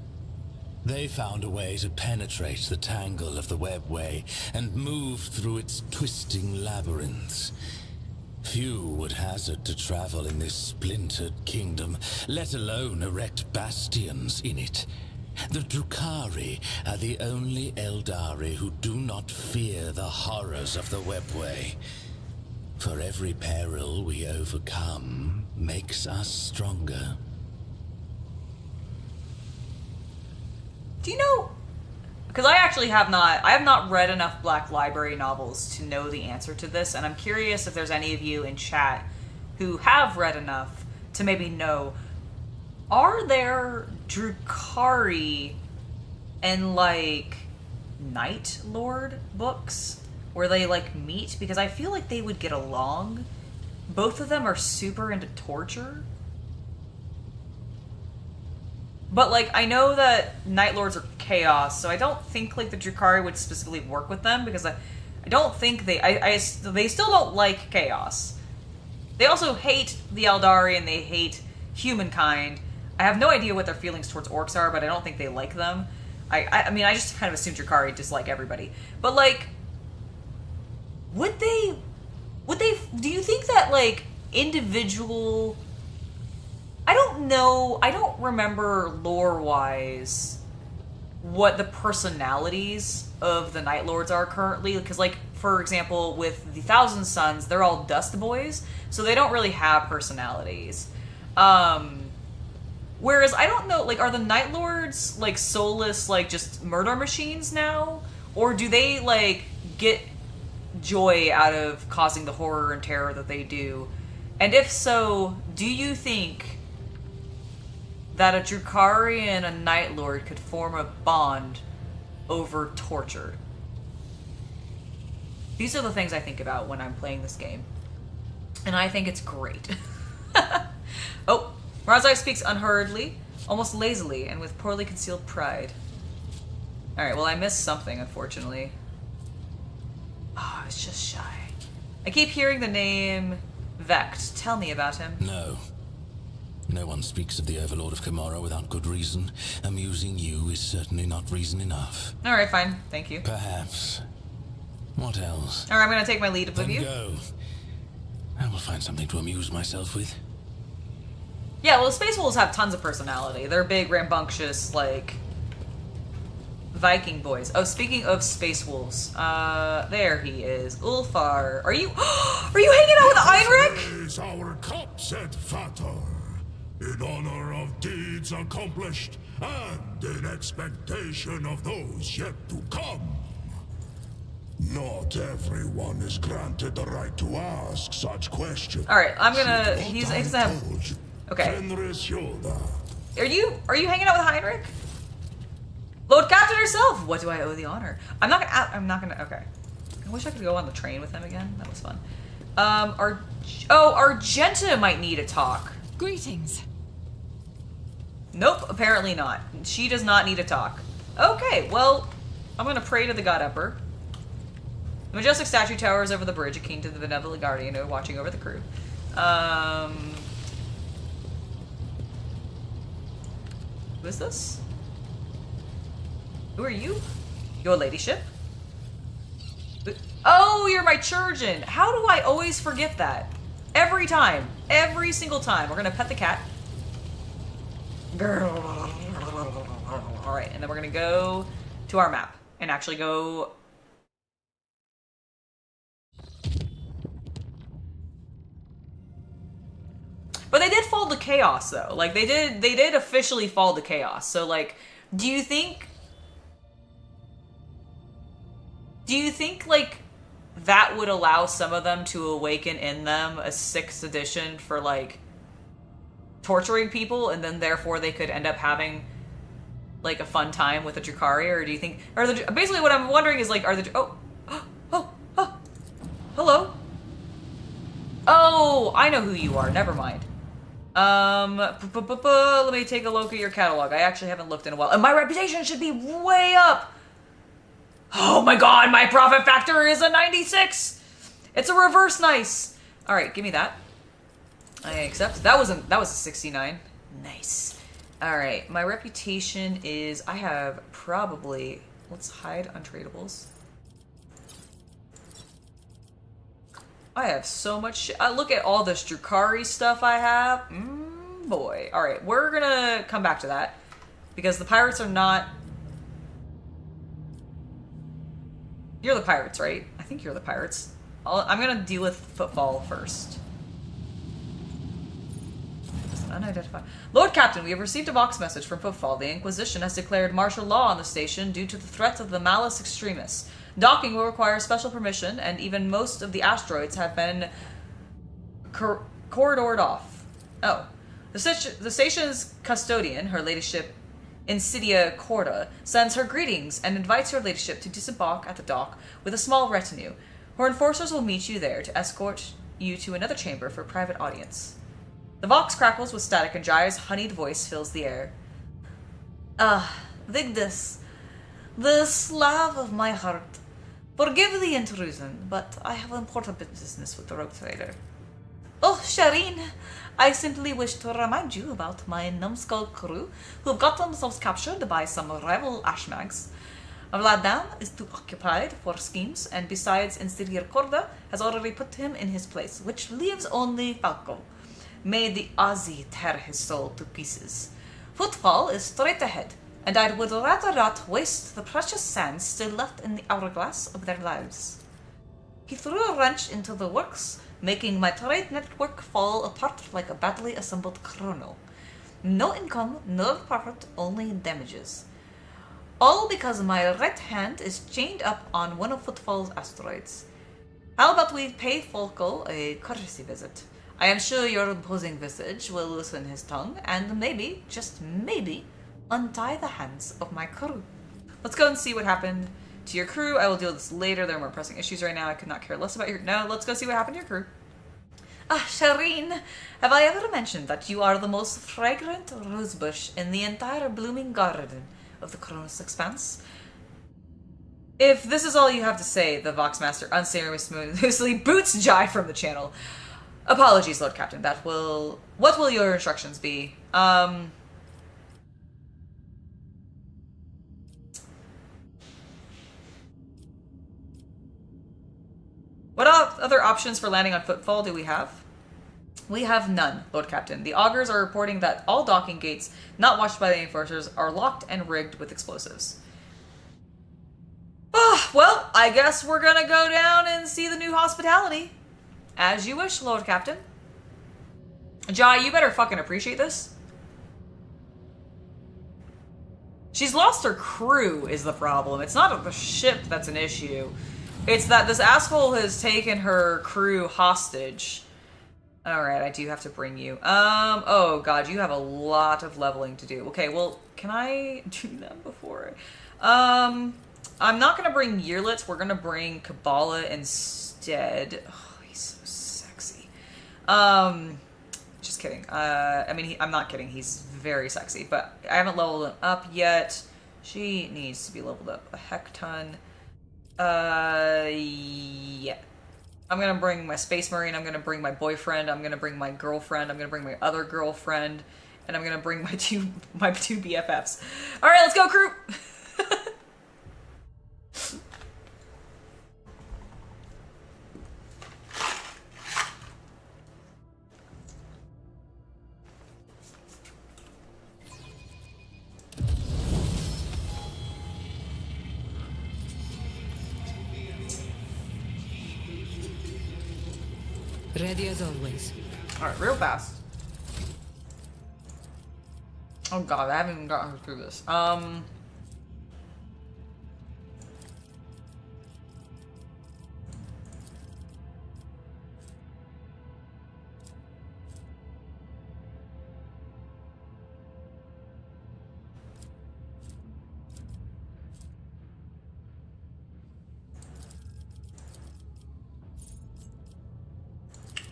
They found a way to penetrate the tangle of the webway and move through its twisting labyrinths. Few would hazard to travel in this splintered kingdom, let alone erect bastions in it. The Drukhari are the only Eldari who do not fear the horrors of the webway. For every peril we overcome makes us stronger. Do you know? Because I actually have not read enough Black Library novels to know the answer to this, and I'm curious if there's any of you in chat who have read enough to maybe know, are there Drukhari and, like, Night Lord books where they, like, meet? Because I feel like they would get along. Both of them are super into torture. But, like, I know that Night Lords are chaos, so I don't think, like, the Drukhari would specifically work with them, because I don't think they still don't like chaos. They also hate the Eldari, and they hate humankind. I have no idea what their feelings towards orcs are, but I don't think they like them. I mean, I just kind of assume Drukhari dislike everybody. But, like, would they, do you think that, like, individual... I don't know, I don't remember lore-wise what the personalities of the Night Lords are currently, because, like, for example, with the Thousand Sons, they're all dust boys, so they don't really have personalities. Whereas, I don't know, like, are the Night Lords, like, soulless, like, just murder machines now? Or do they, like, get joy out of causing the horror and terror that they do? And if so, do you think that a Drukhari and a Night Lord could form a bond over torture? These are the things I think about when I'm playing this game. And I think it's great. Oh, Marazhai speaks unhurriedly, almost lazily, and with poorly concealed pride. Alright, well, I missed something, unfortunately. Oh, I was just shy. I keep hearing the name Vecht. Tell me about him. No. No one speaks of the Overlord of Kamora without good reason. Amusing you is certainly not reason enough. Alright, fine. Thank you. Perhaps. What else? Alright, I'm gonna take my lead of Then you. go. I will find something to amuse myself with. Yeah, well, Space Wolves have tons of personality. They're big, rambunctious, like, Viking boys. Oh, speaking of Space Wolves, there he is. Ulfar. Are you hanging out with Einrich? Raise our cups at Vater, in honor of deeds accomplished and in expectation of those yet to come. Not everyone is granted the right to ask such questions. Alright, I'm gonna... he doesn't have... Okay. Are you hanging out with Heinrich? Lord Captain herself! What do I owe the honor? I'm not gonna... Okay. I wish I could go on the train with him again. That was fun. Argenta might need a talk. Greetings. Nope, apparently not. She does not need a talk. Okay, well, I'm gonna pray to the God Emperor. The majestic statue towers over the bridge, akin to the benevolent guardian watching over the crew. Who is this? Who are you? Your ladyship? Oh, you're my Churgeon. How do I always forget that? Every time. Every single time. We're gonna pet the cat. Alright, and then we're gonna go to our map and actually go... But they did fall to chaos, though. Like, they did officially fall to chaos. So, like, do you think Do you think, like, that would allow some of them to awaken in them a 6th edition for, like, torturing people, and then therefore they could end up having, like, a fun time with the Drukhari? Or do you think... basically what I'm wondering is, like, are the... Oh! Hello? Oh, I know who you are. Never mind. Let me take a look at your catalog. I actually haven't looked in a while. And my reputation should be way up! Oh my god, my profit factor is a 96! It's a reverse nice! Alright, give me that. I accept. That was a 69. Nice. Alright, my reputation is... I have probably... Let's hide untradables. I have so much shit. Look at all this Drukhari stuff I have. Boy. Alright, we're gonna come back to that. Because the pirates are not... You're the pirates, right? I think you're the pirates. I'm gonna deal with Footfall first. Unidentified. Lord Captain, we have received a Vox message from Footfall. The Inquisition has declared martial law on the station due to the threat of the Malus extremists. Docking will require special permission, and even most of the asteroids have been corridored off. Oh. The station's custodian, her ladyship Insidia Corda, sends her greetings and invites her ladyship to disembark at the dock with a small retinue. Her enforcers will meet you there to escort you to another chamber for private audience. The Vox crackles with static and Jai's honeyed voice fills the air. Vigdis, the Slav of my heart. Forgive the intrusion, but I have important business with the rogue trader. Oh, Shireen, I simply wish to remind you about my numbskull crew who've got themselves captured by some rival ashmags. Vladam is too occupied for schemes, and besides, Insidia Corda has already put him in his place, which leaves only Falco. May the Aussie tear his soul to pieces. Footfall is straight ahead, and I would rather not waste the precious sands still left in the hourglass of their lives. He threw a wrench into the works, making my trade network fall apart like a badly assembled chrono. No income, no profit, only damages. All because my right hand is chained up on one of Footfall's asteroids. How about we pay Falco a courtesy visit? I am sure your imposing visage will loosen his tongue, and maybe, just maybe, untie the hands of my crew. Let's go and see what happened to your crew. I will deal with this later. There are more pressing issues right now. I could not care less about your... No, let's go see what happened to your crew. Shireen, have I ever mentioned that you are the most fragrant rosebush in the entire blooming garden of the Kronus Expanse? If this is all you have to say, the Voxmaster unceremoniously boots Jai from the channel. Apologies, Lord Captain. What will your instructions be? What other options for landing on Footfall do we have? We have none, Lord Captain. The augurs are reporting that all docking gates not watched by the enforcers are locked and rigged with explosives. Well, I guess we're gonna go down and see the new hospitality. As you wish, Lord Captain. Jai, you better fucking appreciate this. She's lost her crew is the problem. It's not the ship that's an issue. It's that this asshole has taken her crew hostage. Alright, I do have to bring you. Oh god, you have a lot of leveling to do. Okay, well, can I do that before? I'm not gonna bring Yearlets. We're gonna bring Kabbalah instead. Oh, he's so sexy. Just kidding. I mean, I'm not kidding. He's very sexy, but I haven't leveled him up yet. She needs to be leveled up a heck ton. Yeah. I'm gonna bring my Space Marine, I'm gonna bring my boyfriend, I'm gonna bring my girlfriend, I'm gonna bring my other girlfriend, and I'm gonna bring my two BFFs. Alright, let's go, crew! Ready as always. Alright, real fast. Oh god, I haven't even gotten through this.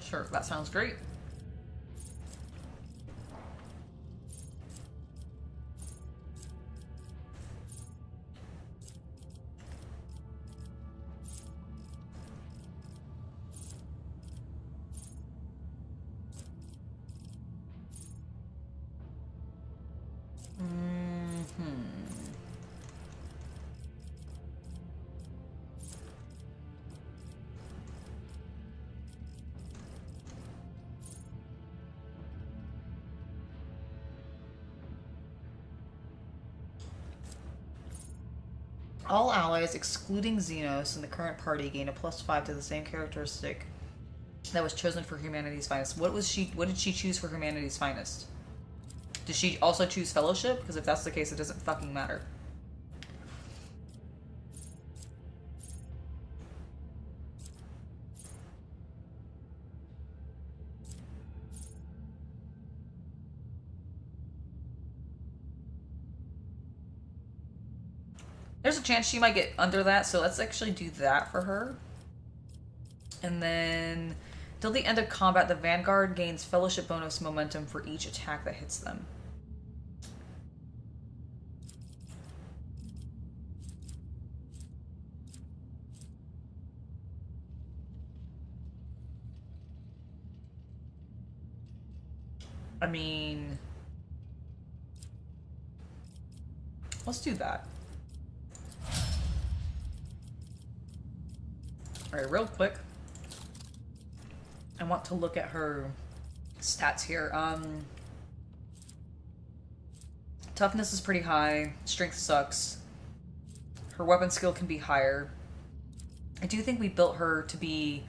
sure. That sounds great. All allies, excluding Xenos, in the current party gain a +5 to the same characteristic that was chosen for Humanity's Finest. What did she choose for Humanity's Finest? Did she also choose Fellowship? Because if that's the case, it doesn't fucking matter. There's a chance she might get under that, so let's actually do that for her. And then, till the end of combat, the Vanguard gains Fellowship bonus momentum for each attack that hits them. I mean, let's do that. Alright, real quick, I want to look at her stats here. Toughness is pretty high. Strength sucks. Her weapon skill can be higher. I do think we built her to be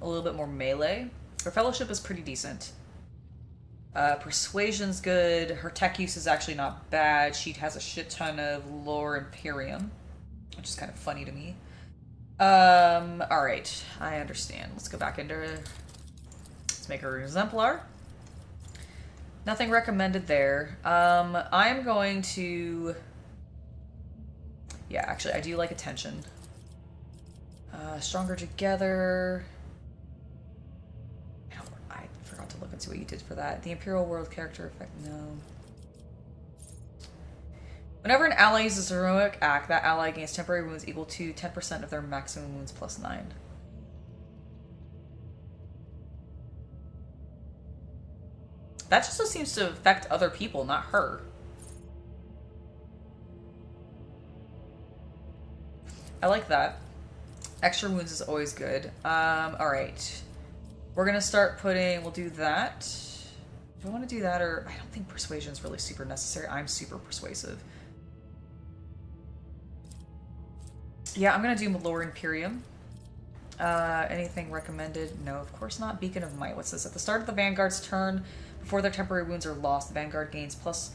a little bit more melee. Her Fellowship is pretty decent. Persuasion's good. Her tech use is actually not bad. She has a shit ton of lore Imperium, which is kind of funny to me. Alright, I understand. Let's go back into her. Let's make her an exemplar. Nothing recommended there. I'm going to... Yeah, actually, I do like attention. Stronger together. I forgot to look and see what you did for that. The Imperial World character effect, no. Whenever an ally uses a heroic act, that ally gains temporary wounds equal to 10% of their maximum wounds plus 9. That just seems to affect other people, not her. I like that. Extra wounds is always good. Alright. We're gonna start putting... We'll do that. Do I want to do that, or... I don't think persuasion is really super necessary. I'm super persuasive. Yeah, I'm gonna do Lore Imperium. Anything recommended? No, of course not. Beacon of Might. What's this? At the start of the Vanguard's turn, before their temporary wounds are lost, the Vanguard gains plus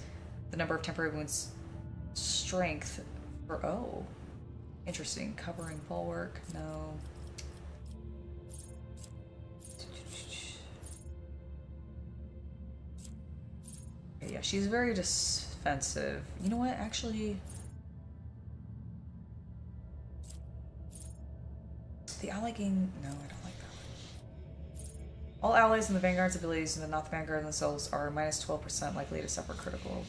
the number of temporary wounds strength for... Oh. Interesting. Covering bulwark. No. Yeah, she's very defensive. You know what? Actually... The ally gain... No, I don't like that one. All allies in the Vanguard's abilities and the not the Vanguard themselves are minus 12% likely to suffer critical.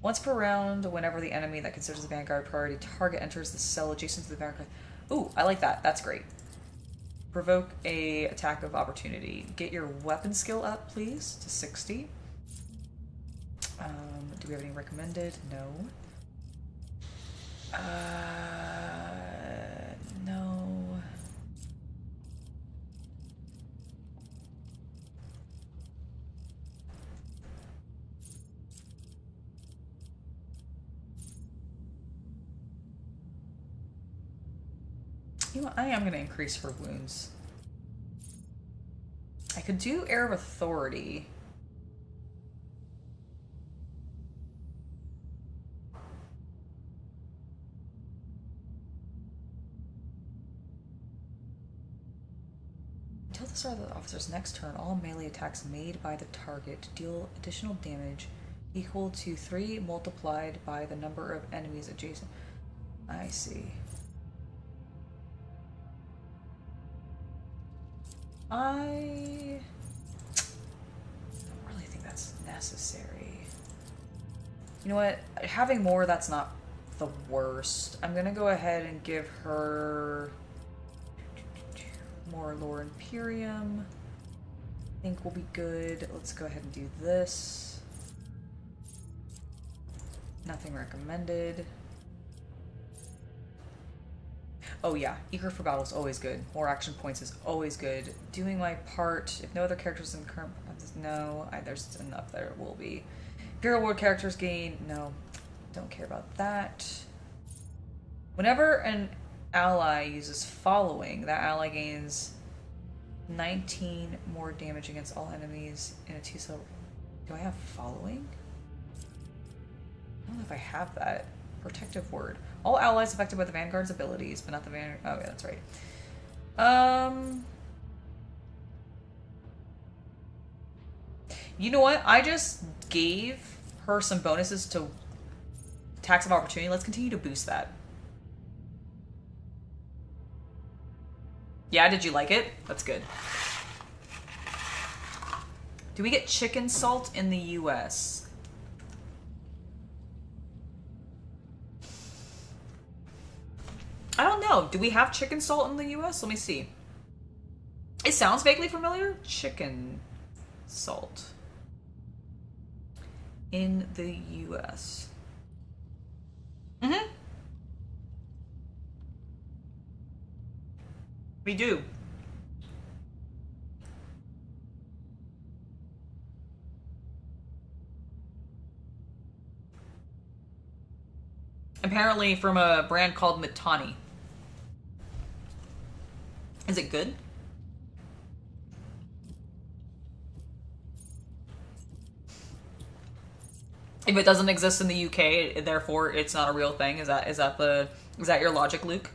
Once per round, whenever the enemy that considers the Vanguard priority target enters the cell adjacent to the Vanguard... Ooh, I like that. That's great. Provoke a attack of opportunity. Get your weapon skill up, please, to 60. Do we have any recommended? No. No. You know, I am going to increase her wounds. I could do Air of Authority. Until the start of the officer's next turn, all melee attacks made by the target deal additional damage equal to 3 multiplied by the number of enemies adjacent. I see. I don't really think that's necessary. You know what? Having more, that's not the worst. I'm gonna go ahead and give her more Lore Imperium. I think will be good. Let's go ahead and do this. Nothing recommended. Oh yeah, eager for battle is always good. More action points is always good. Doing my part. If no other characters in the current... No, there's enough there will be. Imperial Ward characters gain... No, don't care about that. Whenever an ally uses following, that ally gains 19 more damage against all enemies in a 2-cell... Do I have following? I don't know if I have that. Protective word. All allies affected by the Vanguard's abilities, but not the Vanguard. Oh, yeah, that's right. You know what? I just gave her some bonuses to attacks of opportunity. Let's continue to boost that. Yeah, did you like it? That's good. Do we get chicken salt in the US? I don't know. Do we have chicken salt in the US? Let me see. It sounds vaguely familiar. Chicken salt in the US. Mm-hmm. We do. Apparently from a brand called Mitani. Is it good? If it doesn't exist in the UK, therefore it's not a real thing. Is that your logic, Luke?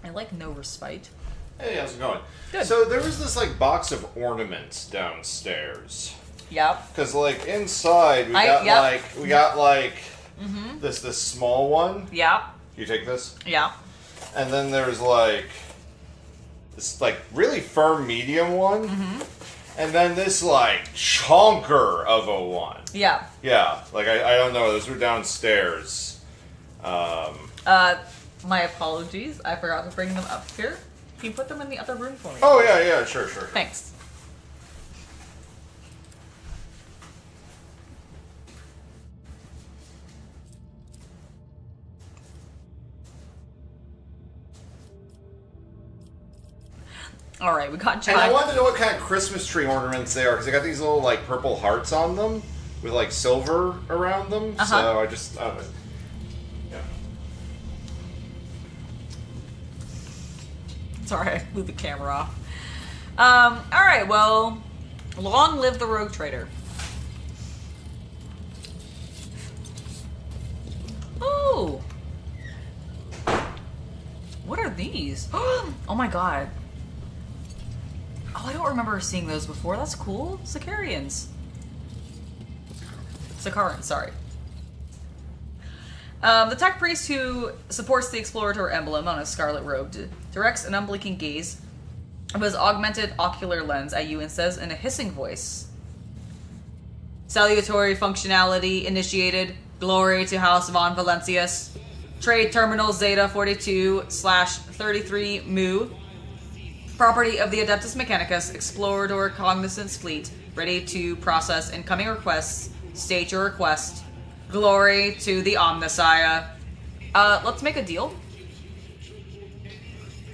I like no respite. Hey, how's it going? Good. So there was this like box of ornaments downstairs. Yep. Because like inside we got like this small one. Yeah. You take this? Yeah. And then there's like this like really firm medium one. And then this like chonker of a one. Yeah. Yeah. Like I don't know. Those were downstairs. My apologies. I forgot to bring them up here. Can you put them in the other room for me? Oh yeah, sure. Thanks. All right, we got Jack. And I wanted to know what kind of Christmas tree ornaments they are because they got these little like purple hearts on them with like silver around them. So I just yeah. Sorry, I blew the camera off. All right, well, long live the Rogue Trader. Oh, what are these? Oh my god. Oh, I don't remember seeing those before. That's cool. Sicarians. Sicarans, sorry. The tech priest who supports the explorator emblem on his scarlet robe directs an unblinking gaze of his augmented ocular lens at you and says in a hissing voice, "Salutatory functionality initiated. Glory to House Von Valencius. Trade Terminal Zeta 42/33 Mu. Property of the Adeptus Mechanicus. Explorator Cognizance Fleet. Ready to process incoming requests. State your request. Glory to the Omnissiah." Let's make a deal.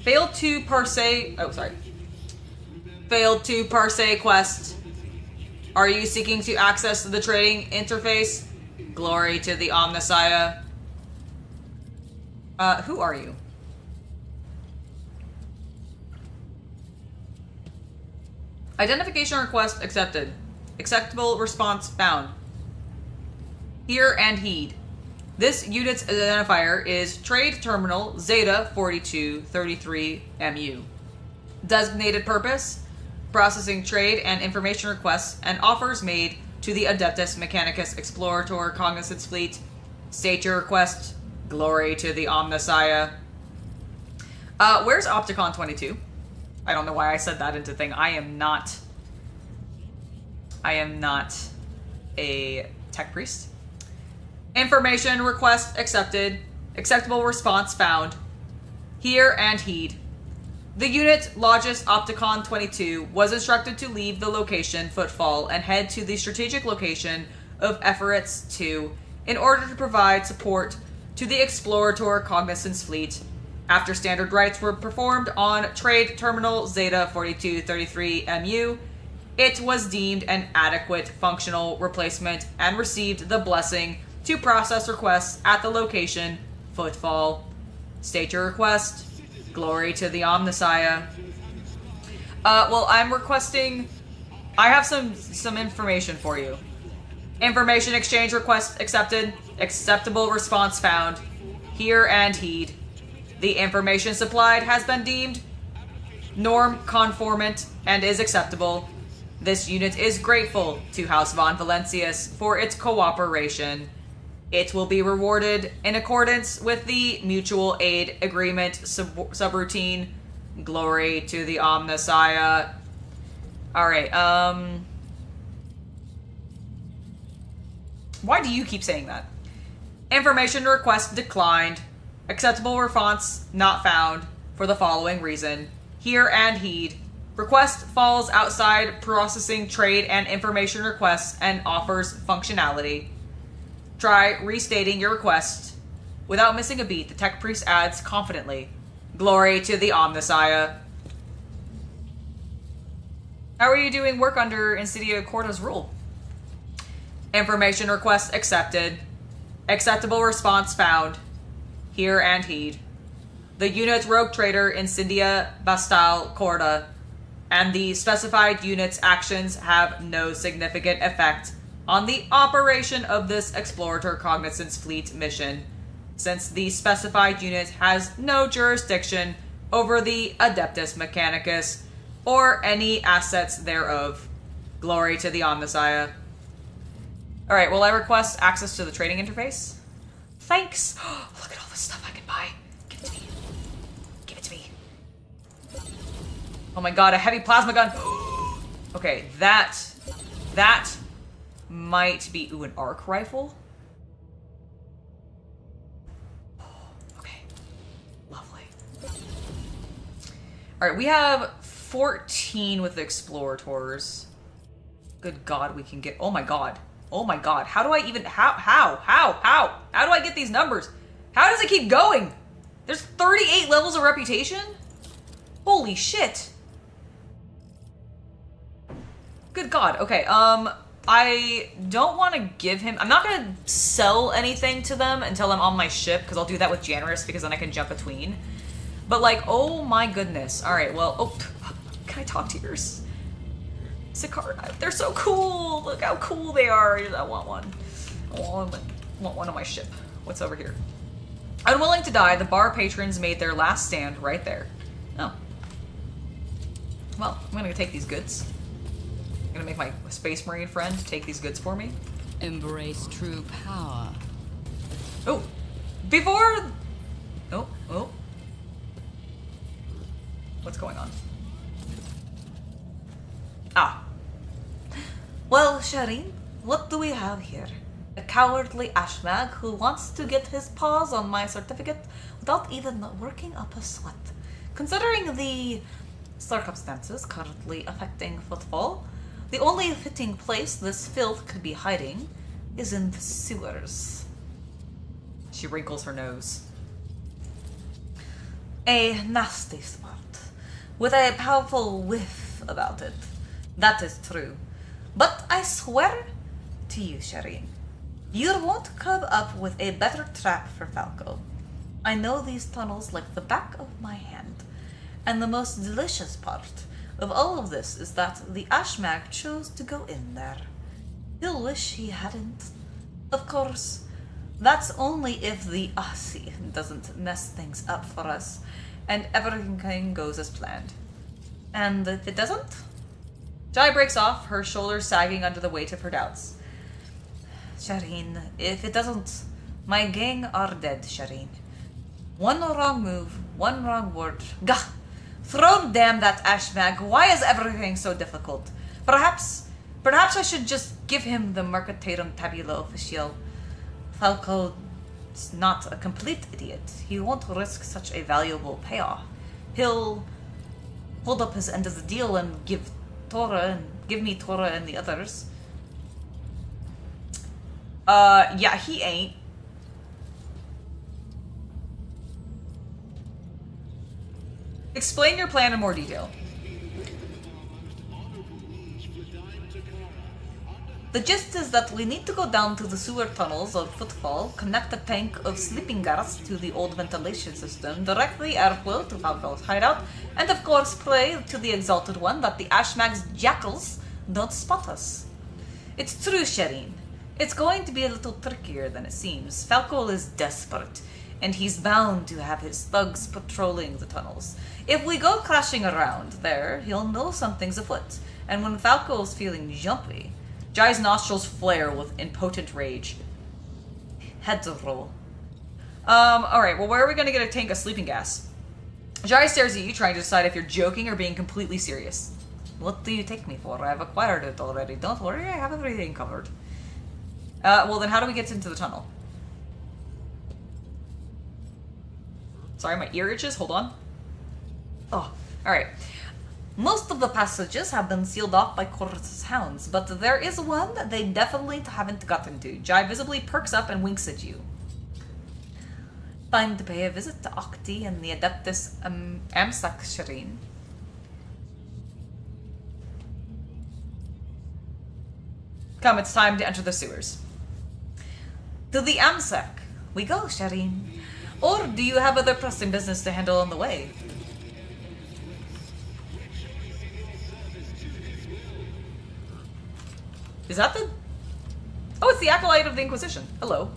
Failed to parse... Oh, sorry. Failed to parse quest. Are you seeking to access the trading interface? Glory to the Omnissiah. Who are you? Identification request accepted. Acceptable response found. Hear and heed. This unit's identifier is Trade Terminal Zeta 4233 MU. Designated purpose: processing trade and information requests and offers made to the Adeptus Mechanicus Explorator Cognizance Fleet. State your request. Glory to the Omnissiah. Where's Opticon 22? I don't know why I said that into thing. I am not a tech priest. Information request accepted. Acceptable response found. Hear and heed. The unit, Logis Opticon 22, was instructed to leave the location Footfall and head to the strategic location of Ephorets 2 in order to provide support to the Explorator Cognizance Fleet. After standard rites were performed on Trade Terminal Zeta 4233 MU, it was deemed an adequate functional replacement and received the blessing to process requests at the location Footfall. State your request. Glory to the Omnissiah. Well, I'm requesting... I have some information for you. Information exchange request accepted. Acceptable response found. Hear and heed. The information supplied has been deemed norm conformant and is acceptable. This unit is grateful to House von Valencius for its cooperation. It will be rewarded in accordance with the Mutual Aid Agreement subroutine. Glory to the Omnissiah. Alright, why do you keep saying that? Information request declined. Acceptable response not found for the following reason. Hear and heed. Request falls outside processing trade and information requests and offers functionality. Try restating your request. Without missing a beat, the tech priest adds confidently. Glory to the Omnissiah. How are you doing work under Insidia Corda's rule? Information request accepted. Acceptable response found. Hear and heed. The unit's rogue trader Insidia Bastal Corda and the specified unit's actions have no significant effect on the operation of this Explorator Cognizance Fleet mission, since the specified unit has no jurisdiction over the Adeptus Mechanicus or any assets thereof. Glory to the Omnissiah. Alright, well, I request access to the trading interface. Thanks! Look at all the stuff I can buy. Give it to me. Give it to me. Oh my god, a heavy plasma gun! Okay, that might be, an arc rifle? Okay. Lovely. Alright, we have 14 with the Explorators. Good god, we can get... Oh my god. Oh my god. How do I even... How do I get these numbers? How does it keep going? There's 38 levels of reputation? Holy shit. Good god. Okay, I don't want to give him... I'm not going to sell anything to them until I'm on my ship, because I'll do that with Generous, because then I can jump between. But, like, oh my goodness. Alright, well... Oh, can I talk to yours? Sicarda. They're so cool! Look how cool they are! I want one. I want one on my ship. What's over here? Unwilling to die, the bar patrons made their last stand right there. Oh. Well, I'm gonna take these goods. I'm gonna make my Space Marine friend take these goods for me. Embrace true power. Oh! Before... Oh. What's going on? Ah. Well, Shireen, what do we have here? A cowardly ashmag who wants to get his paws on my certificate without even working up a sweat. Considering the circumstances currently affecting Footfall, the only fitting place this filth could be hiding is in the sewers. She wrinkles her nose. A nasty smart, with a powerful whiff about it. That is true. But I swear to you, Shireen, you won't come up with a better trap for Falco. I know these tunnels like the back of my hand. And the most delicious part of all of this is that the Ashmag chose to go in there. He'll wish he hadn't. Of course, that's only if the Aussie doesn't mess things up for us and everything goes as planned. And if it doesn't? Jai breaks off, her shoulders sagging under the weight of her doubts. Shireen, if it doesn't, my gang are dead, Shireen. One wrong move, one wrong word. Gah! Throw damn that Ashmag. Why is everything so difficult? Perhaps I should just give him the Mercatatum Tabula Official. Falco's not a complete idiot. He won't risk such a valuable payoff. He'll hold up his end of the deal and give me Tora and the others. Yeah, he ain't. Explain your plan in more detail. The gist is that we need to go down to the sewer tunnels of Footfall, connect a tank of sleeping gas to the old ventilation system, direct the airflow to Falco's hideout, and of course pray to the Exalted One that the Ashmag's jackals don't spot us. It's true, Shireen. It's going to be a little trickier than it seems. Falco is desperate, and he's bound to have his thugs patrolling the tunnels. If we go crashing around there, he'll know something's afoot, and when Falco's feeling jumpy... Jai's nostrils flare with impotent rage. Heads roll. Alright, well, where are we gonna get a tank of sleeping gas? Jai stares at you, trying to decide if you're joking or being completely serious. What do you take me for? I've acquired it already. Don't worry, I have everything covered. Well, then how do we get into the tunnel? Sorry, my ear itches. Hold on. Oh, alright. Most of the passages have been sealed off by Kronus' hounds, but there is one that they definitely haven't gotten to. Jai visibly perks up and winks at you. Time to pay a visit to Octi and the Adeptus Amsak Shireen. Come, it's time to enter the sewers. To the Amsak we go, Shireen. Or do you have other pressing business to handle on the way? Is that the... Oh, it's the Acolyte of the Inquisition. Hello.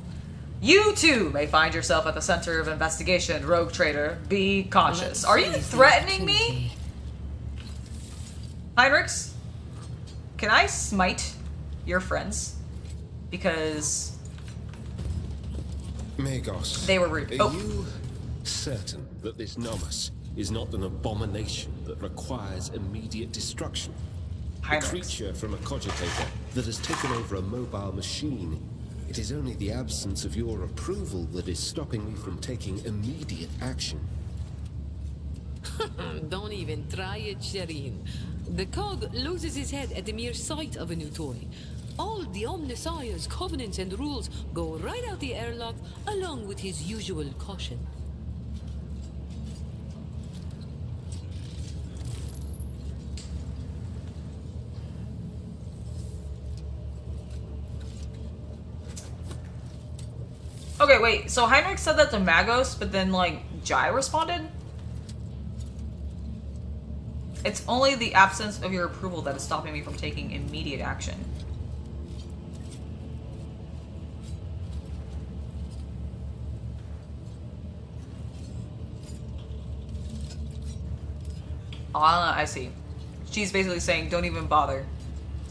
You, too, may find yourself at the center of investigation, rogue trader. Be cautious. Are you threatening me? Heinrichs, can I smite your friends? Because... Magos, they were rude. Are you certain that this Nomus is not an abomination that requires immediate destruction? A creature from a cogitator that has taken over a mobile machine. It is only the absence of your approval that is stopping me from taking immediate action. Don't even try it, Shireen. The cog loses his head at the mere sight of a new toy. All the Omnissiah's covenants and rules go right out the airlock, along with his usual caution. Okay, wait, so Heinrich said that to Magos, but then, like, Jai responded? It's only the absence of your approval that is stopping me from taking immediate action. Ah, I see. She's basically saying, don't even bother.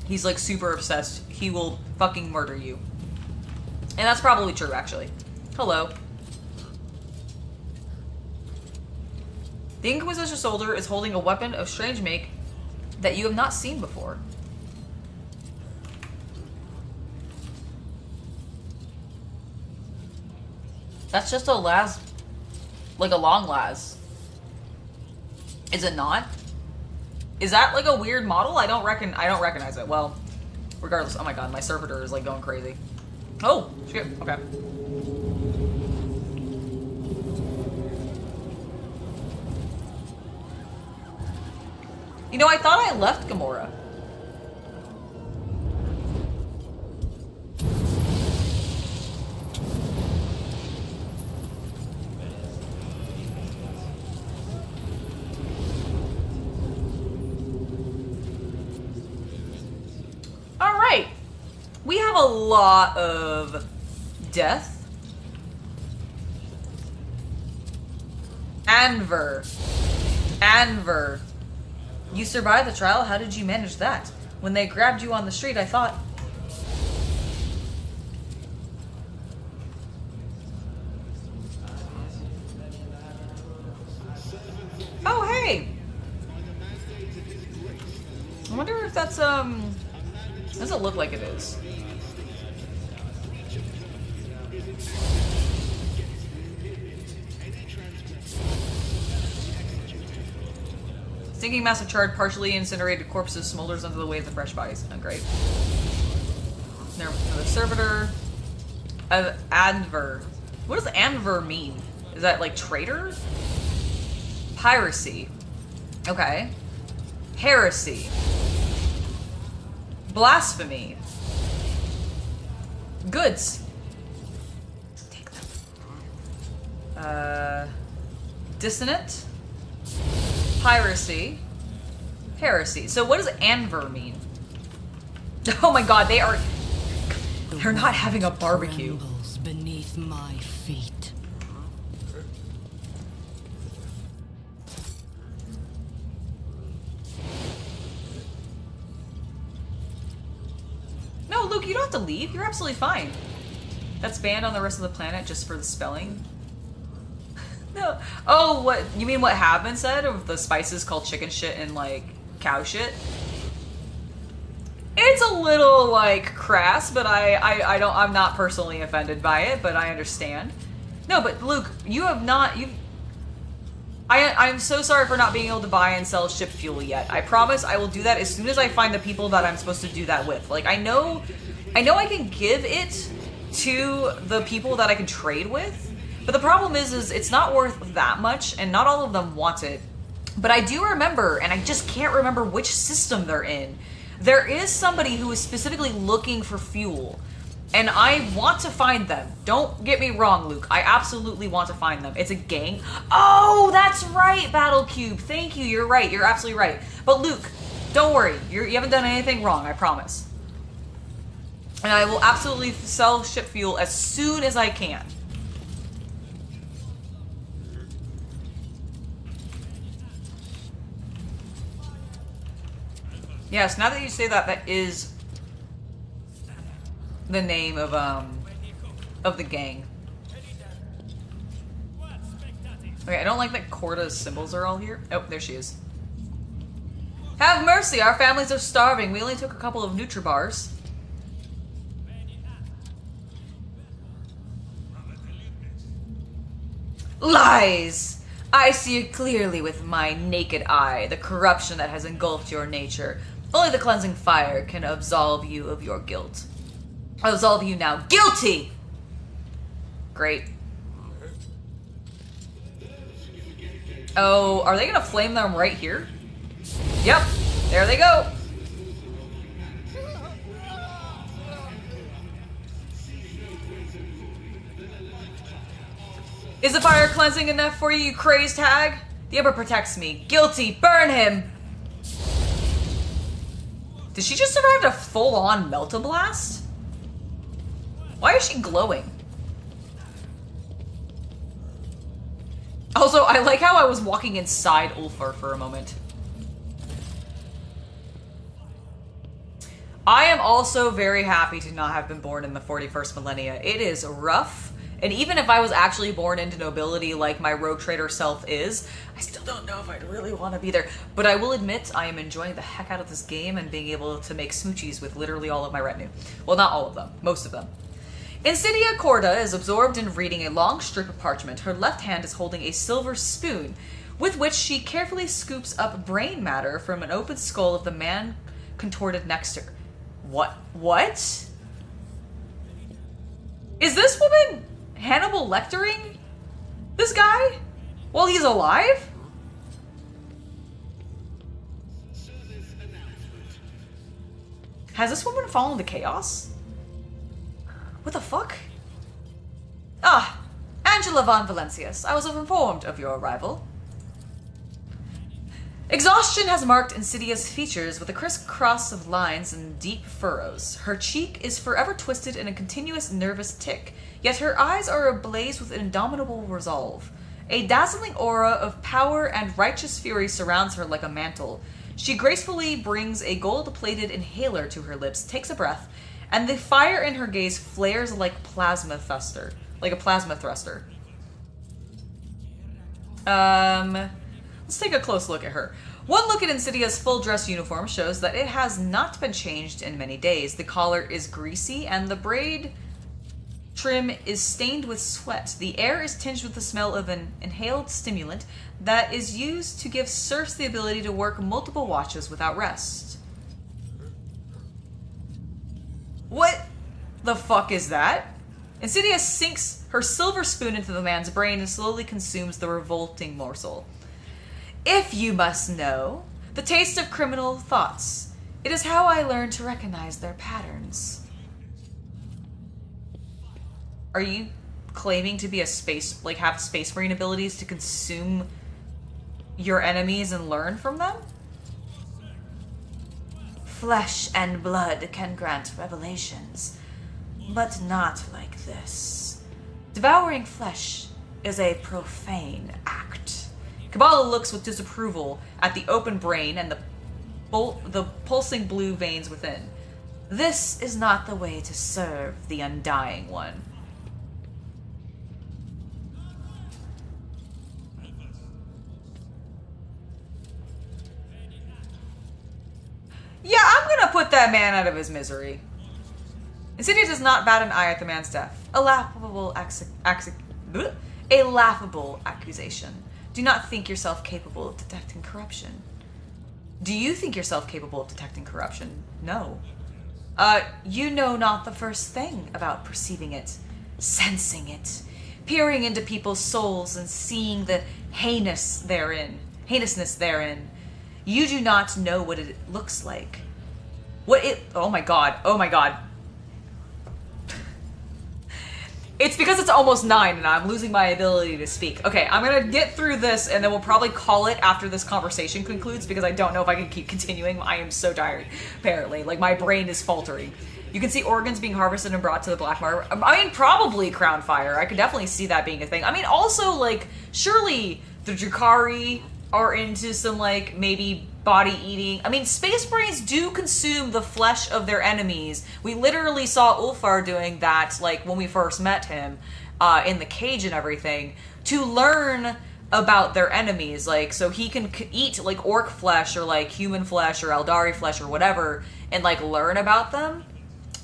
He's, like, super obsessed. He will fucking murder you. And that's probably true, actually. Hello. The Inquisition soldier is holding a weapon of strange make that you have not seen before. That's just a las... like a long las. Is it not? Is that like a weird model? I don't recognize it. Well, regardless. Oh my god, my servitor is like going crazy. Oh, shit. Okay. You know, I thought I left Gamora. Alright. We have a lot of death. Anver. You survived the trial? How did you manage that? When they grabbed you on the street, I thought... Oh, hey! I wonder if that's, doesn't look like it is. Stinking massive charred, partially incinerated corpses smolders under the weight of the fresh bodies. Oh, great. Another servitor. Anver. What does Anver mean? Is that like traitor? Piracy. Okay. Heresy. Blasphemy. Goods. Take them. Dissonant. Piracy. Heresy. So what does Anver mean? Oh my god, they're not having a barbecue. Beneath my feet. No, Luke, you don't have to leave. You're absolutely fine. That's banned on the rest of the planet just for the spelling. No. Oh, what you mean? What Havman said of the spices called chicken shit and like cow shit? It's a little like crass, but I'm not personally offended by it, but I understand. No, but Luke, I'm so sorry for not being able to buy and sell ship fuel yet. I promise I will do that as soon as I find the people that I'm supposed to do that with. Like I know I can give it to the people that I can trade with. But the problem is it's not worth that much, and not all of them want it. But I do remember, and I just can't remember which system they're in. There is somebody who is specifically looking for fuel, and I want to find them. Don't get me wrong, Luke. I absolutely want to find them. It's a gang. Oh, that's right, Battle Cube. Thank you. You're right. You're absolutely right. But Luke, don't worry. You haven't done anything wrong, I promise. And I will absolutely sell ship fuel as soon as I can. Yes, now that you say that, that is the name of the gang. Okay, I don't like that Corda's symbols are all here. Oh, there she is. Have mercy, our families are starving. We only took a couple of Nutribars. Lies! I see it clearly with my naked eye, the corruption that has engulfed your nature. Only the cleansing fire can absolve you of your guilt. I absolve you now. Guilty! Great. Oh, are they gonna flame them right here? Yep, there they go. Is the fire cleansing enough for you, you crazed hag? The Emperor protects me. Guilty, burn him! Did she just survive a full-on melt-a-blast? Why is she glowing? Also, I like how I was walking inside Ulfar for a moment. I am also very happy to not have been born in the 41st millennia. It is rough. And even if I was actually born into nobility like my rogue trader self is, I still don't know if I'd really want to be there. But I will admit I am enjoying the heck out of this game and being able to make smoochies with literally all of my retinue. Well, not all of them. Most of them. Insidia Corda is absorbed in reading a long strip of parchment. Her left hand is holding a silver spoon, with which she carefully scoops up brain matter from an open skull of the man contorted next to her. What? Is this woman Hannibal Lectering this guy while he's alive? Has this woman fallen to chaos? What the fuck? Ah, Angela von Valencius. I was informed of your arrival. Exhaustion has marked Insidia's features with a crisscross of lines and deep furrows. Her cheek is forever twisted in a continuous nervous tic, yet her eyes are ablaze with indomitable resolve. A dazzling aura of power and righteous fury surrounds her like a mantle. She gracefully brings a gold-plated inhaler to her lips, takes a breath, and the fire in her gaze flares like a plasma thruster. Let's take a close look at her. One look at Insidia's full dress uniform shows that it has not been changed in many days. The collar is greasy and the braid trim is stained with sweat. The air is tinged with the smell of an inhaled stimulant that is used to give serfs the ability to work multiple watches without rest. What the fuck is that? Insidia sinks her silver spoon into the man's brain and slowly consumes the revolting morsel. If you must know, the taste of criminal thoughts. It is how I learned to recognize their patterns. Are you claiming to be have space marine abilities to consume your enemies and learn from them? Flesh and blood can grant revelations, but not like this. Devouring flesh is a profane act. Kabbalah looks with disapproval at the open brain and the pulsing blue veins within. This is not the way to serve the Undying One. Yeah, I'm gonna put that man out of his misery. Insidia does not bat an eye at the man's death. A laughable accusation. Do not think yourself capable of detecting corruption. Do you think yourself capable of detecting corruption? No. You know not the first thing about perceiving it, sensing it, peering into people's souls and seeing the heinousness therein. You do not know what it looks like. Oh my god. It's because it's almost 9 and I'm losing my ability to speak. Okay, I'm gonna get through this and then we'll probably call it after this conversation concludes because I don't know if I can keep continuing. I am so tired, apparently. Like, my brain is faltering. You can see organs being harvested and brought to the Black Market. I mean, probably Crown Fire. I could definitely see that being a thing. I mean, also, like, surely the Drukhari are into some, like, maybe body eating. I mean, Space Marines do consume the flesh of their enemies. We literally saw Ulfar doing that, like, when we first met him, in the cage and everything, to learn about their enemies. Like, so he can eat, like, orc flesh, or, like, human flesh, or Eldari flesh, or whatever, and, like, learn about them,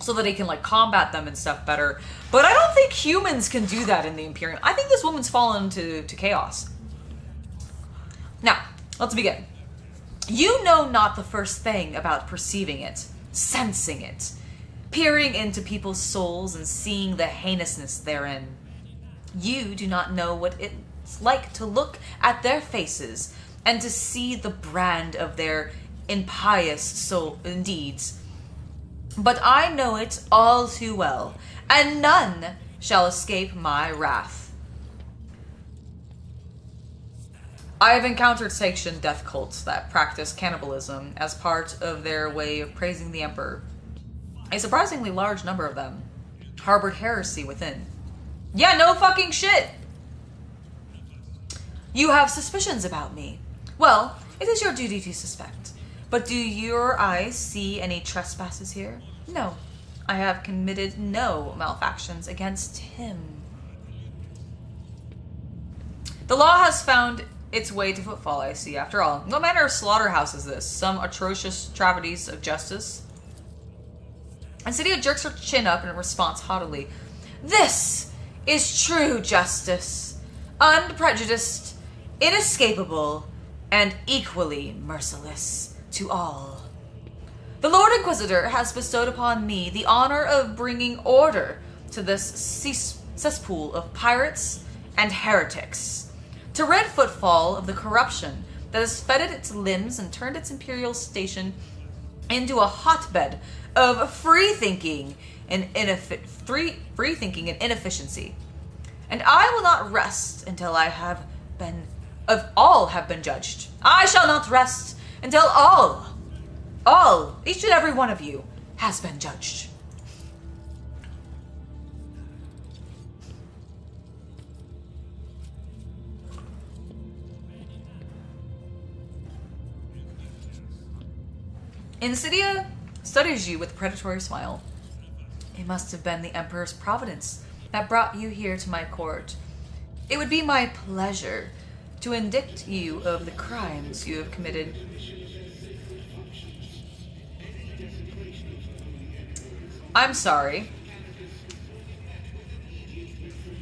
so that he can, like, combat them and stuff better. But I don't think humans can do that in the Imperium. I think this woman's fallen to chaos. Now, let's begin. You know not the first thing about perceiving it, sensing it, peering into people's souls and seeing the heinousness therein. You do not know what it's like to look at their faces and to see the brand of their impious soul and deeds. But I know it all too well, and none shall escape my wrath. I have encountered sanctioned death cults that practice cannibalism as part of their way of praising the Emperor. A surprisingly large number of them harbored heresy within. Yeah, no fucking shit! You have suspicions about me. Well, it is your duty to suspect. But do your eyes see any trespasses here? No. I have committed no malfactions against him. The law has found its way to Footfall, I see. After all, what manner of slaughterhouse is this? Some atrocious travesties of justice? Insidia jerks her chin up in response haughtily. This is true justice. Unprejudiced, inescapable, and equally merciless to all. The Lord Inquisitor has bestowed upon me the honor of bringing order to this cesspool of pirates and heretics, to rid Footfall of the corruption that has fettered its limbs and turned its imperial station into a hotbed of free thinking and inefficiency. And I will not rest until all have been judged. I shall not rest until each and every one of you has been judged. Insidia studies you with a predatory smile. It must have been the Emperor's providence that brought you here to my court. It would be my pleasure to indict you of the crimes you have committed. I'm sorry.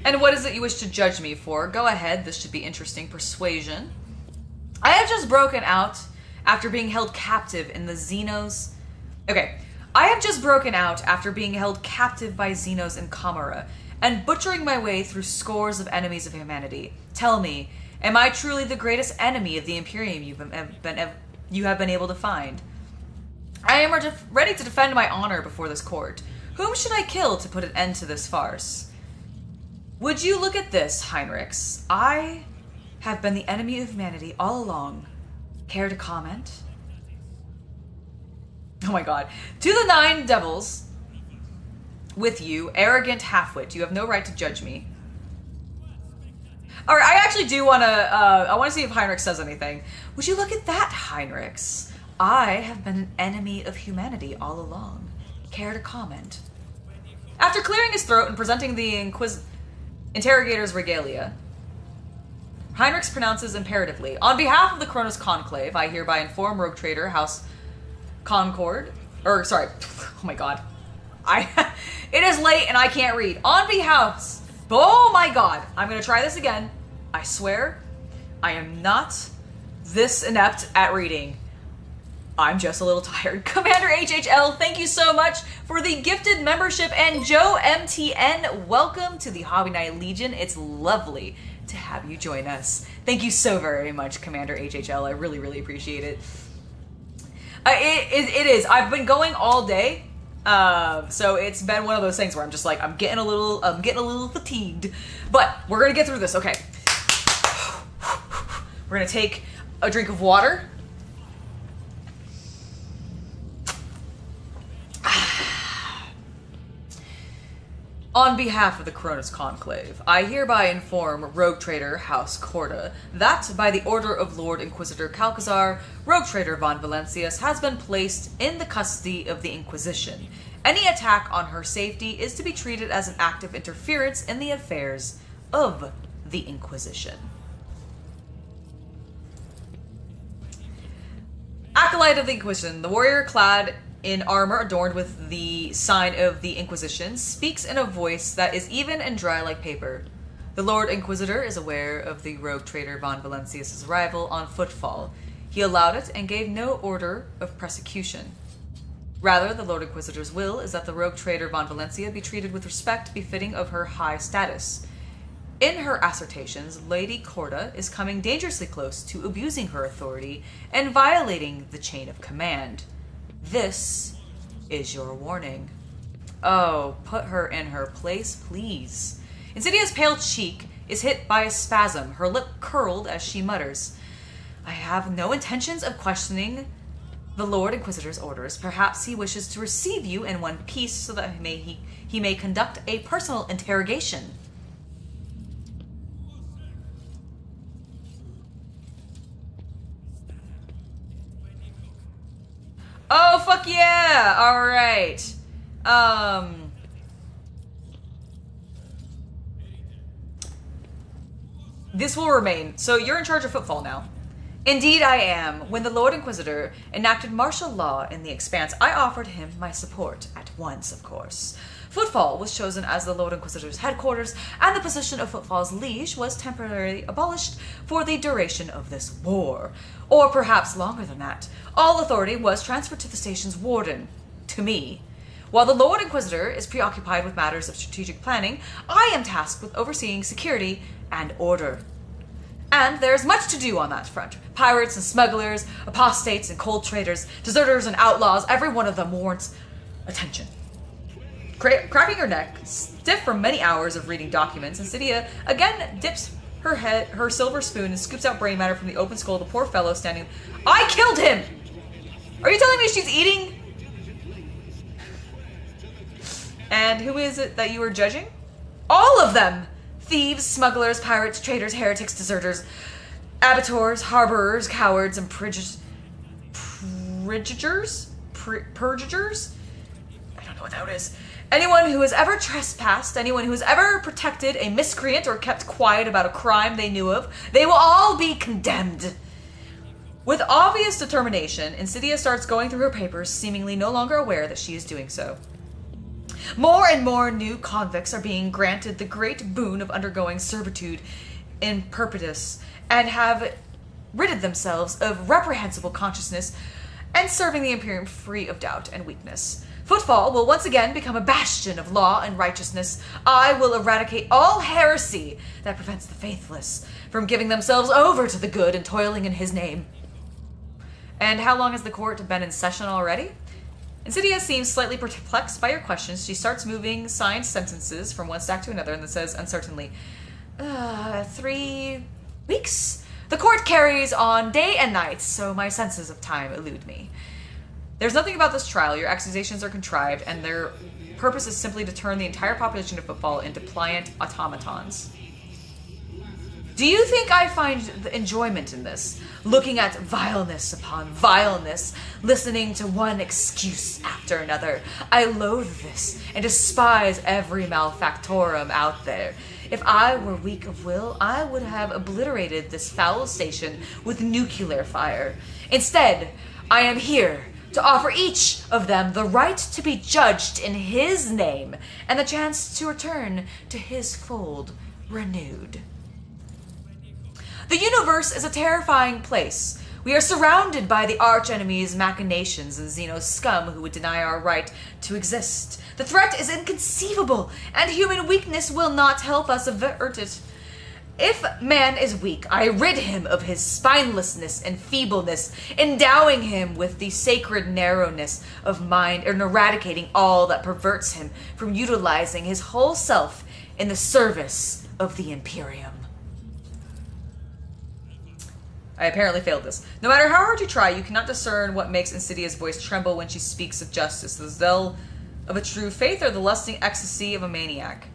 And what is it you wish to judge me for? Go ahead, this should be interesting. Persuasion. I have just broken out after being held captive in the Xenos. Okay. I have just broken out after being held captive by Xenos in Camara and butchering my way through scores of enemies of humanity. Tell me, am I truly the greatest enemy of the Imperium you have been able to find? I am ready to defend my honor before this court. Whom should I kill to put an end to this farce? Would you look at this, Heinrichs? I have been the enemy of humanity all along. Care to comment? Oh my god. To the 9 devils with you, arrogant halfwit. You have no right to judge me. Alright, I actually do want to, I want to see if Heinrich says anything. Would you look at that, Heinrichs? I have been an enemy of humanity all along. Care to comment? After clearing his throat and presenting the interrogator's regalia, Heinrichs pronounces imperatively, on behalf of the Kronus Conclave, I hereby inform Rogue Trader House Concord, or sorry, oh my god, it is late and I can't read. On behalf, oh my god, I'm gonna try this again. I swear, I am not this inept at reading. I'm just a little tired. Commander HHL, thank you so much for the gifted membership, and Joe MTN, welcome to the Hobby Night Legion. It's lovely to have you join us. Thank you so very much, Commander HHL. I really, really appreciate it. It is. I've been going all day, so it's been one of those things where I'm just like, I'm getting a little fatigued, but we're gonna get through this. Okay, we're gonna take a drink of water. On behalf of the Kronus Conclave, I hereby inform Rogue Trader House Corda that, by the order of Lord Inquisitor Calcazar, Rogue Trader Von Valencius has been placed in the custody of the Inquisition. Any attack on her safety is to be treated as an act of interference in the affairs of the Inquisition. Acolyte of the Inquisition, the warrior clad in armor adorned with the sign of the Inquisition, speaks in a voice that is even and dry like paper. The Lord Inquisitor is aware of the Rogue Trader Von Valencius' arrival on Footfall. He allowed it and gave no order of prosecution. Rather, the Lord Inquisitor's will is that the Rogue Trader Von Valencia be treated with respect befitting of her high status. In her assertions, Lady Corda is coming dangerously close to abusing her authority and violating the chain of command. This is your warning. Oh, put her in her place, please. Insidia's pale cheek is hit by a spasm, her lip curled as she mutters, I have no intentions of questioning the Lord Inquisitor's orders. Perhaps he wishes to receive you in one piece so that he may conduct a personal interrogation. Oh, fuck yeah! Alright. This will remain. So you're in charge of Footfall now. Indeed I am. When the Lord Inquisitor enacted martial law in the Expanse, I offered him my support at once, of course. Footfall was chosen as the Lord Inquisitor's headquarters, and the position of Footfall's liege was temporarily abolished for the duration of this war. Or perhaps longer than that. All authority was transferred to the station's warden, to me. While the Lord Inquisitor is preoccupied with matters of strategic planning, I am tasked with overseeing security and order. And there's much to do on that front. Pirates and smugglers, apostates and cold traders, deserters and outlaws, every one of them warrants attention. Cracking her neck, stiff from many hours of reading documents, Insidia again dips her silver spoon and scoops out brain matter from the open skull of the poor fellow standing. I killed him! Are you telling me she's eating? And who is it that you were judging? All of them! Thieves, smugglers, pirates, traitors, heretics, deserters, abattoirs, harborers, cowards, and purgers? I don't know what that is. Anyone who has ever trespassed, anyone who has ever protected a miscreant or kept quiet about a crime they knew of, they will all be condemned. With obvious determination, Insidia starts going through her papers, seemingly no longer aware that she is doing so. More and more new convicts are being granted the great boon of undergoing servitude in perpetuus and have ridded themselves of reprehensible consciousness and serving the Imperium free of doubt and weakness. Footfall will once again become a bastion of law and righteousness. I will eradicate all heresy that prevents the faithless from giving themselves over to the good and toiling in his name. And how long has the court been in session already? Insidia seems slightly perplexed by your questions. She starts moving signed sentences from one stack to another and then says uncertainly, 3 weeks? The court carries on day and night, so my senses of time elude me. There's nothing about this trial. Your accusations are contrived, and their purpose is simply to turn the entire population of Footfall into pliant automatons. Do you think I find the enjoyment in this? Looking at vileness upon vileness, listening to one excuse after another. I loathe this and despise every malfactorum out there. If I were weak of will, I would have obliterated this foul station with nuclear fire. Instead, I am here to offer each of them the right to be judged in his name and the chance to return to his fold renewed. The universe is a terrifying place. We are surrounded by the archenemy's machinations and Xeno scum who would deny our right to exist. The threat is inconceivable, and human weakness will not help us avert it. If man is weak, I rid him of his spinelessness and feebleness, endowing him with the sacred narrowness of mind and eradicating all that perverts him from utilizing his whole self in the service of the Imperium. I apparently failed this. No matter how hard you try, you cannot discern what makes Insidia's voice tremble when she speaks of justice, the zeal of a true faith or the lusting ecstasy of a maniac.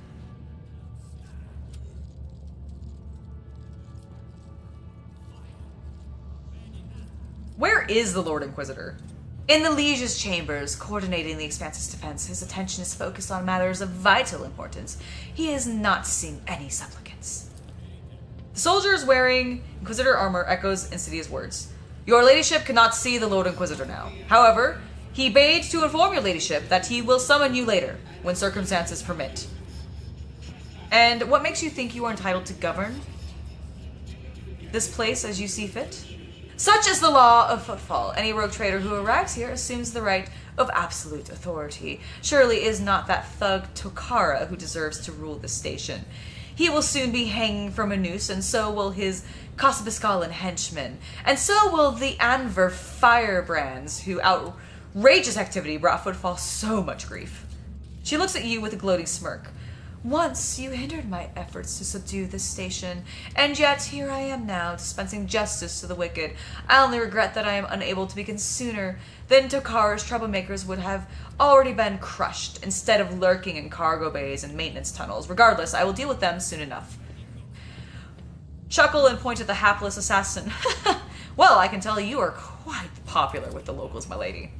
Where is the Lord Inquisitor? In the Liege's chambers, coordinating the Expanse's defense, his attention is focused on matters of vital importance. He is not seeing any supplicants. The soldier wearing Inquisitor armor echoes Insidia's words. Your ladyship cannot see the Lord Inquisitor now. However, he bade to inform your ladyship that he will summon you later, when circumstances permit. And what makes you think you are entitled to govern this place as you see fit? Such is the law of Footfall. Any rogue trader who arrives here assumes the right of absolute authority. Surely is not that thug Tokara who deserves to rule this station. He will soon be hanging from a noose, and so will his Kosobiskalan henchmen. And so will the Anver firebrands, whose outrageous activity brought Footfall so much grief. She looks at you with a gloating smirk. Once you hindered my efforts to subdue this station, and yet here I am now, dispensing justice to the wicked. I only regret that I am unable to begin sooner. Then Tokara's troublemakers would have already been crushed, instead of lurking in cargo bays and maintenance tunnels. Regardless, I will deal with them soon enough. Chuckle and point at the hapless assassin. Well, I can tell you are quite popular with the locals, my lady.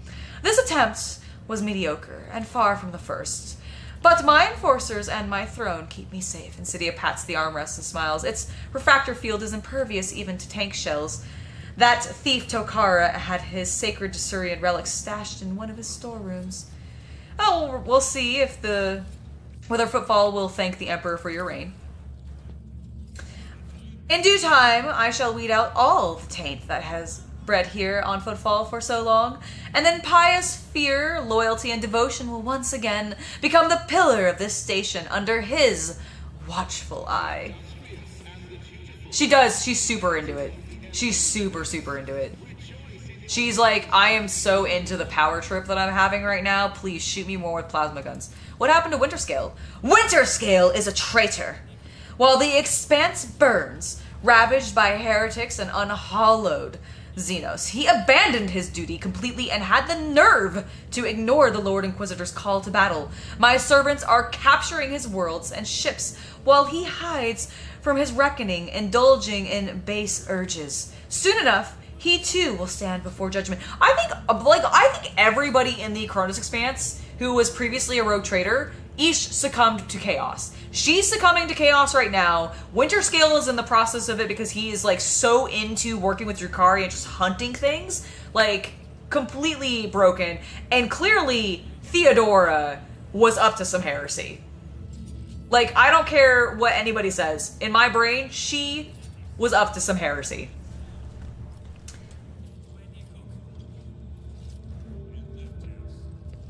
This attempt was mediocre, and far from the first. But my enforcers and my throne keep me safe. Insidia pats the armrest and smiles. Its refractor field is impervious even to tank shells. That thief Tokara had his sacred Desurian relics stashed in one of his storerooms. Oh, we'll see if whether Footfall will thank the Emperor for your reign. In due time, I shall weed out all the taint that has bred here on Footfall for so long, and then pious fear, loyalty, and devotion will once again become the pillar of this station under his watchful eye. She does. She's super into it. She's super, super into it. She's like, I am so into the power trip that I'm having right now. Please shoot me more with plasma guns. What happened to Winterscale? Winterscale is a traitor. While the Expanse burns, ravaged by heretics and unhallowed Xenos, he abandoned his duty completely and had the nerve to ignore the Lord Inquisitor's call to battle. My servants are capturing his worlds and ships while he hides from his reckoning, indulging in base urges. Soon enough, he too will stand before judgment. I think everybody in the Kronus Expanse who was previously a rogue trader each succumbed to chaos. She's succumbing to chaos right now. Winterscale is in the process of it because he is like so into working with Drukhari and just hunting things, like completely broken. And clearly Theodora was up to some heresy. Like, I don't care what anybody says. In my brain, she was up to some heresy.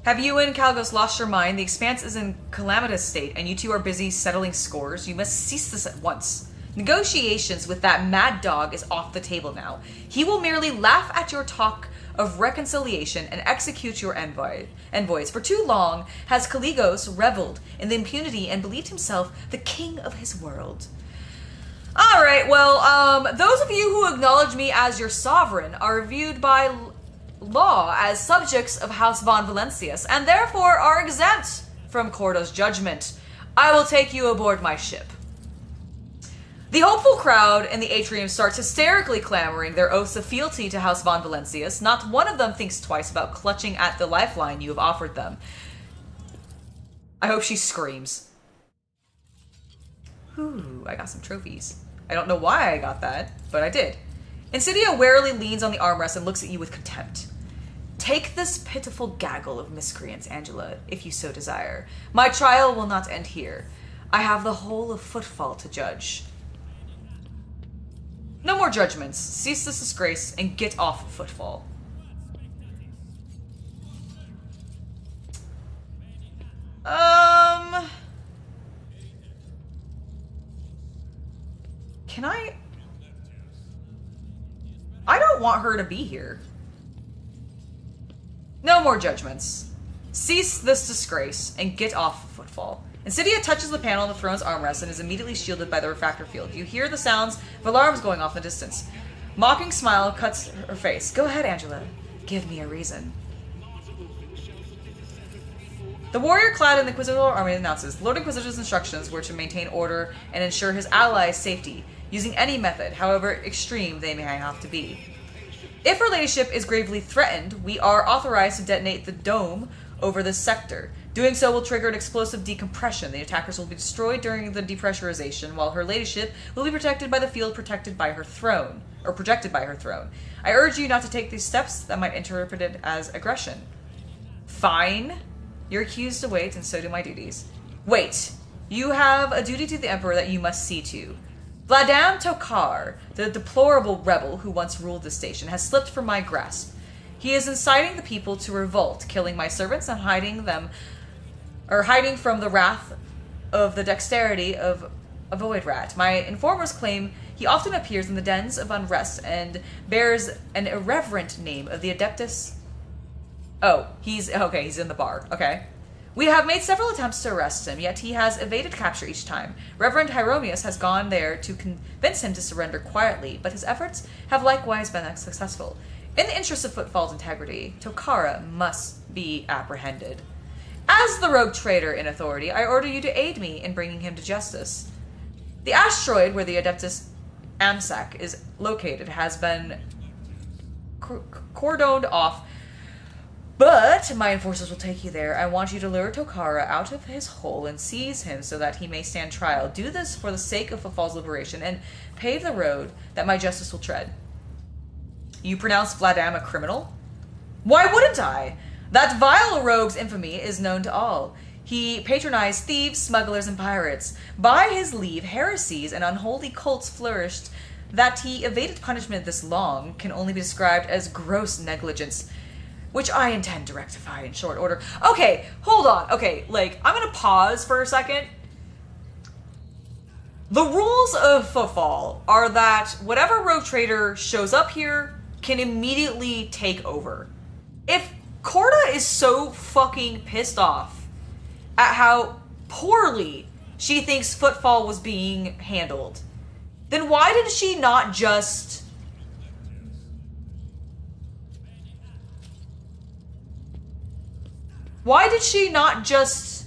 Have you and Calgos lost your mind? The Expanse is in calamitous state, and you two are busy settling scores. You must cease this at once. Negotiations with that mad dog is off the table now. He will merely laugh at your talk of reconciliation and execute your envoys. For too long has Caligos reveled in the impunity and believed himself the king of his world. Alright, well, those of you who acknowledge me as your sovereign are viewed by law as subjects of House von Valencius, and therefore are exempt from Cordo's judgment. I will take you aboard my ship. The hopeful crowd in the atrium starts hysterically clamoring their oaths of fealty to House von Valencius. Not one of them thinks twice about clutching at the lifeline you have offered them. I hope she screams. Ooh, I got some trophies. I don't know why I got that, but I did. Insidia warily leans on the armrest and looks at you with contempt. Take this pitiful gaggle of miscreants, Angela, if you so desire. My trial will not end here. I have the whole of Footfall to judge. No more judgments. Cease this disgrace and get off Footfall. Can I don't want her to be here. No more judgments. Cease this disgrace and get off Footfall. Insidia touches the panel on the throne's armrest and is immediately shielded by the refractor field. You hear the sounds of alarms going off in the distance. Mocking smile cuts her face. Go ahead, Angela. Give me a reason. The warrior clad in the Inquisitorial army announces, Lord Inquisitor's instructions were to maintain order and ensure his allies' safety, using any method, however extreme they may have to be. If her ladyship is gravely threatened, we are authorized to detonate the dome over this sector. Doing so will trigger an explosive decompression. The attackers will be destroyed during the depressurization, while her ladyship will be protected by the field protected by her throne, or projected by her throne. I urge you not to take these steps that might be interpreted as aggression. Fine. You're accused to wait, and so do my duties. Wait. You have a duty to the Emperor that you must see to. Vladam Tokar, the deplorable rebel who once ruled the station, has slipped from my grasp. He is inciting the people to revolt, killing my servants and hiding from the wrath of the dexterity of a void rat. My informers claim he often appears in the dens of unrest and bears an irreverent name of the Adeptus. Oh, he's in the bar. Okay. We have made several attempts to arrest him, yet he has evaded capture each time. Reverend Hieromius has gone there to convince him to surrender quietly, but his efforts have likewise been unsuccessful. In the interest of Footfall's integrity, Tokara must be apprehended. As the rogue traitor in authority, I order you to aid me in bringing him to justice. The asteroid where the Adeptus Amsac is located has been cordoned off, but my enforcers will take you there. I want you to lure Tokara out of his hole and seize him so that he may stand trial. Do this for the sake of Footfall's liberation and pave the road that my justice will tread. You pronounce Vladam a criminal? Why wouldn't I? That vile rogue's infamy is known to all. He patronized thieves, smugglers, and pirates. By his leave, heresies and unholy cults flourished. That he evaded punishment this long can only be described as gross negligence, which I intend to rectify in short order. Okay, hold on. Okay, I'm gonna pause for a second. The rules of Footfall are that whatever rogue trader shows up here can immediately take over. If Corda is so fucking pissed off at how poorly she thinks Footfall was being handled, then why did she not just... Why did she not just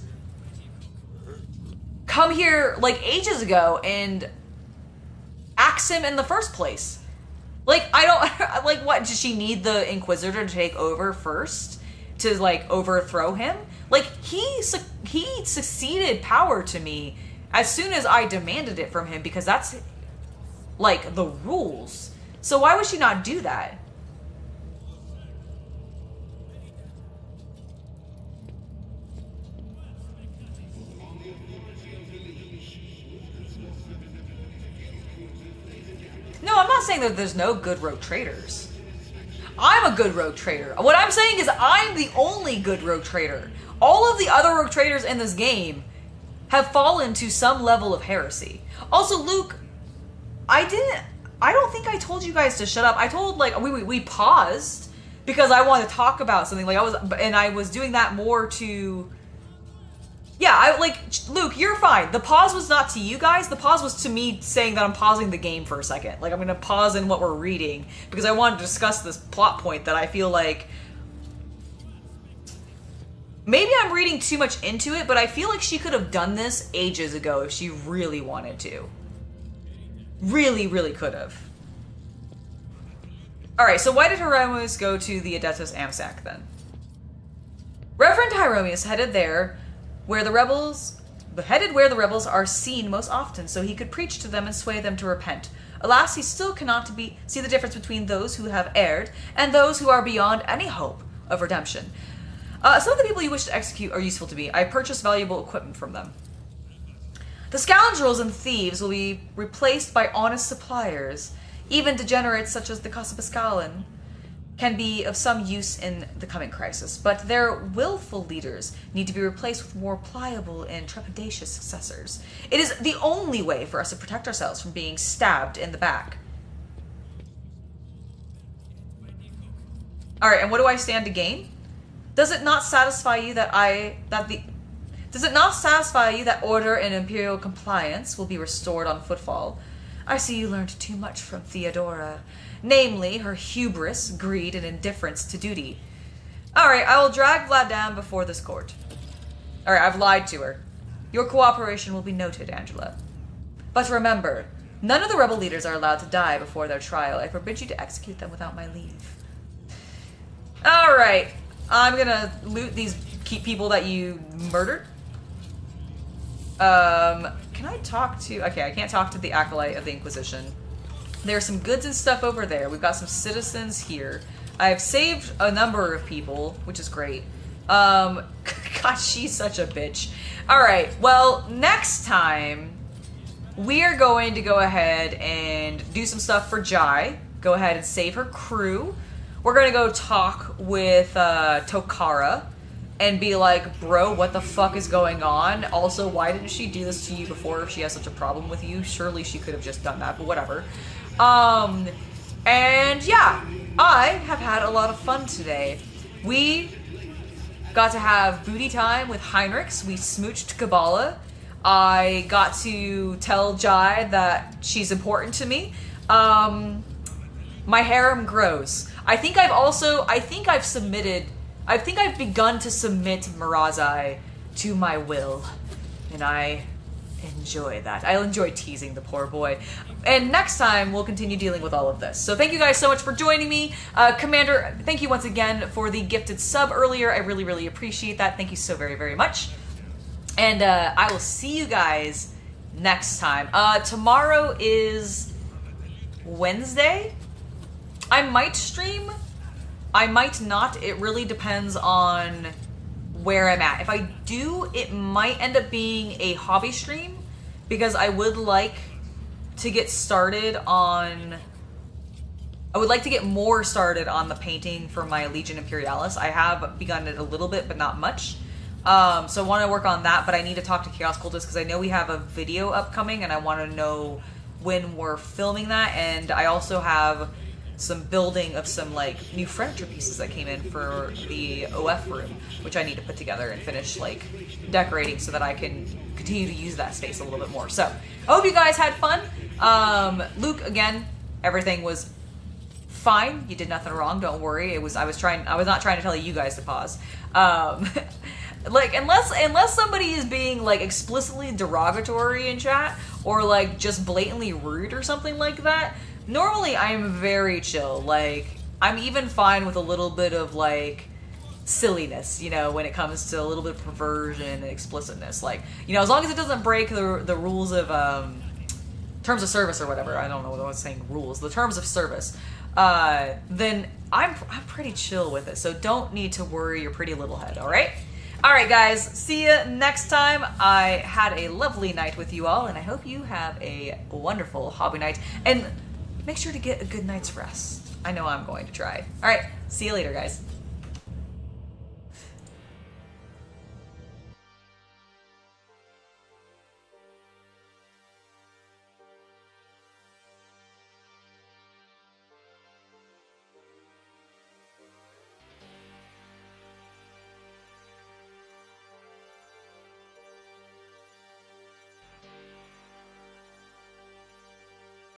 come here like ages ago and axe him in the first place? Like, I don't... Like, what? Does she need the Inquisitor to take over first? To, like, overthrow him? Like, he succeeded power to me as soon as I demanded it from him, because that's, like, the rules. So why would she not do that? No, I'm not saying that there's no good rogue traders. I'm a good rogue trader. What I'm saying is I'm the only good rogue trader. All of the other rogue traders in this game have fallen to some level of heresy. Also, Luke, I don't think I told you guys to shut up. I told, like, we paused because I wanted to talk about something. Like, I was doing that more to... Yeah, Luke, you're fine. The pause was not to you guys. The pause was to me saying that I'm pausing the game for a second. Like, I'm going to pause in what we're reading because I wanted to discuss this plot point that I feel like... Maybe I'm reading too much into it, but I feel like she could have done this ages ago if she really wanted to. Really, really could have. Alright, so why did Hieronymus go to the Adeptus Amsac then? Reverend Hieronymus headed where the rebels are seen most often, so he could preach to them and sway them to repent. Alas, he still cannot see the difference between those who have erred and those who are beyond any hope of redemption. Some of the people you wish to execute are useful to me. I purchased valuable equipment from them. The scoundrels and thieves will be replaced by honest suppliers. Even degenerates such as the Casapiscalan can be of some use in the coming crisis, but their willful leaders need to be replaced with more pliable and trepidatious successors. It is the only way for us to protect ourselves from being stabbed in the back. Alright, and what do I stand to gain? Does it not satisfy you that order and imperial compliance will be restored on Footfall? I see you learned too much from Theodora. Namely, her hubris, greed, and indifference to duty. Alright, I will drag Vladam before this court. Alright, I've lied to her. Your cooperation will be noted, Angela. But remember, none of the rebel leaders are allowed to die before their trial. I forbid you to execute them without my leave. Alright, I'm gonna loot these people that you murdered. Can I talk to... Okay, I can't talk to the Acolyte of the Inquisition. There's some goods and stuff over there. We've got some citizens here. I've saved a number of people, which is great. God, she's such a bitch. Alright, well, next time, we are going to go ahead and do some stuff for Jai. Go ahead and save her crew. We're gonna go talk with Tokara and be like, bro, what the fuck is going on? Also, why didn't she do this to you before if she has such a problem with you? Surely she could have just done that, but whatever. And yeah, I have had a lot of fun today. We got to have booty time with Heinrichs. We smooched Kabbalah. I got to tell Jai that she's important to me. My harem grows. I think I've begun to submit Marazhai to my will, and I enjoy that. I'll enjoy teasing the poor boy. And next time, we'll continue dealing with all of this. So thank you guys so much for joining me. Commander, thank you once again for the gifted sub earlier. I really, really appreciate that. Thank you so very, very much. And I will see you guys next time. Tomorrow is Wednesday. I might stream. I might not. It really depends on where I'm at. If I do, it might end up being a hobby stream because I would like to get started on... I would like to get more started on the painting for my Legion Imperialis. I have begun it a little bit, but not much. So I want to work on that, but I need to talk to Chaos Cultist because I know we have a video upcoming, and I want to know when we're filming that. And I also have some building of some like new furniture pieces that came in for the OF room, which I need to put together and finish like decorating so that I can continue to use that space a little bit more. So I hope you guys had fun. Luke, again, everything was fine. You did nothing wrong. Don't worry. I was not trying to tell you guys to pause. Like unless somebody is being like explicitly derogatory in chat or like just blatantly rude or something like that, normally I am very chill. Like I'm even fine with a little bit of like silliness, you know, when it comes to a little bit of perversion and explicitness. Like, you know, as long as it doesn't break the rules of terms of service or whatever. I don't know what I was saying. Rules, the terms of service. Then I'm pretty chill with it. So don't need to worry your pretty little head. All right. All right, guys, see you next time. I had a lovely night with you all, and I hope you have a wonderful hobby night. And make sure to get a good night's rest. I know I'm going to try. All right, see you later, guys.